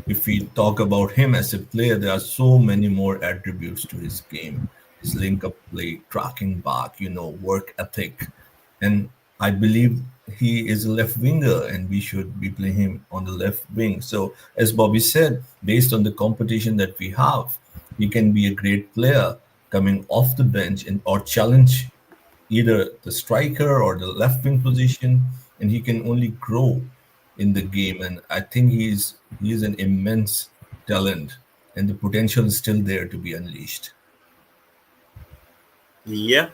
if we talk about him as a player, there are so many more attributes to his game. His link-up play, tracking back, work ethic, and I believe he is a left winger, and we should be playing him on the left wing. So, as Bobby said, based on the competition that we have, he can be a great player coming off the bench and or challenge either the striker or the left wing position, and he can only grow in the game. And I think he's an immense talent, and the potential is still there to be unleashed. Yeah.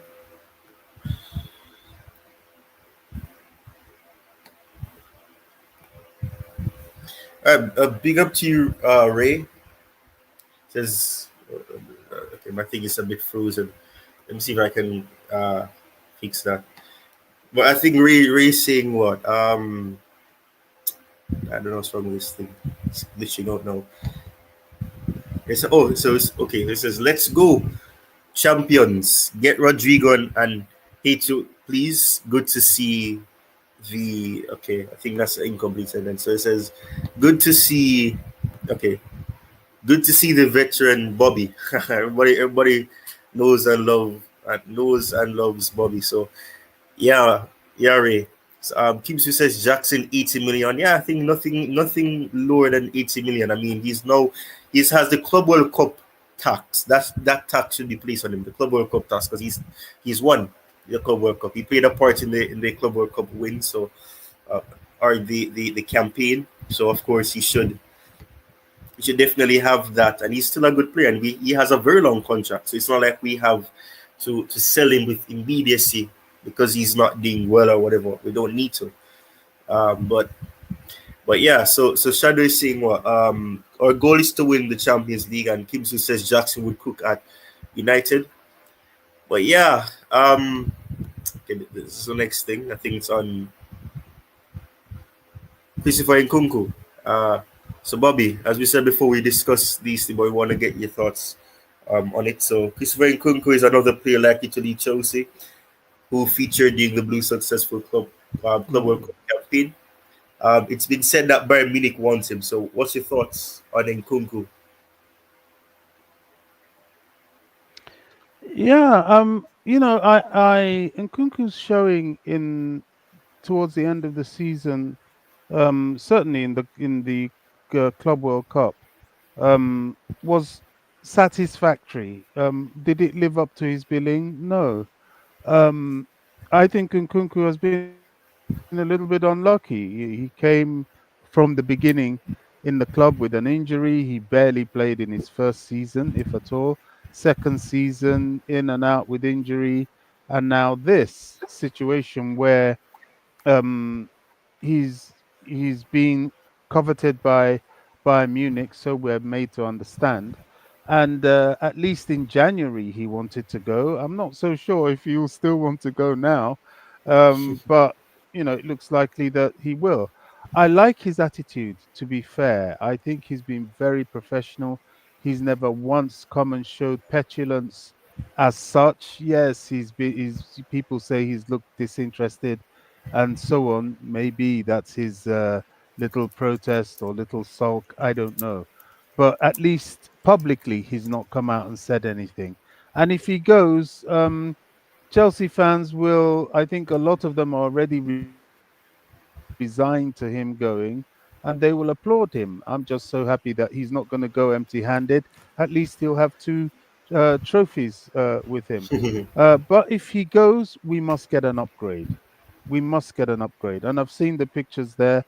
A big up to you, Ray. Says, okay, my thing is a bit frozen. Let me see if I can fix that. But I think Ray saying what? I don't know what's wrong with this thing. It's glitching out now. It's okay. It says, let's go, champions. Get Rodrygo and Hato, please. Good to see the. Okay, I think that's an incomplete sentence. So it says, good to see. Okay, good to see the veteran Bobby. Everybody knows and loves Bobby. So yeah, yeah, Ray. So, Kimsu says Jackson 80 million. Yeah, I think nothing lower than 80 million. I mean, he has the Club World Cup tax. That tax should be placed on him. The Club World Cup tax because he's won the Club World Cup. He played a part in the Club World Cup win. So uh, or the campaign. So of course he should definitely have that. And he's still a good player, and he has a very long contract. So it's not like we have to sell him with immediacy because he's not doing well or whatever. We don't need to. But yeah, so Shadow is saying what our goal is to win the Champions League, and Kimsu says Jackson would cook at United. But yeah, okay, this is the next thing. I think it's on Christopher Nkunku. So Bobby, as we said before, we discussed these things, but we want to get your thoughts on it. So Christopher Nkunku is another player likely to lead Chelsea, who featured during the Blues' successful Club World Mm. Cup campaign. It's been said that Bayern Munich wants him. So what's your thoughts on Nkunku? Yeah, I Nkunku's showing in towards the end of the season, certainly in the Club World Cup, was satisfactory. Did it live up to his billing? No. Um, I think Nkunku has been a little bit unlucky. He came from the beginning in the club with an injury. He barely played in his first season, if at all. Second season, in and out with injury. And now this situation where um, he's being coveted by Bayern Munich, so we're made to understand. And at least in January he wanted to go. I'm not so sure if he'll still want to go now, but it looks likely that he will. I like his attitude. To be fair, I think he's been very professional. He's never once come and showed petulance as such. Yes, he's people say he's looked disinterested and so on. Maybe that's his little protest or little sulk. I don't know. But at least publicly, he's not come out and said anything. And if he goes, Chelsea fans will, I think a lot of them are already resigned to him going and they will applaud him. I'm just so happy that he's not going to go empty handed. At least he'll have two trophies with him. But if he goes, we must get an upgrade. We must get an upgrade. And I've seen the pictures there.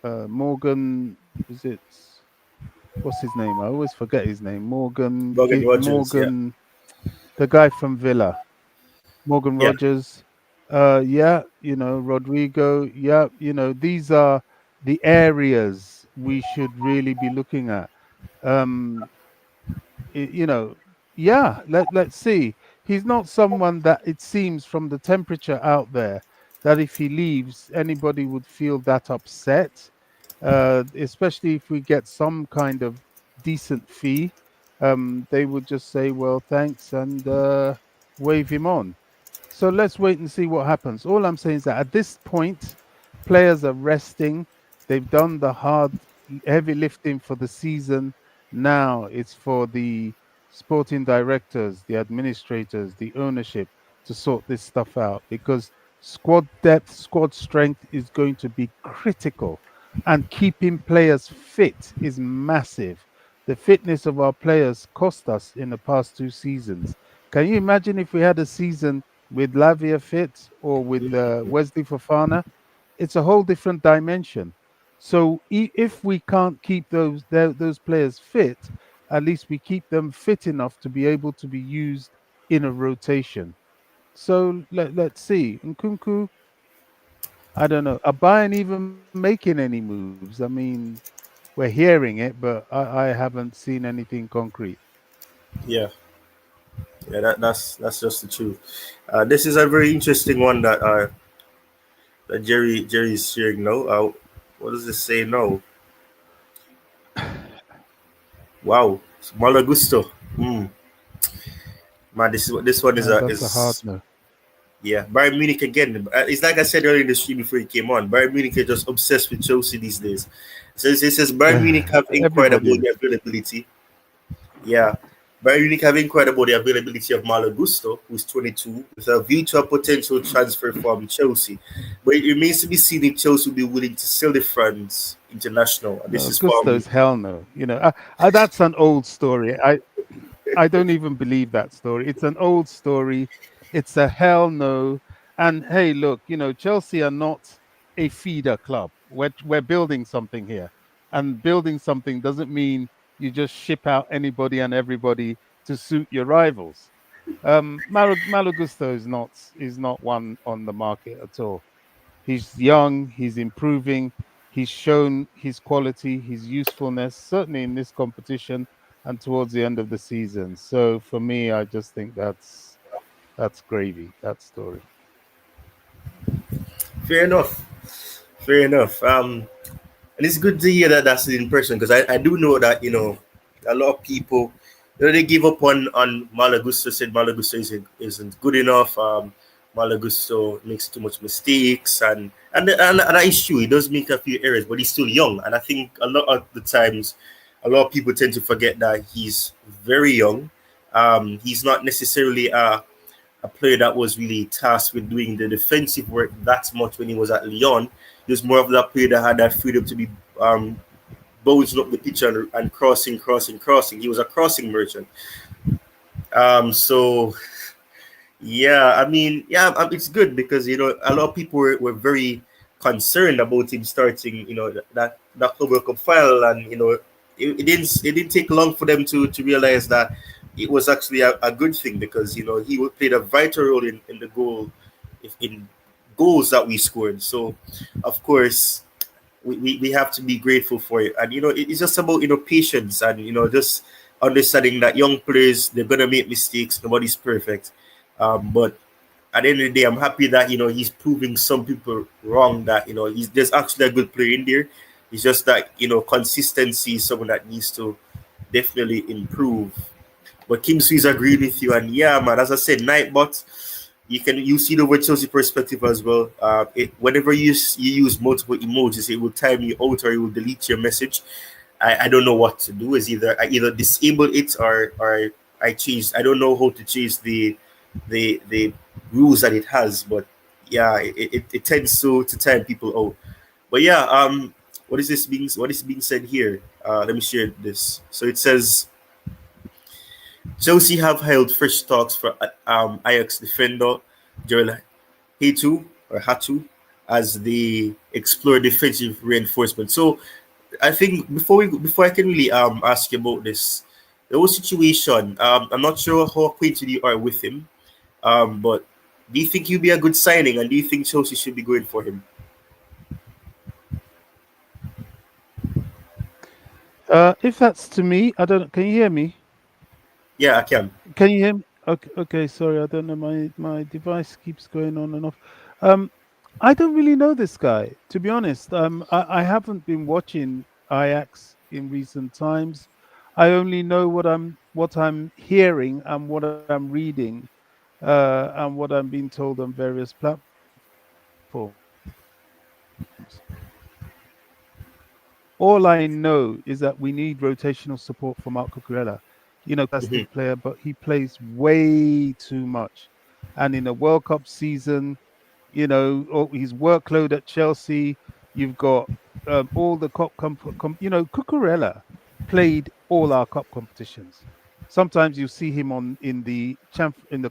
Morgan, is it? What's his name? I always forget his name. Morgan Rogers, yeah. Morgan, the guy from Villa. Morgan Yeah. Rogers. Yeah, Rodrygo. Yeah, these are the areas we should really be looking at. Um, you know, yeah, let's see. He's not someone that it seems from the temperature out there that if he leaves, anybody would feel that upset, especially if we get some kind of decent fee. They would just say, well, thanks, and wave him on. So let's wait and see what happens. All I'm saying is that at this point, players are resting. They've done the hard, heavy lifting for the season. Now it's for the sporting directors, the administrators, the ownership to sort this stuff out because squad depth, squad strength is going to be critical. And keeping players fit is massive. The fitness of our players cost us in the past 2 seasons. Can you imagine if we had a season with Lavia fit or with Wesley Fofana? It's a whole different dimension. So if we can't keep those players fit, at least we keep them fit enough to be able to be used in a rotation. So let's see. Nkunku, I don't know. Are Bayern even making any moves? I mean, we're hearing it, but I haven't seen anything concrete. Yeah, yeah, that's just the truth. This is a very interesting one that Jerry is sharing now. What does it say now? Wow, Malagusto. Hmm. Man, this one That's a hard is no. yeah. Bayern Munich again. It's like I said earlier in the stream before he came on. Bayern Munich are just obsessed with Chelsea these days. So it says Bayern Munich have inquired Everybody about is. the availability. Yeah. Bayern Munich have inquired about the availability of Malo Gusto, who's 22, with a view to a potential transfer from Chelsea. But it remains to be seen if Chelsea will be willing to sell the France international. And this No, is from Gusto's hell no. That's an old story. I don't even believe that story. It's an old story. It's a hell no. And hey, look, Chelsea are not a feeder club. We're building something here, and building something doesn't mean you just ship out anybody and everybody to suit your rivals. Malo Gusto is not one on the market at all. He's young, he's improving, he's shown his quality, his usefulness, certainly in this competition and towards the end of the season. So for me, I just think that's gravy, that story. fair enough. Fair enough. And it's good to hear that that's the impression because I do know that a lot of people they give up on Malagusto. Said Malagusto isn't good enough. Malagusto makes too much mistakes and that is true. He does make a few errors, but he's still young. And I think a lot of the times, a lot of people tend to forget that he's very young. He's not necessarily a player that was really tasked with doing the defensive work that much when he was at Lyon. He was more of that player that had that freedom to be bouncing up the pitch and crossing. He was a crossing merchant. So yeah, I mean, yeah, it's good because a lot of people were very concerned about him starting, that Club World Cup final, and it didn't take long for them to realize that it was actually a good thing because he played a vital role in the goal, if in goals that we scored. So, of course, we have to be grateful for it, and it's just about patience and just understanding that young players they're gonna make mistakes. Nobody's perfect, but at the end of the day, I'm happy that he's proving some people wrong. That there's actually a good player in there. It's just that consistency is someone that needs to definitely improve. But Kim Swee's agreed with you, and yeah, man, as I said, Nightbot, you see the word Chelsea perspective as well. Whenever you use multiple emojis, it will time you out or it will delete your message. I don't know what to do. Is either I either disable it or I change. I don't know how to change the rules that it has, but yeah, it tends to time people out. But yeah, what is being said here? Let me share this. So it says Chelsea have held fresh talks for Ajax defender Jorrel Hatu as they explore defensive reinforcement. So I think before I can really ask you about this, the whole situation. I'm not sure how acquainted you are with him, but do you think he'll be a good signing, and do you think Chelsea should be going for him? If that's to me, I don't. Can you hear me? Yeah, I can. Can you hear me? Okay, okay. Sorry, I don't know. My device keeps going on and off. Um, I don't really know this guy, to be honest. I haven't been watching Ajax in recent times. I only know what I'm hearing and what I'm reading, and what I'm being told on various platforms. All I know is that we need rotational support from Marc Cucurella. You know, fantastic player, but he plays way too much. And in a World Cup season, his workload at Chelsea, you've got all the Cucurella played all our cup competitions. Sometimes you see him on in the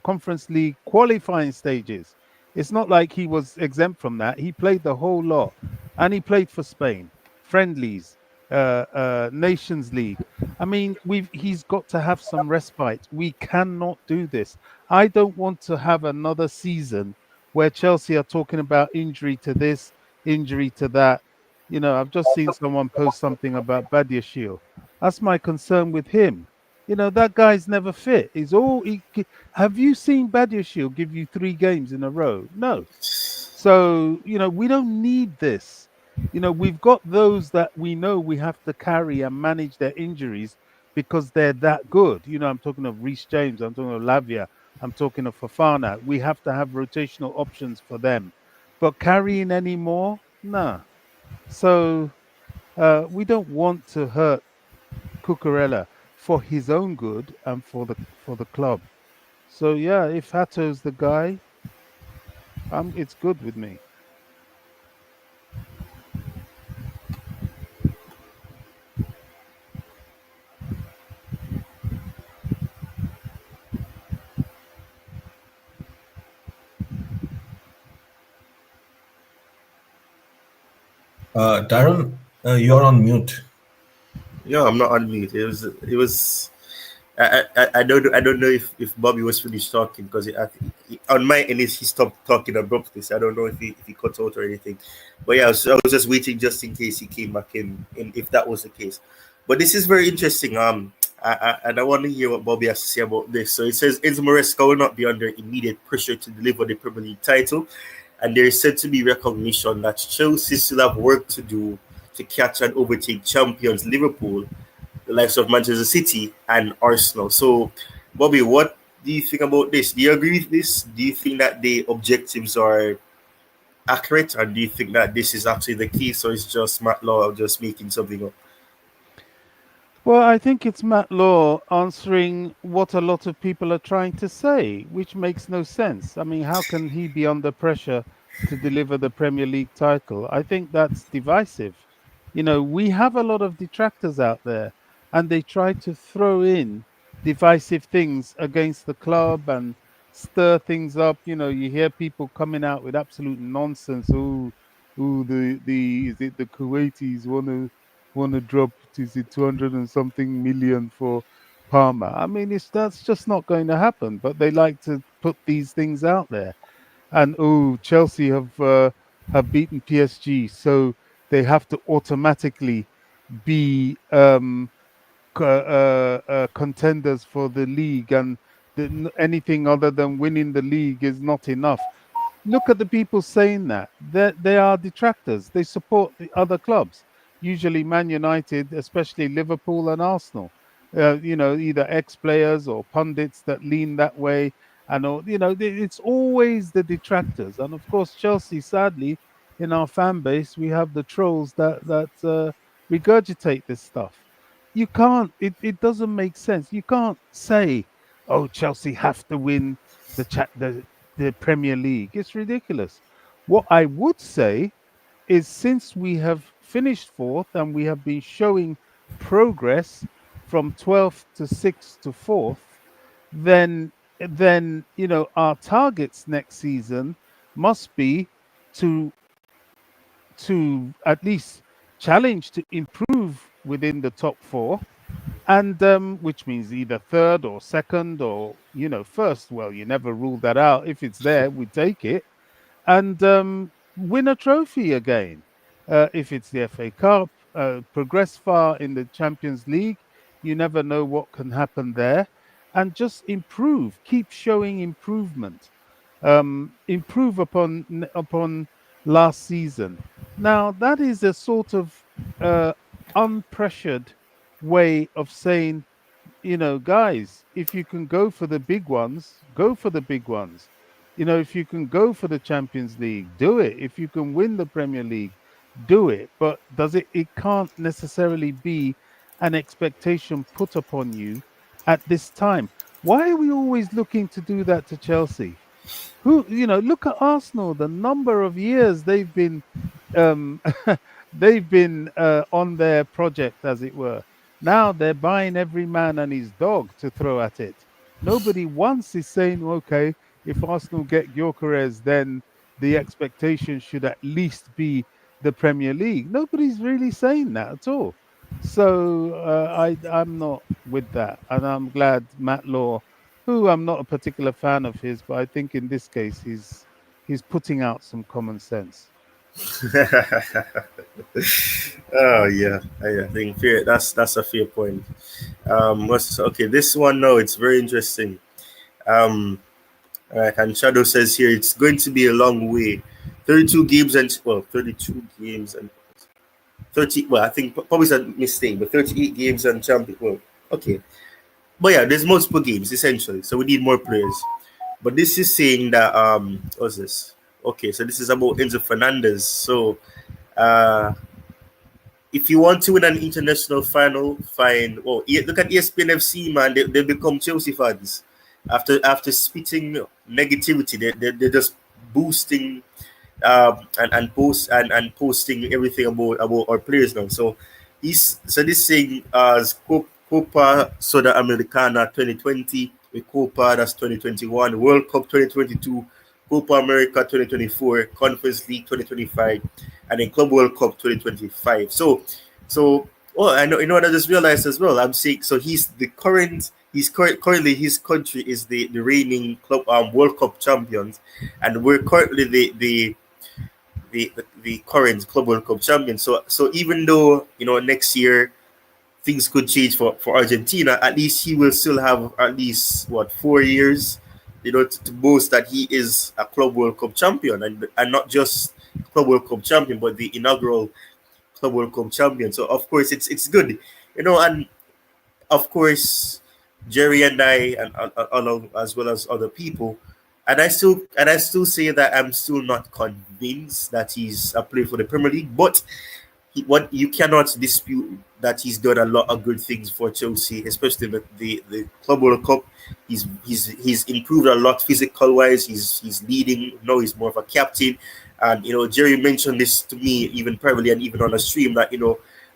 Conference League qualifying stages. It's not like he was exempt from that. He played the whole lot, and he played for Spain, friendlies, Nations League. I mean, he's got to have some respite. We cannot do this. I don't want to have another season where Chelsea are talking about injury to this, injury to that. I've just seen someone post something about Badiashile. That's my concern with him. That guy's never fit. Have you seen Badiashile give you 3 games in a row? No. So, we don't need this. We've got those that we know we have to carry and manage their injuries because they're that good. I'm talking of Reece James, I'm talking of Lavia, I'm talking of Fafana. We have to have rotational options for them. But carrying any more? Nah. So we don't want to hurt Cucurella for his own good and for the club. So yeah, if Hato's the guy, it's good with me. Darren, you're on mute. No, I'm not on mute. It was. I don't know if Bobby was finished talking because on my end he stopped talking abruptly. So I don't know if he cut out or anything. But yeah, I was just waiting just in case he came back in if that was the case. But this is very interesting. And I want to hear what Bobby has to say about this. So it says Enzo Maresca will not be under immediate pressure to deliver the Premier League title, and there is said to be recognition that Chelsea still have work to do to catch and overtake champions Liverpool, the likes of Manchester City and Arsenal. So, Bobby, what do you think about this? Do you agree with this? Do you think that the objectives are accurate, or do you think that this is actually the case, or it's just Matt Law just making something up? Well, I think it's Matt Law answering what a lot of people are trying to say, which makes no sense. I mean, how can he be under pressure to deliver the Premier League title? I think that's divisive. We have a lot of detractors out there, and they try to throw in divisive things against the club and stir things up. You hear people coming out with absolute nonsense. Oh, the is it the Kuwaitis want to drop, is it 200 and something million for Palmer? I mean, that's just not going to happen. But they like to put these things out there. And Chelsea have beaten PSG, so they have to automatically be contenders for the league, and anything other than winning the league is not enough. Look at the people saying that. They are detractors. They support the other clubs, usually Man United, especially Liverpool and Arsenal. Either ex-players or pundits that lean that way, and it's always the detractors. And of course, Chelsea, sadly, in our fan base, we have the trolls that regurgitate this stuff. You can't. It doesn't make sense. You can't say, "Oh, Chelsea have to win the Premier League." It's ridiculous. What I would say is, since we have finished fourth and we have been showing progress from 12th to 6th to 4th, then our targets next season must be to at least challenge to improve within the top four, and which means either third or second or first. Well, you never rule that out. If it's there, we take it, and win a trophy again. If it's the FA Cup, progress far in the Champions League. You never know what can happen there, and just improve. Keep showing improvement. Improve upon last season. Now that is a sort of unpressured way of saying, guys, if you can go for the big ones, go for the big ones. If you can go for the Champions League, do it. If you can win the Premier League, do it. But it can't necessarily be an expectation put upon you at this time. Why are we always looking to do that to Chelsea? Look at Arsenal, the number of years they've been um, on their project, as it were. Now they're buying every man and his dog to throw at it. Nobody once is saying, okay, if Arsenal get Gyökeres, then the expectation should at least be the Premier League. Nobody's really saying that at all. So I'm not with that, and I'm glad Matt Law, who I'm not a particular fan of his, but I think in this case he's putting out some common sense. Oh yeah, I think fair. That's a fair point. Okay? This one now, it's very interesting. Um, all right, and Shadow says here it's going to be a long way. 32 games and 32 games and 30. Well, I think probably is a mistake, but 38 games and champion. Well, okay, but yeah, there's multiple games essentially, so we need more players. But this is saying that what's this? Okay, so this is about Enzo Fernandez. So uh if you want to win an international final, fine. Well, look at ESPN FC, man. They become Chelsea fans after spitting negativity. They're just boosting and posting everything about our players now. So this thing as Copa Sudamericana 2020, with Copa that's 2021, World Cup 2022, Copa America 2024, Conference League 2025, and then Club World Cup 2025. So oh, I know, what I just realized as well. I'm saying, so currently his country is the reigning club World Cup champions, and we're currently the current Club World Cup champion. So even though next year things could change for Argentina, at least he will still have at least 4 years, to boast that he is a Club World Cup champion, and not just Club World Cup champion, but the inaugural Club World Cup champion. So of course it's good, and of course Jerry and I and along as well as other people, and I still say that I'm still not convinced that he's a player for the Premier League, but what you cannot dispute that he's done a lot of good things for Chelsea, especially the Club World Cup. He's improved a lot physical wise. He's leading now. He's more of a captain, and Jerry mentioned this to me even privately and even on a stream that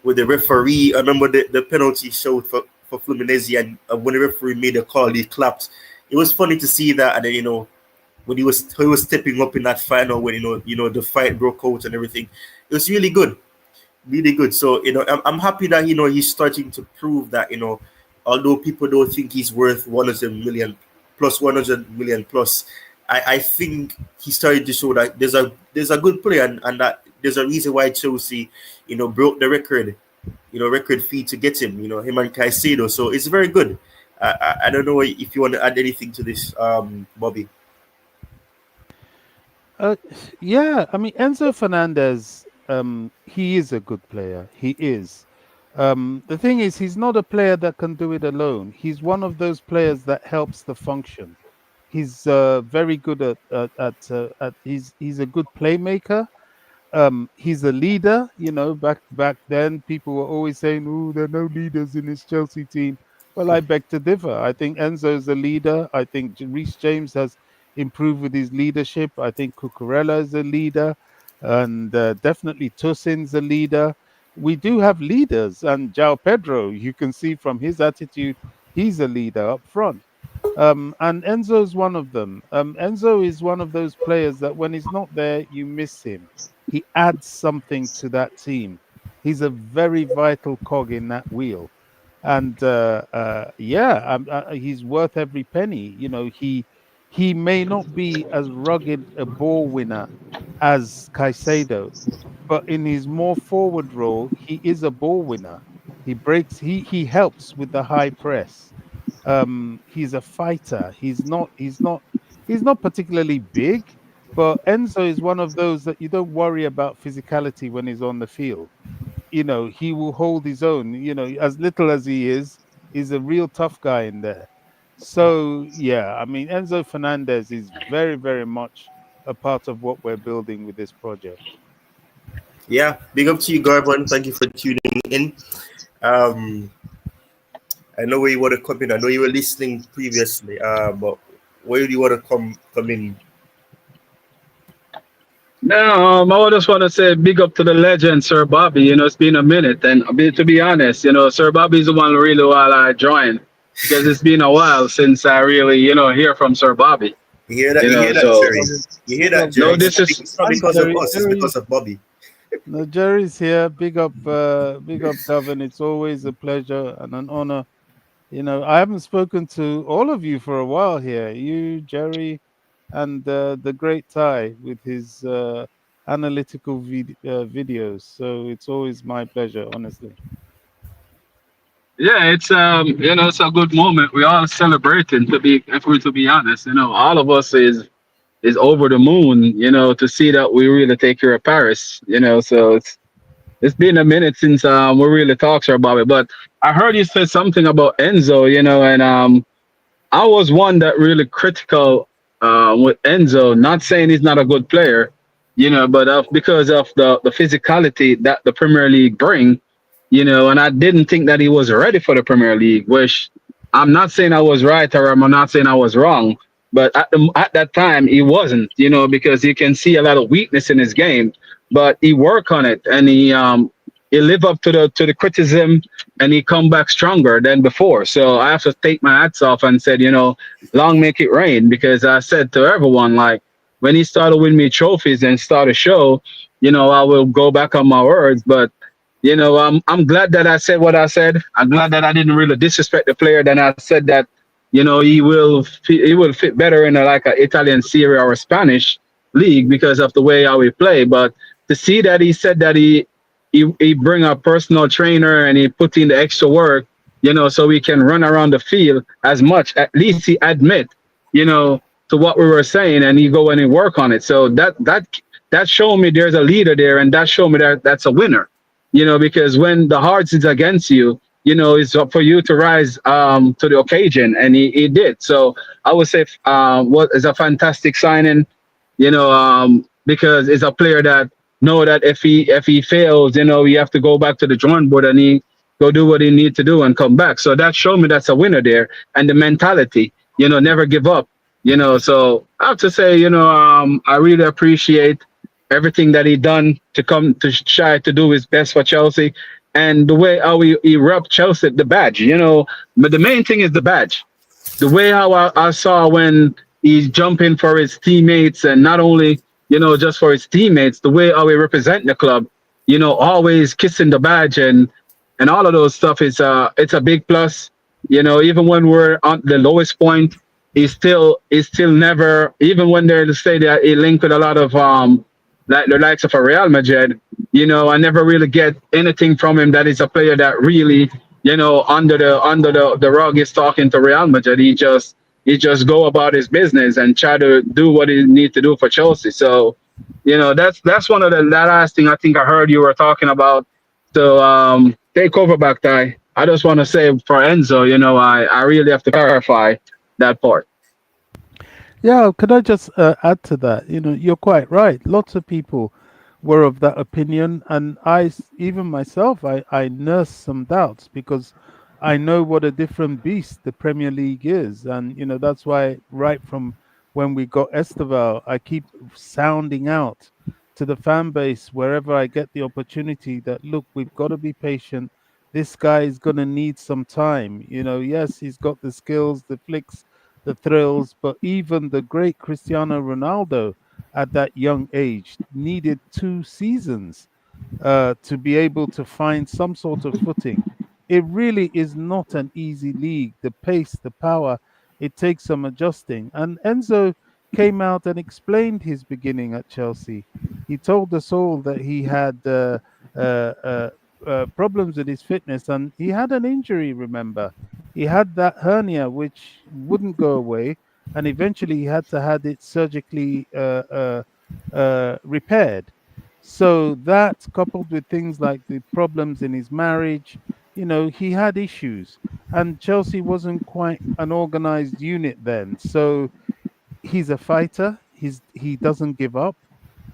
with the referee. I remember the penalty showed for Fluminense, and when the referee made a call, he clapped. It was funny to see that, and then when he was stepping up in that final, when the fight broke out and everything, it was really good, really good. So I'm happy that he's starting to prove that although people don't think he's worth 100 million plus, 100 million plus, I think he's starting to show that there's a good player, and that there's a reason why Chelsea broke the record fee to get him, him and Caicedo. So it's very good. I don't know if you want to add anything to this, Bobby. Uh, yeah, I mean Enzo Fernandez, he is a good player. He is. The thing is, he's not a player that can do it alone. He's one of those players that helps the function. He's very good at he's a good playmaker. He's a leader. Back then people were always saying, "Oh, there are no leaders in this Chelsea team." Well, I beg to differ. I think Enzo's a leader. I think Reece James has improved with his leadership. I think Cucurella is a leader, and definitely Tosin's a leader. We do have leaders, and João Pedro, you can see from his attitude, he's a leader up front. And Enzo's one of them. Enzo is one of those players that when he's not there, you miss him. He adds something to that team. He's a very vital cog in that wheel. And yeah, he's worth every penny. He may not be as rugged a ball winner as Caicedo, but in his more forward role, he is a ball winner. He breaks. He helps with the high press. He's a fighter. He's not particularly big, but Enzo is one of those that you don't worry about physicality when he's on the field. He will hold his own. As little as he is, he's a real tough guy in there. So yeah, I mean, Enzo Fernandez is very, very much a part of what we're building with this project. Yeah, big up to you, Garbon. Thank you for tuning in. Um, I know where you want to come in. I know you were listening previously, but where do you want to come in? No, I just want to say big up to the legend, Sir Bobby. It's been a minute, and to be honest, Sir Bobby's the one really while I joined because it's been a while since I really, hear from Sir Bobby. You hear that? You hear that, So Jerry? You hear Big up, that, Jerry? no, Jerry. this is It's not And because of Jerry, us. It's Jerry, because of Bobby. no, Jerry's here. Big up, Gavin. It's always a pleasure and an honor. I haven't spoken to all of you for a while here. You, Jerry, and the great Ty with his analytical videos. So it's always my pleasure, honestly. yeah, it's a good moment. We all celebrating if we're to be honest. All of us is over the moon. To see that we really take care of Paris. So it's been a minute since we really talked about it. But I heard you said something about Enzo. And I was one that really critical with Enzo. Not saying he's not a good player, but because of the physicality that the Premier League bring, and I didn't think that he was ready for the Premier League. Which I'm not saying I was right or I'm not saying I was wrong, but at that time he wasn't, because you can see a lot of weakness in his game, but he worked on it and he lived up to the criticism and he come back stronger than before. So I have to take my hats off and said, long make it rain, because I said to everyone, like, when he started winning me trophies and start a show, I will go back on my words. But I'm glad that I said what I said. I'm glad that I didn't really disrespect the player. Then I said that, he will fit better in like a Italian Serie or a Spanish league because of the way how he play. But to see that he said that he bring a personal trainer and he put in the extra work, so we can run around the field as much. At least he admit, to what we were saying, and he go and he work on it. So that showed me there's a leader there, and that showed me that that's a winner. Because when the odds is against you, it's up for you to rise to the occasion, and he did. So I would say what is a fantastic signing, because it's a player that know that if he fails, you have to go back to the drawing board and he go do what he need to do and come back. So that showed me that's a winner there, and the mentality, never give up. So I have to say, I really appreciate everything that he done to come to try to do his best for Chelsea, and the way how he rep Chelsea the badge. But the main thing is the badge. The way how I saw when he's jumping for his teammates, and not only just for his teammates, the way how he represent the club, always kissing the badge and all of those stuff is it's a big plus. Even when we're on the lowest point, he's still never, even when they say that he linked with a lot of like the likes of a Real Madrid, I never really get anything from him that is a player that really, under the rug is talking to Real Madrid. He just go about his business and try to do what he need to do for Chelsea. So, that's one of the last thing I think I heard you were talking about. So take over back, Ty. I just want to say for Enzo, I really have to clarify that part. Yeah, could I just add to that? You're quite right. Lots of people were of that opinion, and even myself, I nurse some doubts because I know what a different beast the Premier League is, and that's why right from when we got Esteval, I keep sounding out to the fan base wherever I get the opportunity that look, we've got to be patient. This guy is going to need some time. Yes, he's got the skills, the flicks, the thrills, but even the great Cristiano Ronaldo at that young age needed 2 seasons to be able to find some sort of footing. It really is not an easy league. The pace, the power, it takes some adjusting. And Enzo came out and explained his beginning at Chelsea. He told us all that he had uh, uh, problems with his fitness, and he had an injury. Remember, he had that hernia which wouldn't go away, and eventually he had to had it surgically repaired. So that, coupled with things like the problems in his marriage, he had issues, and Chelsea wasn't quite an organized unit then. So he's a fighter. He doesn't give up,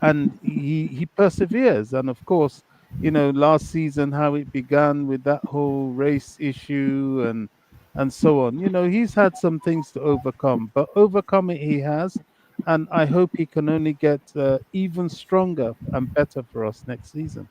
and he perseveres. And of course, last season how it began with that whole race issue and so on. He's had some things to overcome, but overcome it he has, and I hope he can only get even stronger and better for us next season.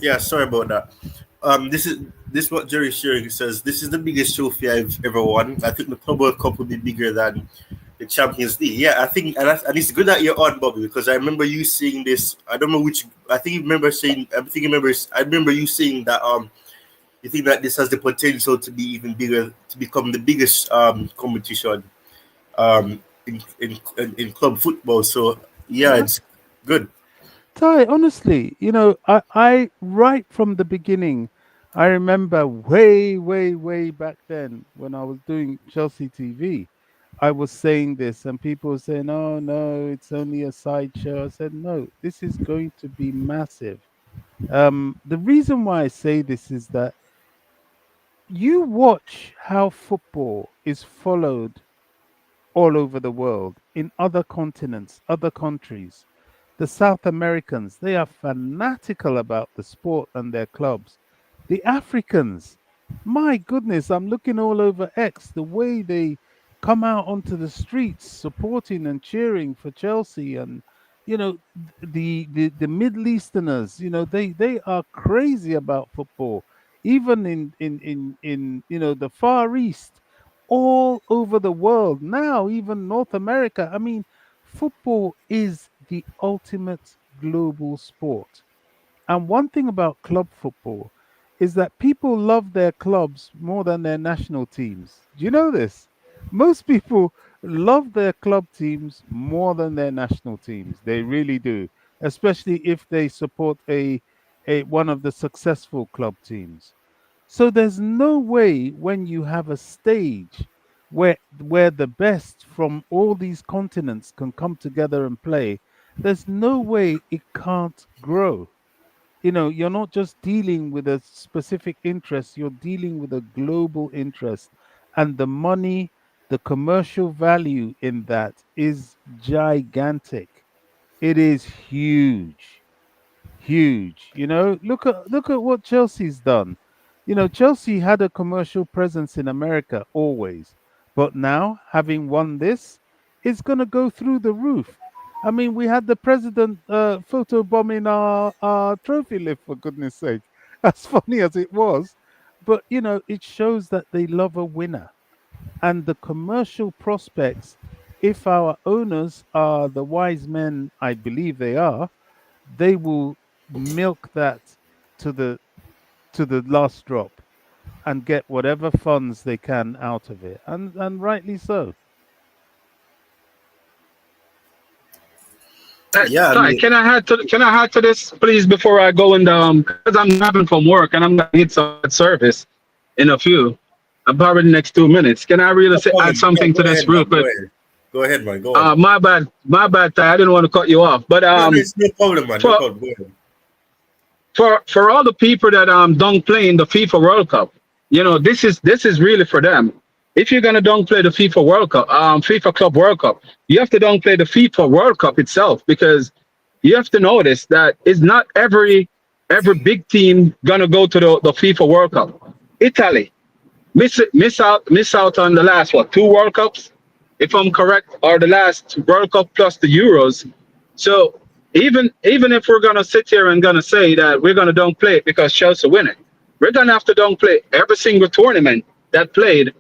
Yeah, sorry about that. This what Jerry sharing says. This is the biggest trophy I've ever won. I think the Club World Cup will be bigger than the Champions League. Yeah, I think, and it's good that you're on, Bobby, because I remember you saying this. I don't know which. I think you remember saying. I think you remember. I remember you saying that you think that this has the potential to be even bigger, to become the biggest competition in club football. So yeah, Yeah. it's good. Ty, honestly, I right from the beginning, I remember way, way, way back then when I was doing Chelsea TV, I was saying this, and people were saying, "Oh no, it's only a sideshow." I said, "No, this is going to be massive." The reason why I say this is that you watch how football is followed all over the world, in other continents, other countries. The South Americans, they are fanatical about the sport and their clubs. The Africans, my goodness, I'm looking all over X, the way they come out onto the streets supporting and cheering for Chelsea, and the Middle Easterners, they are crazy about football. Even in the Far East, all over the world now, even North America. I mean, football is the ultimate global sport. And one thing about club football is that people love their clubs more than their national teams. Do you know this? Most people love their club teams more than their national teams. They really do, especially if they support a one of the successful club teams. So there's no way when you have a stage where the best from all these continents can come together and play, there's no way it can't grow. You're not just dealing with a specific interest, you're dealing with a global interest. And the money, the commercial value in that is gigantic. It is huge, huge. Look at what Chelsea's done. Chelsea had a commercial presence in America always, but now having won this, it's going to go through the roof. I mean, we had the president photo bombing our trophy lift, for goodness sake. As funny as it was, but it shows that they love a winner, and the commercial prospects. If our owners are the wise men, I believe they are, they will milk that to the last drop and get whatever funds they can out of it, and rightly so. Yeah, I Sorry, mean, can I add to this, please, before I go and because I'm driving from work and I'm gonna need some service in a few, about the next 2 minutes. Can I really no add problem. Yeah, something go to this ahead, real man. Go quick? ahead. Go ahead, man. Go on. My bad. Ty, I didn't want to cut you off, but No, no, it's no problem, man. No for problem. Go ahead. for all the people that don't play in the FIFA World Cup, this is really for them. If you're gonna don't play the FIFA World Cup, FIFA Club World Cup, you have to don't play the FIFA World Cup itself, because you have to notice that it's not every big team gonna go to the FIFA World Cup. Italy miss out on the last two World Cups, if I'm correct, or the last World Cup plus the Euros. So even if we're gonna sit here and gonna say that we're gonna don't play it because Chelsea win it, we're gonna have to don't play every single tournament that played,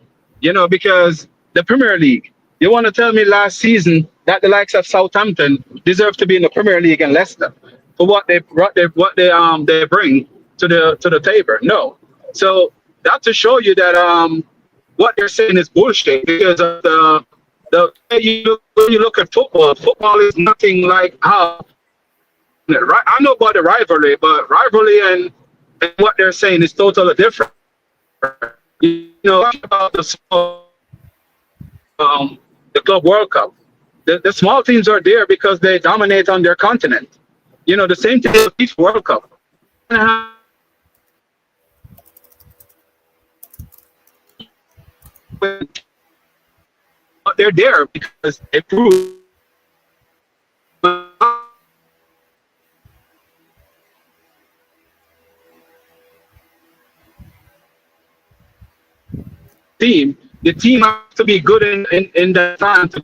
because the Premier League. You want to tell me last season that the likes of Southampton deserve to be in the Premier League and Leicester for what they bring to the table. No, so that to show you that what they're saying is bullshit because of the when you look at football, football is nothing like how right. I know about the rivalry, but rivalry and what they're saying is totally different. You know about the Club World Cup. The small teams are there because they dominate on their continent. You know, the same thing with the FIFA World Cup. But they're there because they prove the team has to be good in that time to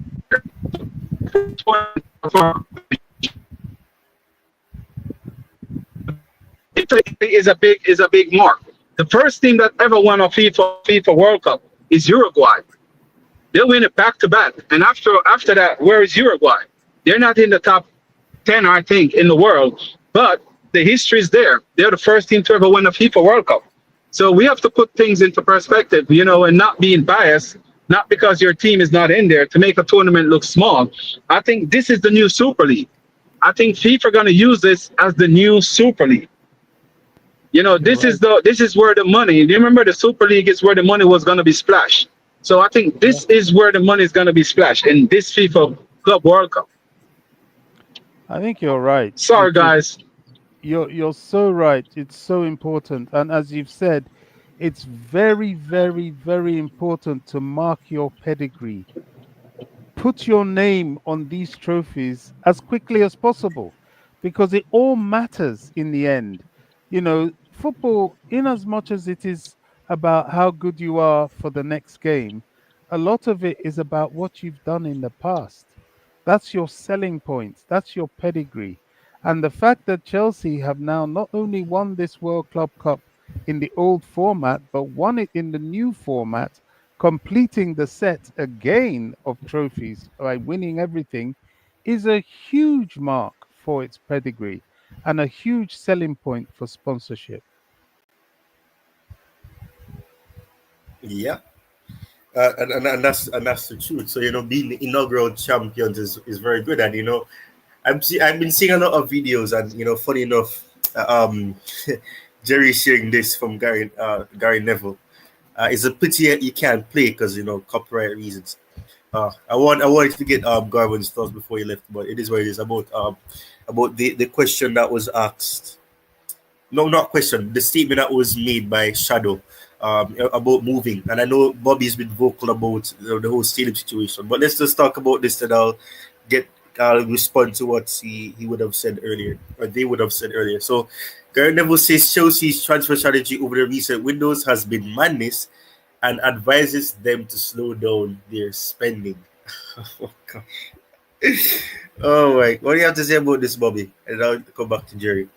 Italy is a big mark. The first team that ever won a FIFA World Cup is Uruguay. They'll win it back to back. And after that, where is Uruguay? They're not in the top 10, I think, in the world. But the history is there. They're the first team to ever win a FIFA World Cup. So we have to put things into perspective, you know, and not being biased, not because your team is not in there to make a tournament look small. I think this is the new Super League. I think FIFA are going to use this as the new Super League. You know, this is where the money. Do you remember the Super League is where the money was going to be splashed? So I think this is where the money is going to be splashed in this FIFA Club World Cup. I think you're right. Sorry, guys. You're so right. It's so important, and as you've said, it's very, very, very important to mark your pedigree. Put your name on these trophies as quickly as possible, because it all matters in the end. You know, football, in as much as it is about how good you are for the next game, a lot of it is about what you've done in the past. That's your selling point. That's your pedigree. And the fact that Chelsea have now not only won this World Club Cup in the old format, but won it in the new format, completing the set again of trophies by winning everything, is a huge mark for its pedigree and a huge selling point for sponsorship. Yeah. And that's the truth. So being the inaugural champions is very good, and I've been seeing a lot of videos, and funny enough, Jerry sharing this from Gary Neville. It's a pity you can't play because copyright reasons. I wanted to get Garvin's thoughts before he left, but it is what it is about the question that was asked. No, not question. The statement that was made by Shadow about moving, and I know Bobby's been vocal about the whole stadium situation. But let's just talk about this, and I'll respond to what he would have said earlier, or they would have said earlier. So, Gary Neville says Chelsea's transfer strategy over the recent windows has been madness, and advises them to slow down their spending. Oh gosh. Oh my! What do you have to say about this, Bobby? And I'll come back to Jerry.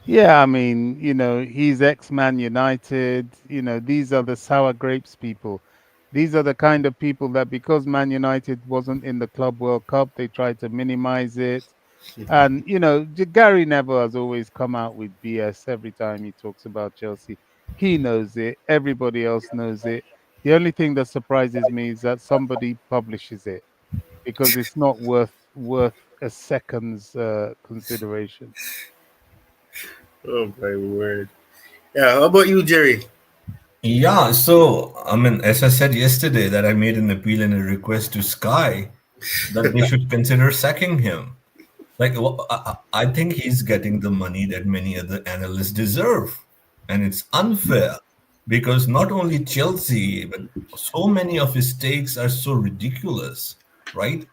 Yeah, I mean, he's ex-Man United. These are the sour grapes people. These are the kind of people that, because Man United wasn't in the Club World Cup, they tried to minimize it. And, Gary Neville has always come out with BS every time he talks about Chelsea. He knows it. Everybody else knows it. The only thing that surprises me is that somebody publishes it, because it's not worth a second's consideration. Oh my word! Yeah, how about you, Jerry? Yeah, so I mean, as I said yesterday, that I made an appeal and a request to Sky that they should consider sacking him. Like, I think he's getting the money that many other analysts deserve, and it's unfair because not only Chelsea, but so many of his takes are so ridiculous, right?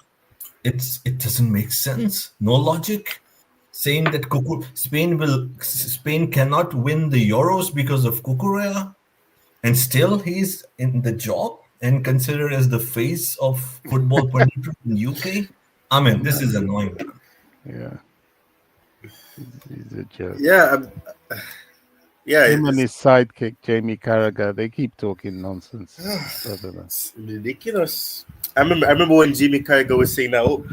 It doesn't make sense. No logic. Saying that Spain cannot win the Euros because of Cucurella, and still he's in the job and considered as the face of football 22 in UK. I mean, this is annoying. Yeah, he's a joke. Yeah, yeah, Him and his sidekick, Jamie Carragher, they keep talking nonsense. it's ridiculous. I remember when Jimmy Carragher was saying that, oh,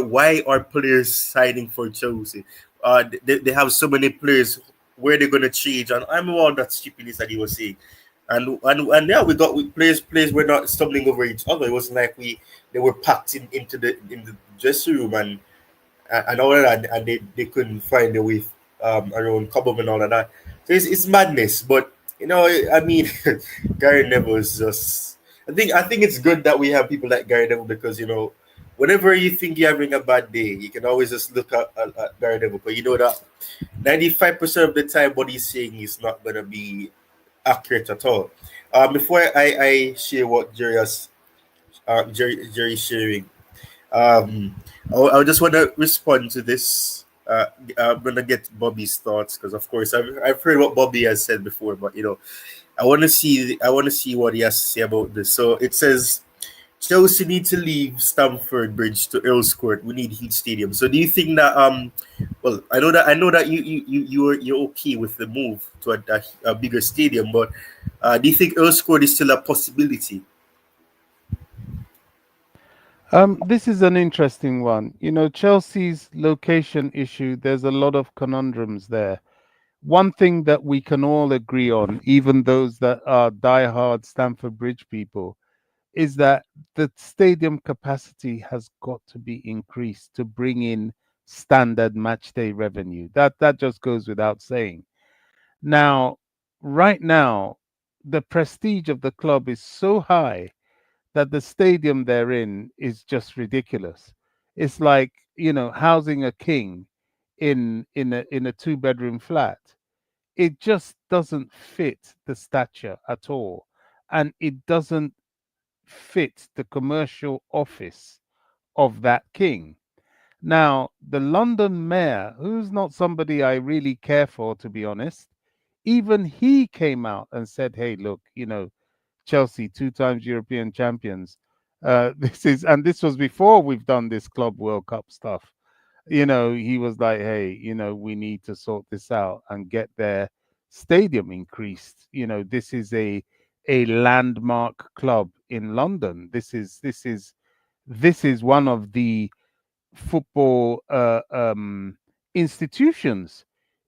why are players signing for Chelsea? They have so many players. Where they gonna change? And I remember all that stupidness that he was saying. And yeah, we players were not stumbling over each other. It wasn't like they were packed into the dressing room and all of that, and they couldn't find their way around Cobham and all of that. So it's madness. But I mean, Gary Neville is just. I think it's good that we have people like Gary Neville because whenever you think you're having a bad day, you can always just look at Gary Neville. But you know that 95% of the time, what he's saying is not gonna be accurate at all. Before I share what Jerry's sharing, um, I just want to respond to this. I'm gonna get Bobby's thoughts because, of course, I've heard what Bobby has said before, but I want to see what he has to say about this. So it says Chelsea need to leave Stamford Bridge to Earl's Court. We need Heat Stadium. So do you think that well, I know that you're okay with the move to a bigger stadium, but do you think Earl's Court is still a possibility? This is an interesting one. Chelsea's location issue, there's a lot of conundrums there. One thing that we can all agree on, even those that are diehard Stamford Bridge people, is that the stadium capacity has got to be increased to bring in standard match day revenue. That just goes without saying. Now, right now, the prestige of the club is so high that the stadium they're in is just ridiculous. It's like, housing a king in a two-bedroom flat. It just doesn't fit the stature at all, and it doesn't fit the commercial office of that king. Now, the London mayor, who's not somebody I really care for, to be honest, even he came out and said, hey, look, Chelsea, two times European champions. This was before we've done this Club World Cup stuff. He was like, hey, we need to sort this out and get their stadium increased. This is a landmark club in London. This is one of the football institutions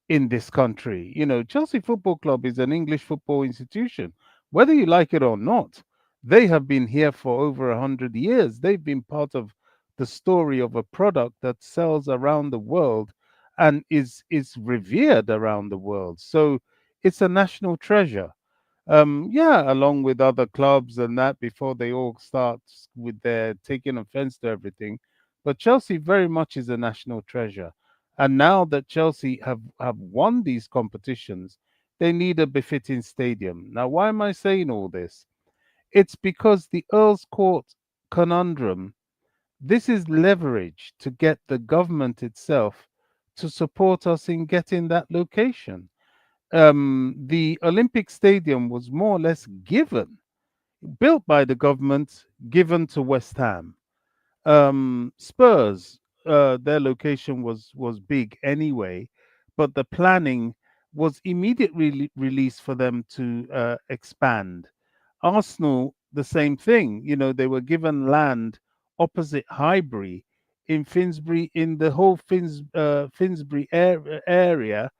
in this country. Chelsea Football Club is an English football institution. Whether you like it or not, they have been here for over 100 years. They've been part of the story of a product that sells around the world and is revered around the world. So it's a national treasure. Yeah, along with other clubs and that before they all start with their taking offense to everything. But Chelsea very much is a national treasure. And now that Chelsea have won these competitions, they need a befitting stadium. Now, why am I saying all this? It's because the Earl's Court conundrum, this is leverage to get the government itself to support us in getting that location. The Olympic Stadium was more or less given, built by the government, given to West Ham. Spurs, their location was big anyway, but the planning was immediately released for them to expand. Arsenal, the same thing. They were given land opposite Highbury in Finsbury, in the whole Finsbury area,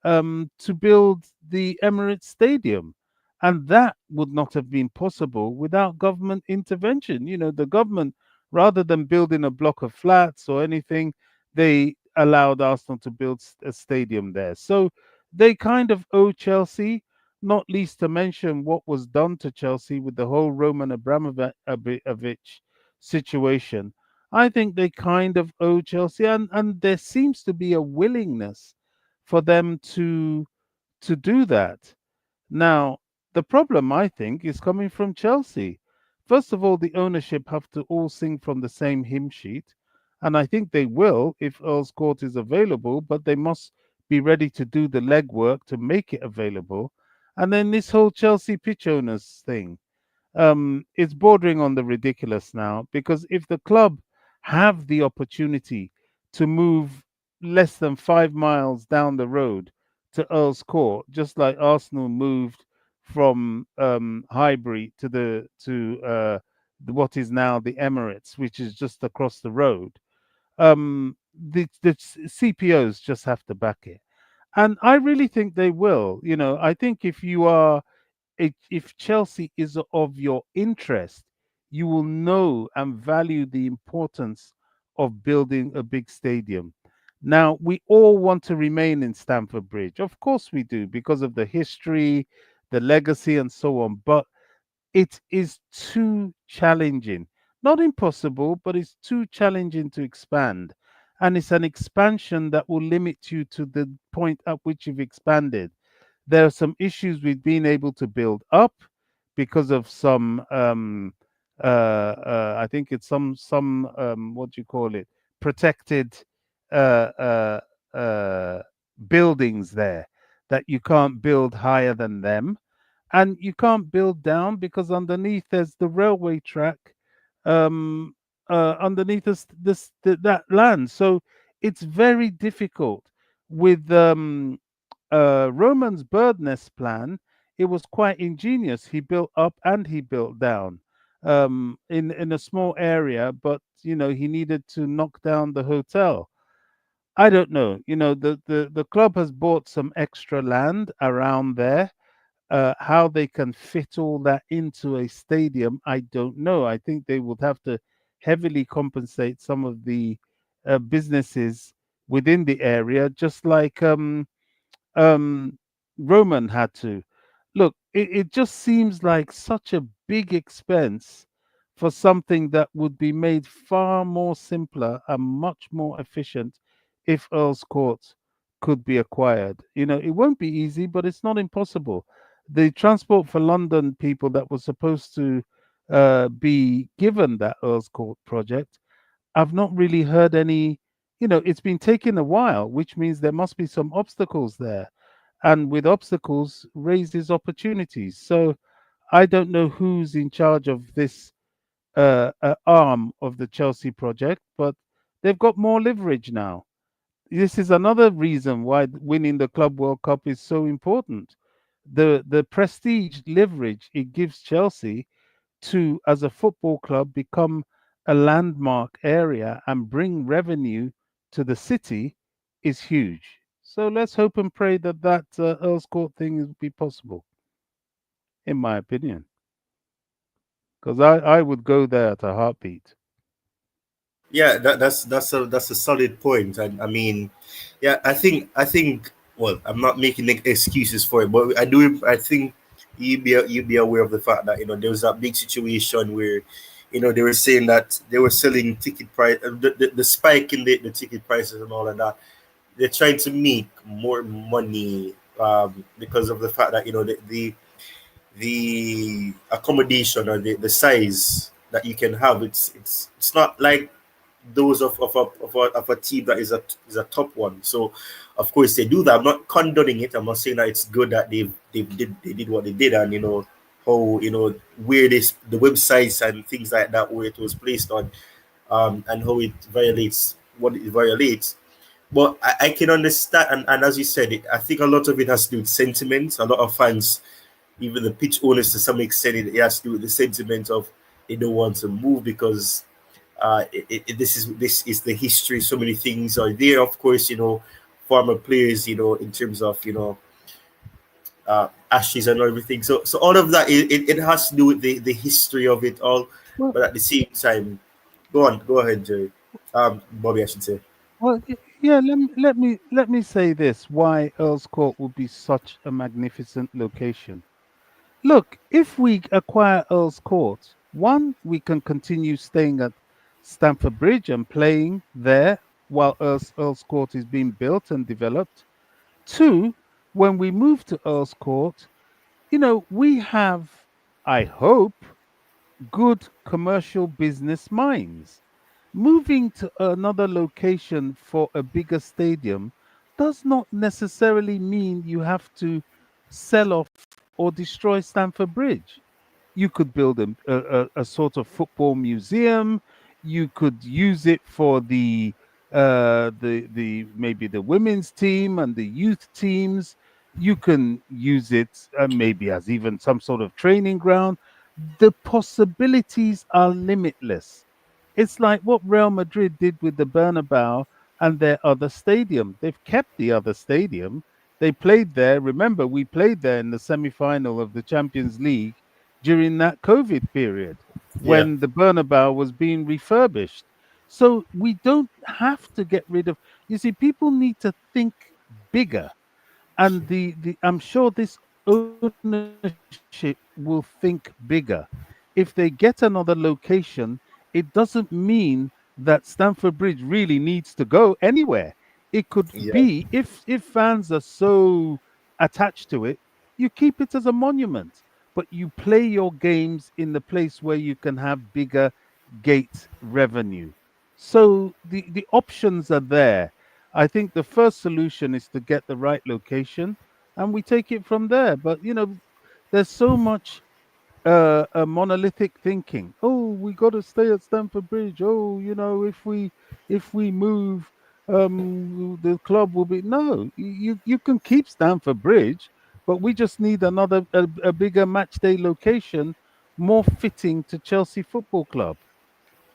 to build the Emirates Stadium. And that would not have been possible without government intervention. The government, rather than building a block of flats or anything, they allowed Arsenal to build a stadium there. So they kind of owe Chelsea, not least to mention what was done to Chelsea with the whole Roman Abramovich situation. I think they kind of owe Chelsea, and there seems to be a willingness for them to do that. Now, the problem I think is coming from Chelsea. First of all, the ownership have to all sing from the same hymn sheet, and I think they will if Earl's Court is available, but they must be ready to do the legwork to make it available. And then this whole Chelsea pitch owners thing, it's bordering on the ridiculous now, because if the club have the opportunity to move less than 5 miles down the road to Earl's Court, just like Arsenal moved from Highbury to what is now the Emirates, which is just across the road. The CPOs just have to back it, and I really think they will. I think if Chelsea is of your interest, you will know and value the importance of building a big stadium. Now, we all want to remain in Stamford Bridge. Of course, we do, because of the history, the legacy, and so on. But it is too challenging. Not impossible, but it's too challenging to expand. And it's an expansion that will limit you to the point at which you've expanded. There are some issues with being able to build up because of some I think it's some what do you call it, protected uh, uh, uh, buildings there, that you can't build higher than them, and you can't build down because underneath there's the railway track, um, underneath that land. So it's very difficult. With Roman's bird nest plan, it was quite ingenious. He built up and he built down, in a small area, but he needed to knock down the hotel. I don't know. The club has bought some extra land around there. How they can fit all that into a stadium, I don't know. I think they would have to heavily compensate some of the businesses within the area, just like um, Roman had to. Look, it just seems like such a big expense for something that would be made far more simpler and much more efficient if Earl's Court could be acquired. It won't be easy, but it's not impossible. The Transport for London people that were supposed to be given that Earl's Court project, I've not really heard any. It's been taking a while, which means there must be some obstacles there. And with obstacles raises opportunities. So I don't know who's in charge of this arm of the Chelsea project, but they've got more leverage now. This is another reason why winning the Club World Cup is so important. The prestige leverage it gives Chelsea to, as a football club, become a landmark area and bring revenue to the city is huge. So let's hope and pray that Earl's Court thing will be possible, in my opinion, because I would go there at a heartbeat. Yeah, that's a solid point, and I mean, yeah, I think. Well, I'm not making excuses for it, but I think you be aware of the fact that there was that big situation where they were saying that they were selling ticket price, the spike in the ticket prices and all of that. They're trying to make more money because of the fact that the accommodation or the size that you can have, it's not like those of a team that is a top one. So of course they do that. I'm not condoning it. I'm not saying that it's good that they did what they did, and how where this the websites and things like that where it was placed on, and how it violates what it violates. But I can understand, and as you said, I think a lot of it has to do with sentiment. A lot of fans, even the pitch owners to some extent, it has to do with the sentiment of they don't want to move because this is the history. So many things are there. Of course, former players, in terms of ashes and everything. So all of that, it has to do with the history of it all. Well, But at the same time, go ahead, Jerry. Bobby, I should say. yeah. Let me say this: why Earl's Court would be such a magnificent location. Look, if we acquire Earl's Court, one, we can continue staying at Stamford Bridge and playing there while Earl's Court is being built and developed. Two, when we move to Earl's Court, we have, I hope, good commercial business minds. Moving to another location for a bigger stadium does not necessarily mean you have to sell off or destroy Stamford Bridge. You could build a sort of football museum. You could use it for the maybe the women's team and the youth teams. You can use it maybe as even some sort of training ground. the possibilities are limitless. It's like what Real Madrid did with the Bernabeu and their other stadium. They've kept the other stadium. They played there. Remember, we played there in the semi-final of the Champions League during that COVID period Yeah, when the Bernabeu was being refurbished. So we don't have to get rid of. You see, people need to think bigger, and the I'm sure this ownership will think bigger. If they get another location, it doesn't mean that Stamford Bridge really needs to go anywhere. It could yeah, be, if fans are so attached to it, you keep it as a monument, but you play your games in the place where you can have bigger gate revenue. So the options are there. I think the first solution is to get the right location, and we take it from there. But there's so much a monolithic thinking. Oh, we got to stay at Stamford Bridge. Oh, if we move, the club will be. No, you can keep Stamford Bridge, but we just need another a bigger match day location, more fitting to Chelsea Football Club.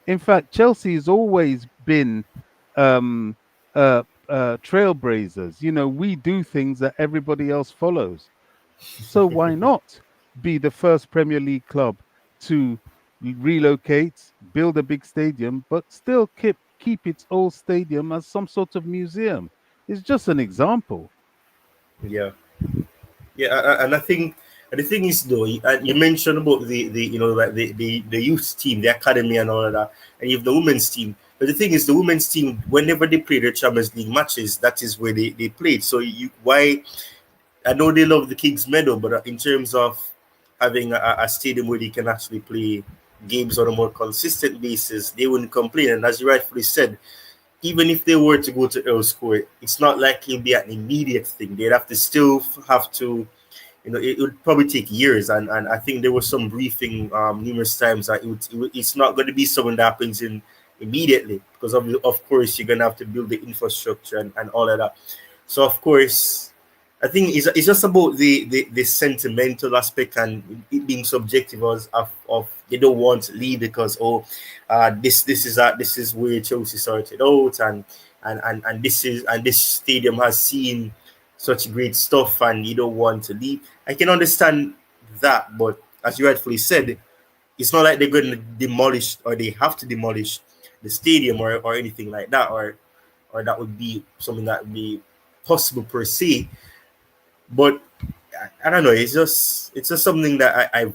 In fact, Chelsea has always been um, trailblazers. We do things that everybody else follows. So why not be the first Premier League club to relocate, build a big stadium, but still keep its old stadium as some sort of museum? It's just an example. yeah. Yeah, and I think and the thing is though, you mentioned about the like the youth team, the academy, and all of that, and you have the women's team. But the thing is, the women's team, whenever they play their Champions League matches, that is where they played. So why? I know they love the Kings Meadow, but in terms of having a stadium where they can actually play games on a more consistent basis, they wouldn't complain. And as you rightfully said, even if they were to go to Earl's Court, it's not like it'll be an immediate thing. They'd have to still have to, it would probably take years. And I think there was some briefing numerous times that it's not going to be something that happens in immediately because of course you're going to have to build the infrastructure and all of that. So of course, I think it's just about the sentimental aspect and it being subjective of they don't want to leave because this is where Chelsea started out and this stadium has seen such great stuff and you don't want to leave. I can understand that, but as you rightfully said, it's not like they're going to demolish or they have to demolish the stadium or anything like that or that would be something that would be possible per se. But I don't know. It's just something that I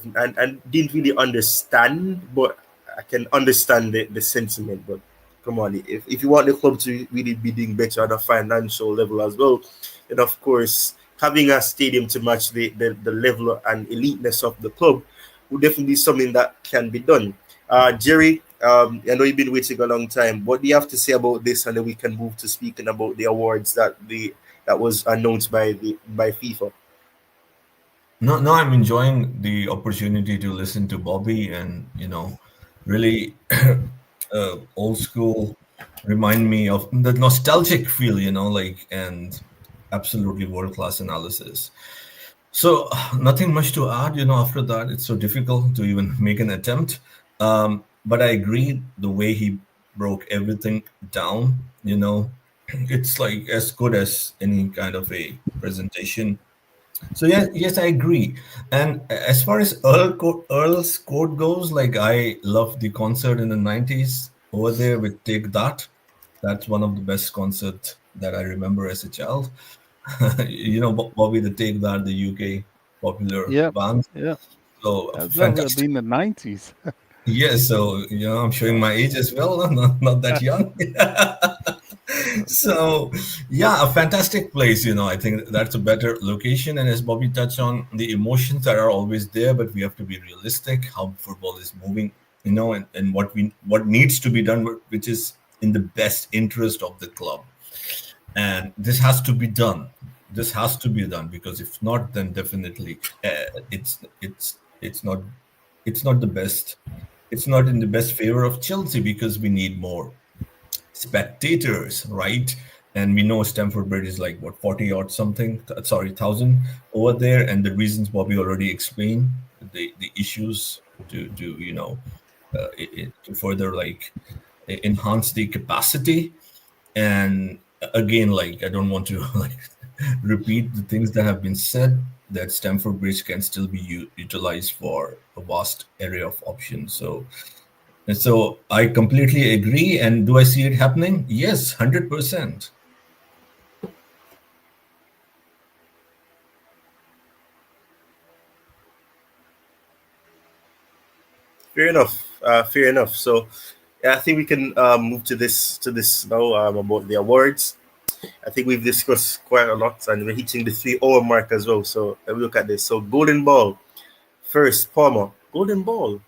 didn't really understand, but I can understand the sentiment. But come on, if you want the club to really be doing better at a financial level as well, then of course having a stadium to match the level and eliteness of the club would definitely be something that can be done. Jerry, I know you've been waiting a long time. What do you have to say about this, and then we can move to speaking about the awards that was announced by FIFA. No, no, I'm enjoying the opportunity to listen to Bobby and, really old school, remind me of the nostalgic feel, and absolutely world class analysis. So nothing much to add, after that. It's so difficult to even make an attempt. But I agree the way he broke everything down, it's like as good as any kind of a presentation. So yes, I agree. And as far as Earl's Court goes, like I love the concert in the '90s over there with Take That. That's one of the best concerts that I remember as a child. Bobby the Take That, the UK popular Yep. band. Yeah. So That would have fantastic. been the 90s. Yes, so I'm showing my age as well. Not that young. So yeah, a fantastic place. I think that's a better location. And as Bobby touched on, the emotions that are always there, but we have to be realistic. How football is moving, and what needs to be done, which is in the best interest of the club. And this has to be done. This has to be done because if not, then definitely it's not the best. It's not in the best favor of Chelsea because we need more spectators, right? And we know Stamford Bridge is like what 40 or something, sorry, 1,000 over there, and the reasons Bobby already explained, the issues to to further like enhance the capacity. And again, like I don't want to like repeat the things that have been said, that Stamford Bridge can still be utilized for a vast array of options. So I completely agree. And do I see it happening? Yes, 100%. Fair enough. Fair enough. So, yeah, I think we can move to this now about the awards. I think we've discussed quite a lot, and we're hitting the 3 hour mark as well. So, let me look at this. So, Golden Ball first, Palmer. Golden Ball.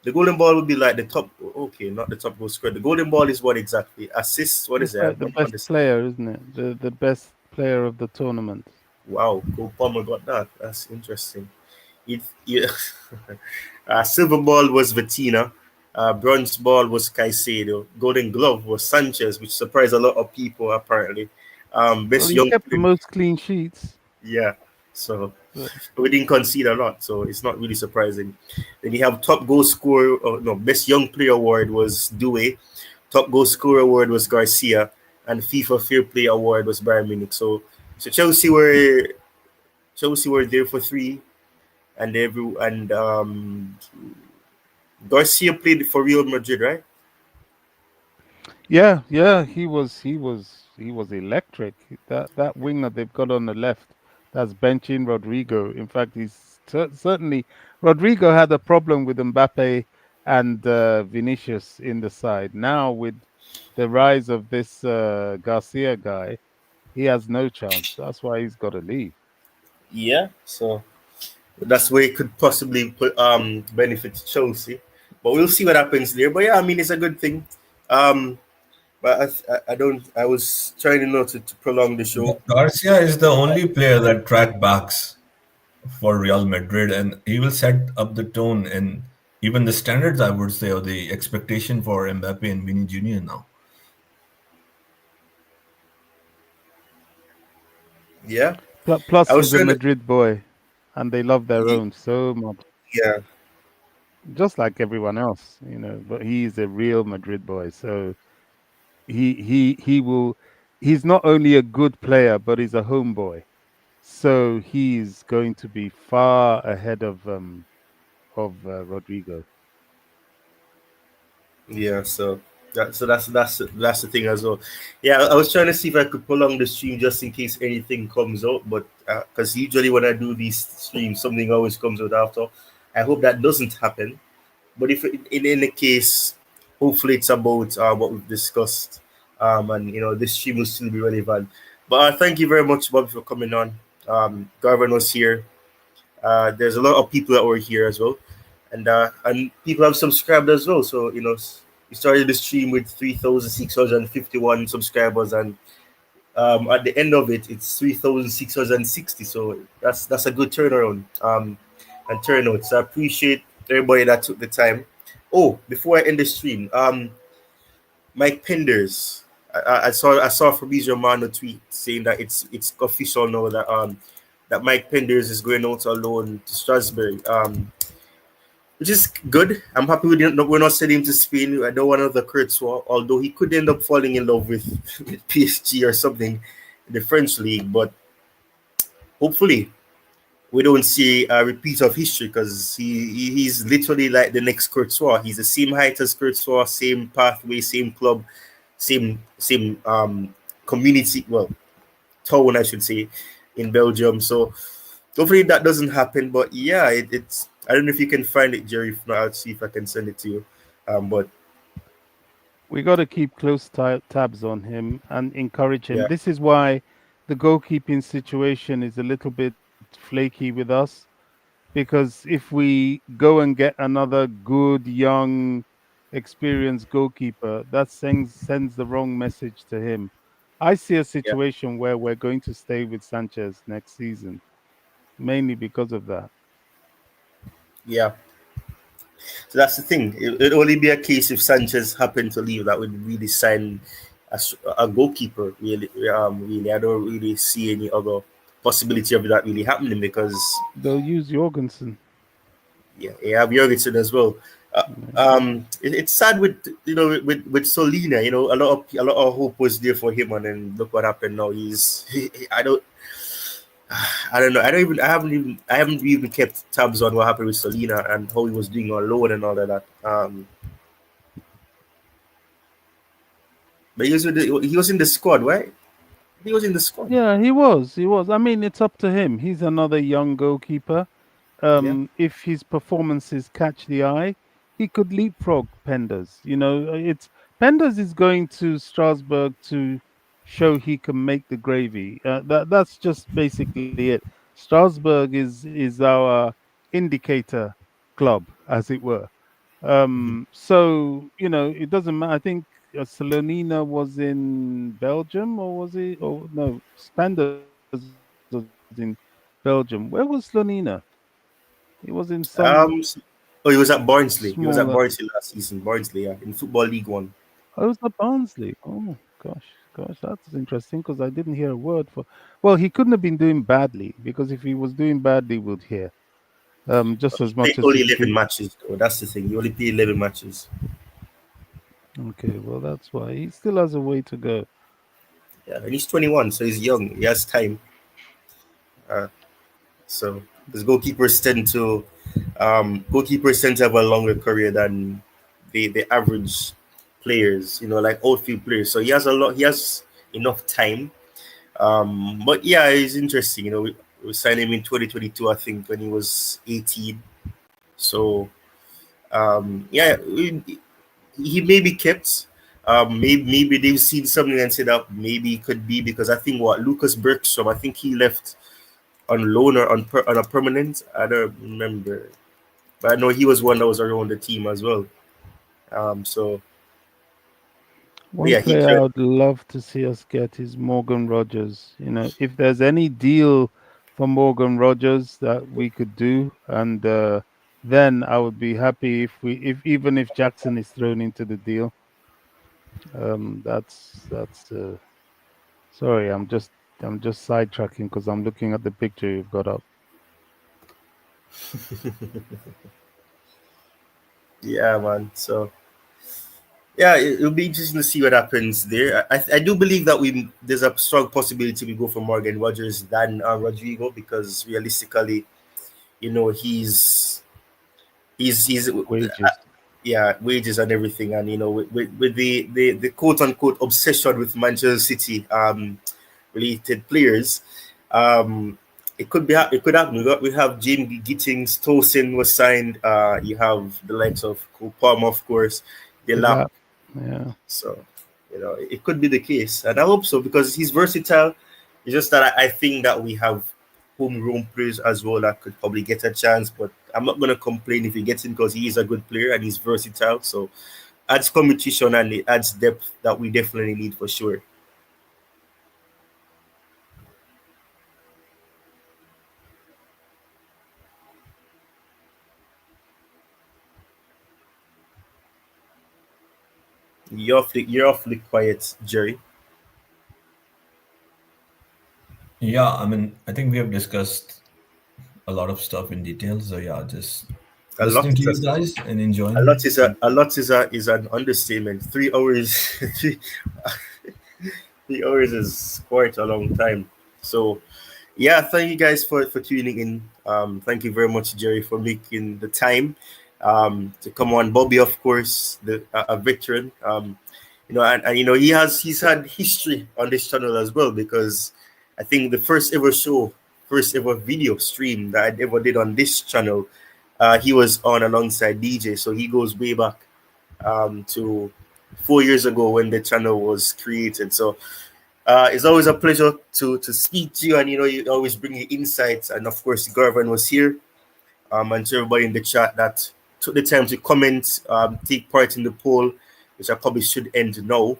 The Golden Ball would be like the top. Okay, not the top goal scorer. The Golden Ball is what exactly? Assists. What is It's it? I like the don't best understand. player, isn't it? The best player of the tournament. Wow, Cole Palmer got that. That's interesting. Yeah. Silver ball was Vitina. Bronze ball was Caicedo. Golden glove was Sanchez, which surprised a lot of people apparently. Well, Best he young kept the player. most clean sheets. Yeah. So So we didn't concede a lot, so it's not really surprising. Then you have top goal scorer. Oh, no, best young player award was Due. Top goal scorer award was Garcia, and FIFA Fair Play award was Bayern Munich. So Chelsea were there for 3, and Garcia played for Real Madrid, right? yeah, yeah, he was electric. That winger they've got on the left, that's benching Rodrygo. In fact, he's certainly Rodrygo had a problem with Mbappe and Vinicius in the side. Now with the rise of this Garcia guy, he has no chance. That's why he's got to leave. Yeah. So that's where it could possibly benefit Chelsea, but we'll see what happens there. But yeah, I mean it's a good thing. Um, but I don't. I was trying not to prolong the show. Garcia is the only player that track backs for Real Madrid, and he will set up the tone and even the standards, I would say, or the expectation for Mbappe and Vini Jr. now. Yeah, Plus, I was he's a trying to. Madrid boy, and they love their y- own so much, Yeah, just like everyone else, you know. But he's a real Madrid boy, so he will. He's not only a good player, but he's a homeboy. So he's going to be far ahead of Rodrigo. yeah. So that's the thing as well. Yeah, I was trying to see if I could prolong the stream just in case anything comes out, but because usually when I do these streams, something always comes out after. I hope that doesn't happen. But if in any case, hopefully it's about what we've discussed, and this stream will still be relevant. But thank you very much, Bob, for coming on. Garvin was here. There's a lot of people that were here as well, and people have subscribed as well. So we started the stream with 3,651 subscribers, and at the end of it, it's 3,660. So that's a good turnaround and turnout. So I appreciate everybody that took the time. Oh, before I end the stream, Mike Penders. I saw Fabrizio Romano tweet saying that it's official now that Mike Penders is going out alone to Strasbourg. Which is good. I'm happy we're not sending him to Spain. I don't want another Kurtzwa, although he could end up falling in love with PSG or something in the French league. But hopefully we don't see a repeat of history because he's literally like the next Kurtzwa. He's the same height as Kurtzwa, same pathway, same club, same community. Well, town I should say in Belgium. So hopefully that doesn't happen. But yeah, it's I don't know if you can find it, Jerry. If not, I'll see if I can send it to you. But We got to keep close tabs on him and encourage him. yeah, This is why the goalkeeping situation is a little bit flaky with us, because if we go and get another good, young, experienced goalkeeper, that sends the wrong message to him. I see a yeah, situation where we're going to stay with Sanchez next season, mainly because of that. yeah. So that's the thing. It'd only be a case if Sanchez happened to leave that would really sign a goalkeeper. Really, I don't really see any other possibility of that really happening because They'll use Jorgensen. Yeah, you have Jorgensen as well. Uh, it's sad with with Solina. A lot of hope was there for him, and then look what happened now. I don't know. I haven't even kept tabs on what happened with Solina and how he was doing on loan and all of that. But he was in the squad, right? He was in the squad. Yeah, he was. He was. I mean, it's up to him. He's another young goalkeeper. Yeah. If his performances catch the eye, he could leapfrog Penders. It's Penders is going to Strasbourg to show he can make the gravy. That's just basically it. Strasbourg is our indicator club, as it were. Mhm. So it doesn't matter. I think Salonina was in Belgium, or was he? Oh no, Spanders was in Belgium. Where was Slonina? He was in some S- oh, he was at Barnsley. He was smaller. at Barnsley last season. Barnsley, yeah, in Football League One. Oh, it was at Barnsley. Oh gosh, that's interesting because I didn't hear a word for. Well, he couldn't have been doing badly because if he was doing badly, we'd hear. Just He as played much as only he 11 did. matches, though. That's the thing. He only played 11 matches. Okay, well that's why he still has a way to go. Yeah, and he's 21, so he's young. He has time. Uh, so because goalkeepers tend to have a longer career than the average players. Like outfield players. So he has a lot. He has enough time. But yeah, it's interesting. We signed him in 2022, I think, when he was 18. So yeah, he may be kept. Maybe they've seen something and said that maybe it could be because I think what Lucas Bergstrom, I think he left on loan or on a permanent. I don't remember, but I know he was one that was around the team as well. So One yeah, he player I could. would love to see us get is Morgan Rogers. If there's any deal for Morgan Rogers that we could do, and then I would be happy if even if Jackson is thrown into the deal. That's. Sorry, I'm just sidetracking because I'm looking at the picture you've got up. Yeah, man. So yeah, it'll be interesting to see what happens there. I do believe that there's a strong possibility we go for Morgan Rogers than Rodrygo because realistically, he's Wages. yeah, wages and everything, and with the quote unquote obsession with Manchester City related players, um it could happen. We have Jim Gittings, Tosin was signed. You have the likes of Cole Palmer, of course, The Delap. lap. Yeah. So, it could be the case, and I hope so because he's versatile. It's just that I think that we have homegrown players as well that could probably get a chance, but I'm not gonna complain if he gets in because he is a good player and he's versatile. So, adds competition and it adds depth that we definitely need for sure. You're awfully quiet, Jerry. Yeah, I mean, I think we have discussed a lot of stuff in detail. So yeah, just A lot listening to is you guys and a enjoying. lot is a lot is an understatement. 3 hours, 3 hours is quite a long time. So yeah, thank you guys for tuning in. Thank you very much, Jerry, for making the time to come on. Bobby, of course, a veteran. And he's had history on this channel as well because I think the first ever video stream that I ever did on this channel, he was on alongside DJ. So he goes way back to 4 years ago when the channel was created. So it's always a pleasure to speak to you, and you always bring your insights. And of course, Garvan was here, and to everybody in the chat that took the time to comment, take part in the poll, which I probably should end now.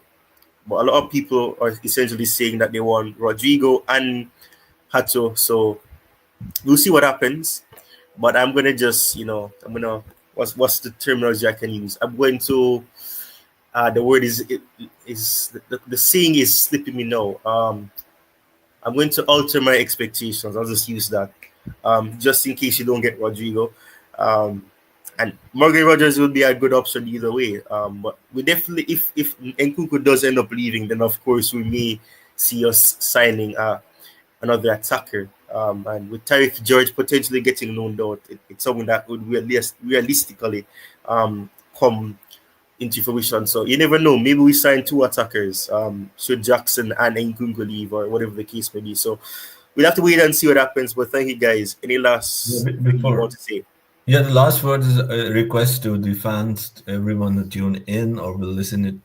But a lot of people are essentially saying that they want Rodrygo and Hato, so we'll see what happens. But I'm gonna just, what's the terminology I can use? I'm going to the word is the saying is slipping me now. I'm going to alter my expectations. I'll just use that. Just in case you don't get Rodrygo. And Morgan Rogers will be a good option either way. But we definitely, if Nkunku does end up leaving, then of course we may see us signing another attacker. And with Tariq George potentially getting loaned out, it's something that would realistically come into fruition. So you never know. Maybe we sign two attackers, should Jackson and Nkunku leave or whatever the case may be. So we'll have to wait and see what happens. But thank you guys. Any last thing you want to say? Yeah, the last word is a request to the fans, everyone to tune in or will listen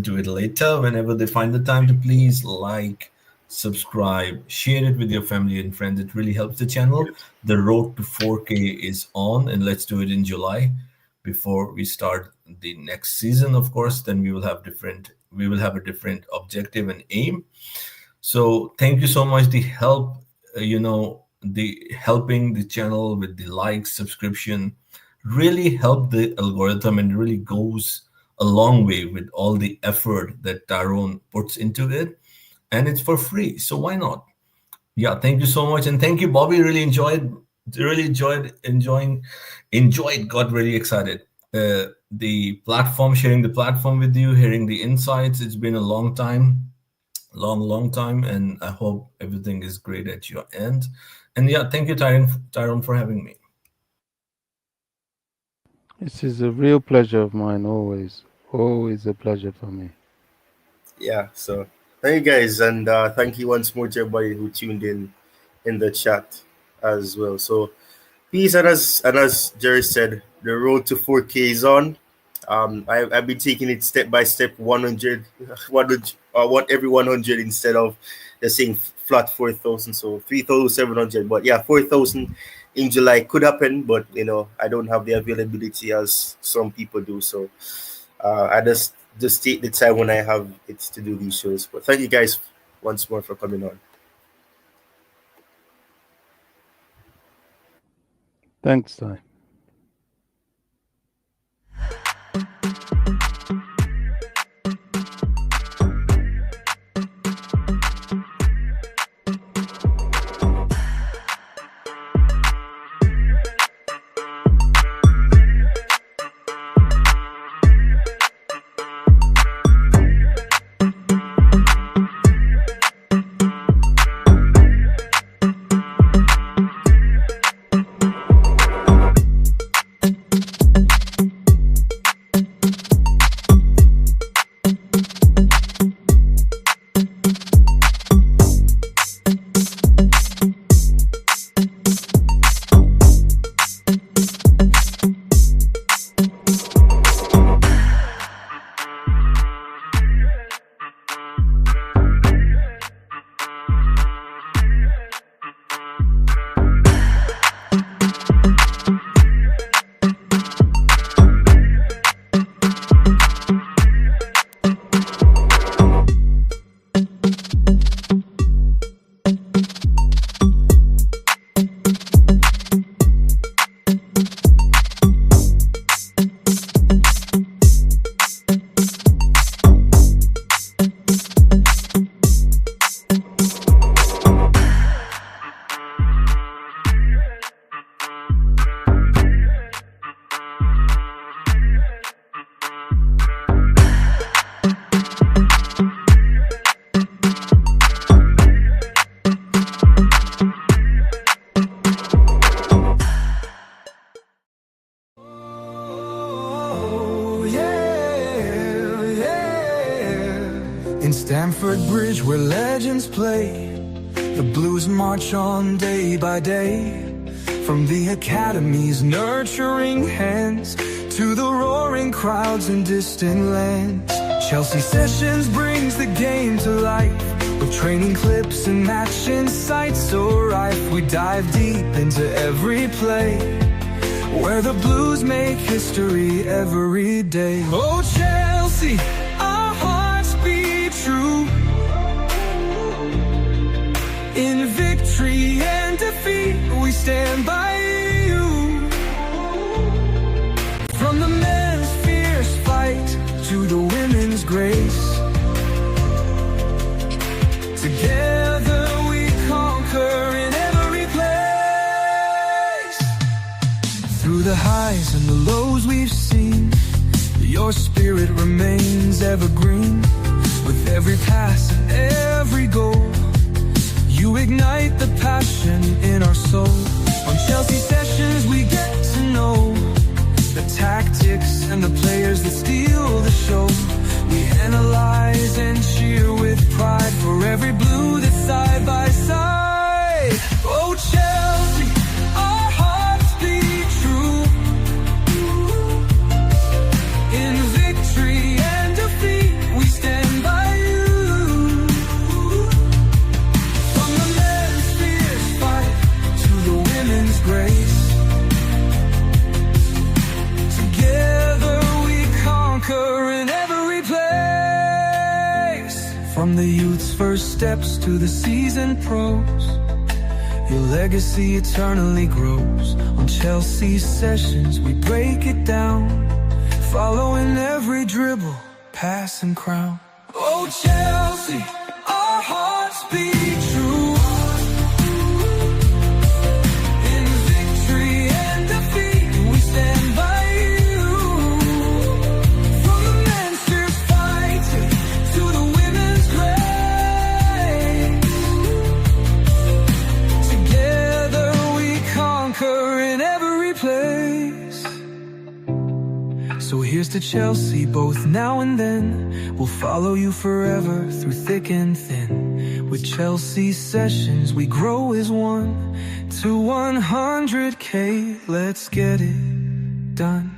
to it later whenever they find the time to please like, subscribe, share it with your family and friends. It really helps the channel. The road to 4K is on, and let's do it in July before we start the next season. Of course, then we will have a different objective and aim. So thank you so much. The help, the helping the channel with the likes, subscription really help the algorithm, and really goes a long way with all the effort that Tyrone puts into it, and it's for free, so why not? Yeah, thank you so much, and thank you, Bobby. Got really excited. The platform, sharing the platform with you, hearing the insights. It's been a long time, and I hope everything is great at your end. And yeah, thank you, Tyrone, for having me. This is a real pleasure of mine, always a pleasure for me. Yeah, so thank you guys, and thank you once more to everybody who tuned in the chat as well. So peace, and as Jerry said, the road to 4K is on. I've been taking it step by step, 100, every 100 instead of just saying flat 4,000, so 3,700. But yeah, 4,000 in July could happen, but I don't have the availability as some people do. So I just take the time when I have it to do these shows. But thank you guys once more for coming on. Thanks, Ty. In Stamford Bridge where legends play, the Blues march on day by day. From the academy's nurturing hands to the roaring crowds in distant lands, Chelsea Sessions brings the game to life with training clips and match insights so rife. We dive deep into every play where the Blues make history every day. Oh Chelsea, our hearts beat true in victory and defeat. We stand by you. From the men's fierce fight to the women's grace, together we conquer in every place. Through the highs and the lows we've seen, your spirit remains evergreen. With every pass and every goal, you ignite the passion in our soul. On Chelsea sessions we get to know the tactics and the players that steal the show. We analyze and cheer with pride for every blue that's side by side. Oh Chelsea, our hearts beat true. In victory and defeat, we stand by you. From the men's fierce fight to the women's grace, together we conquer in every place. From the youth's first steps to the seasoned pros, your legacy eternally grows. On Chelsea sessions we break it down, following every dribble, pass and crown. Oh Chelsea, our hearts beat true. In victory and defeat, we stand by you. From the men's fierce fighting to the women's grace, together we conquer in every place. So here's to Chelsea, both now and then. We'll follow you forever through thick and thin. With Chelsea sessions, we grow as one. To 100K, let's get it done.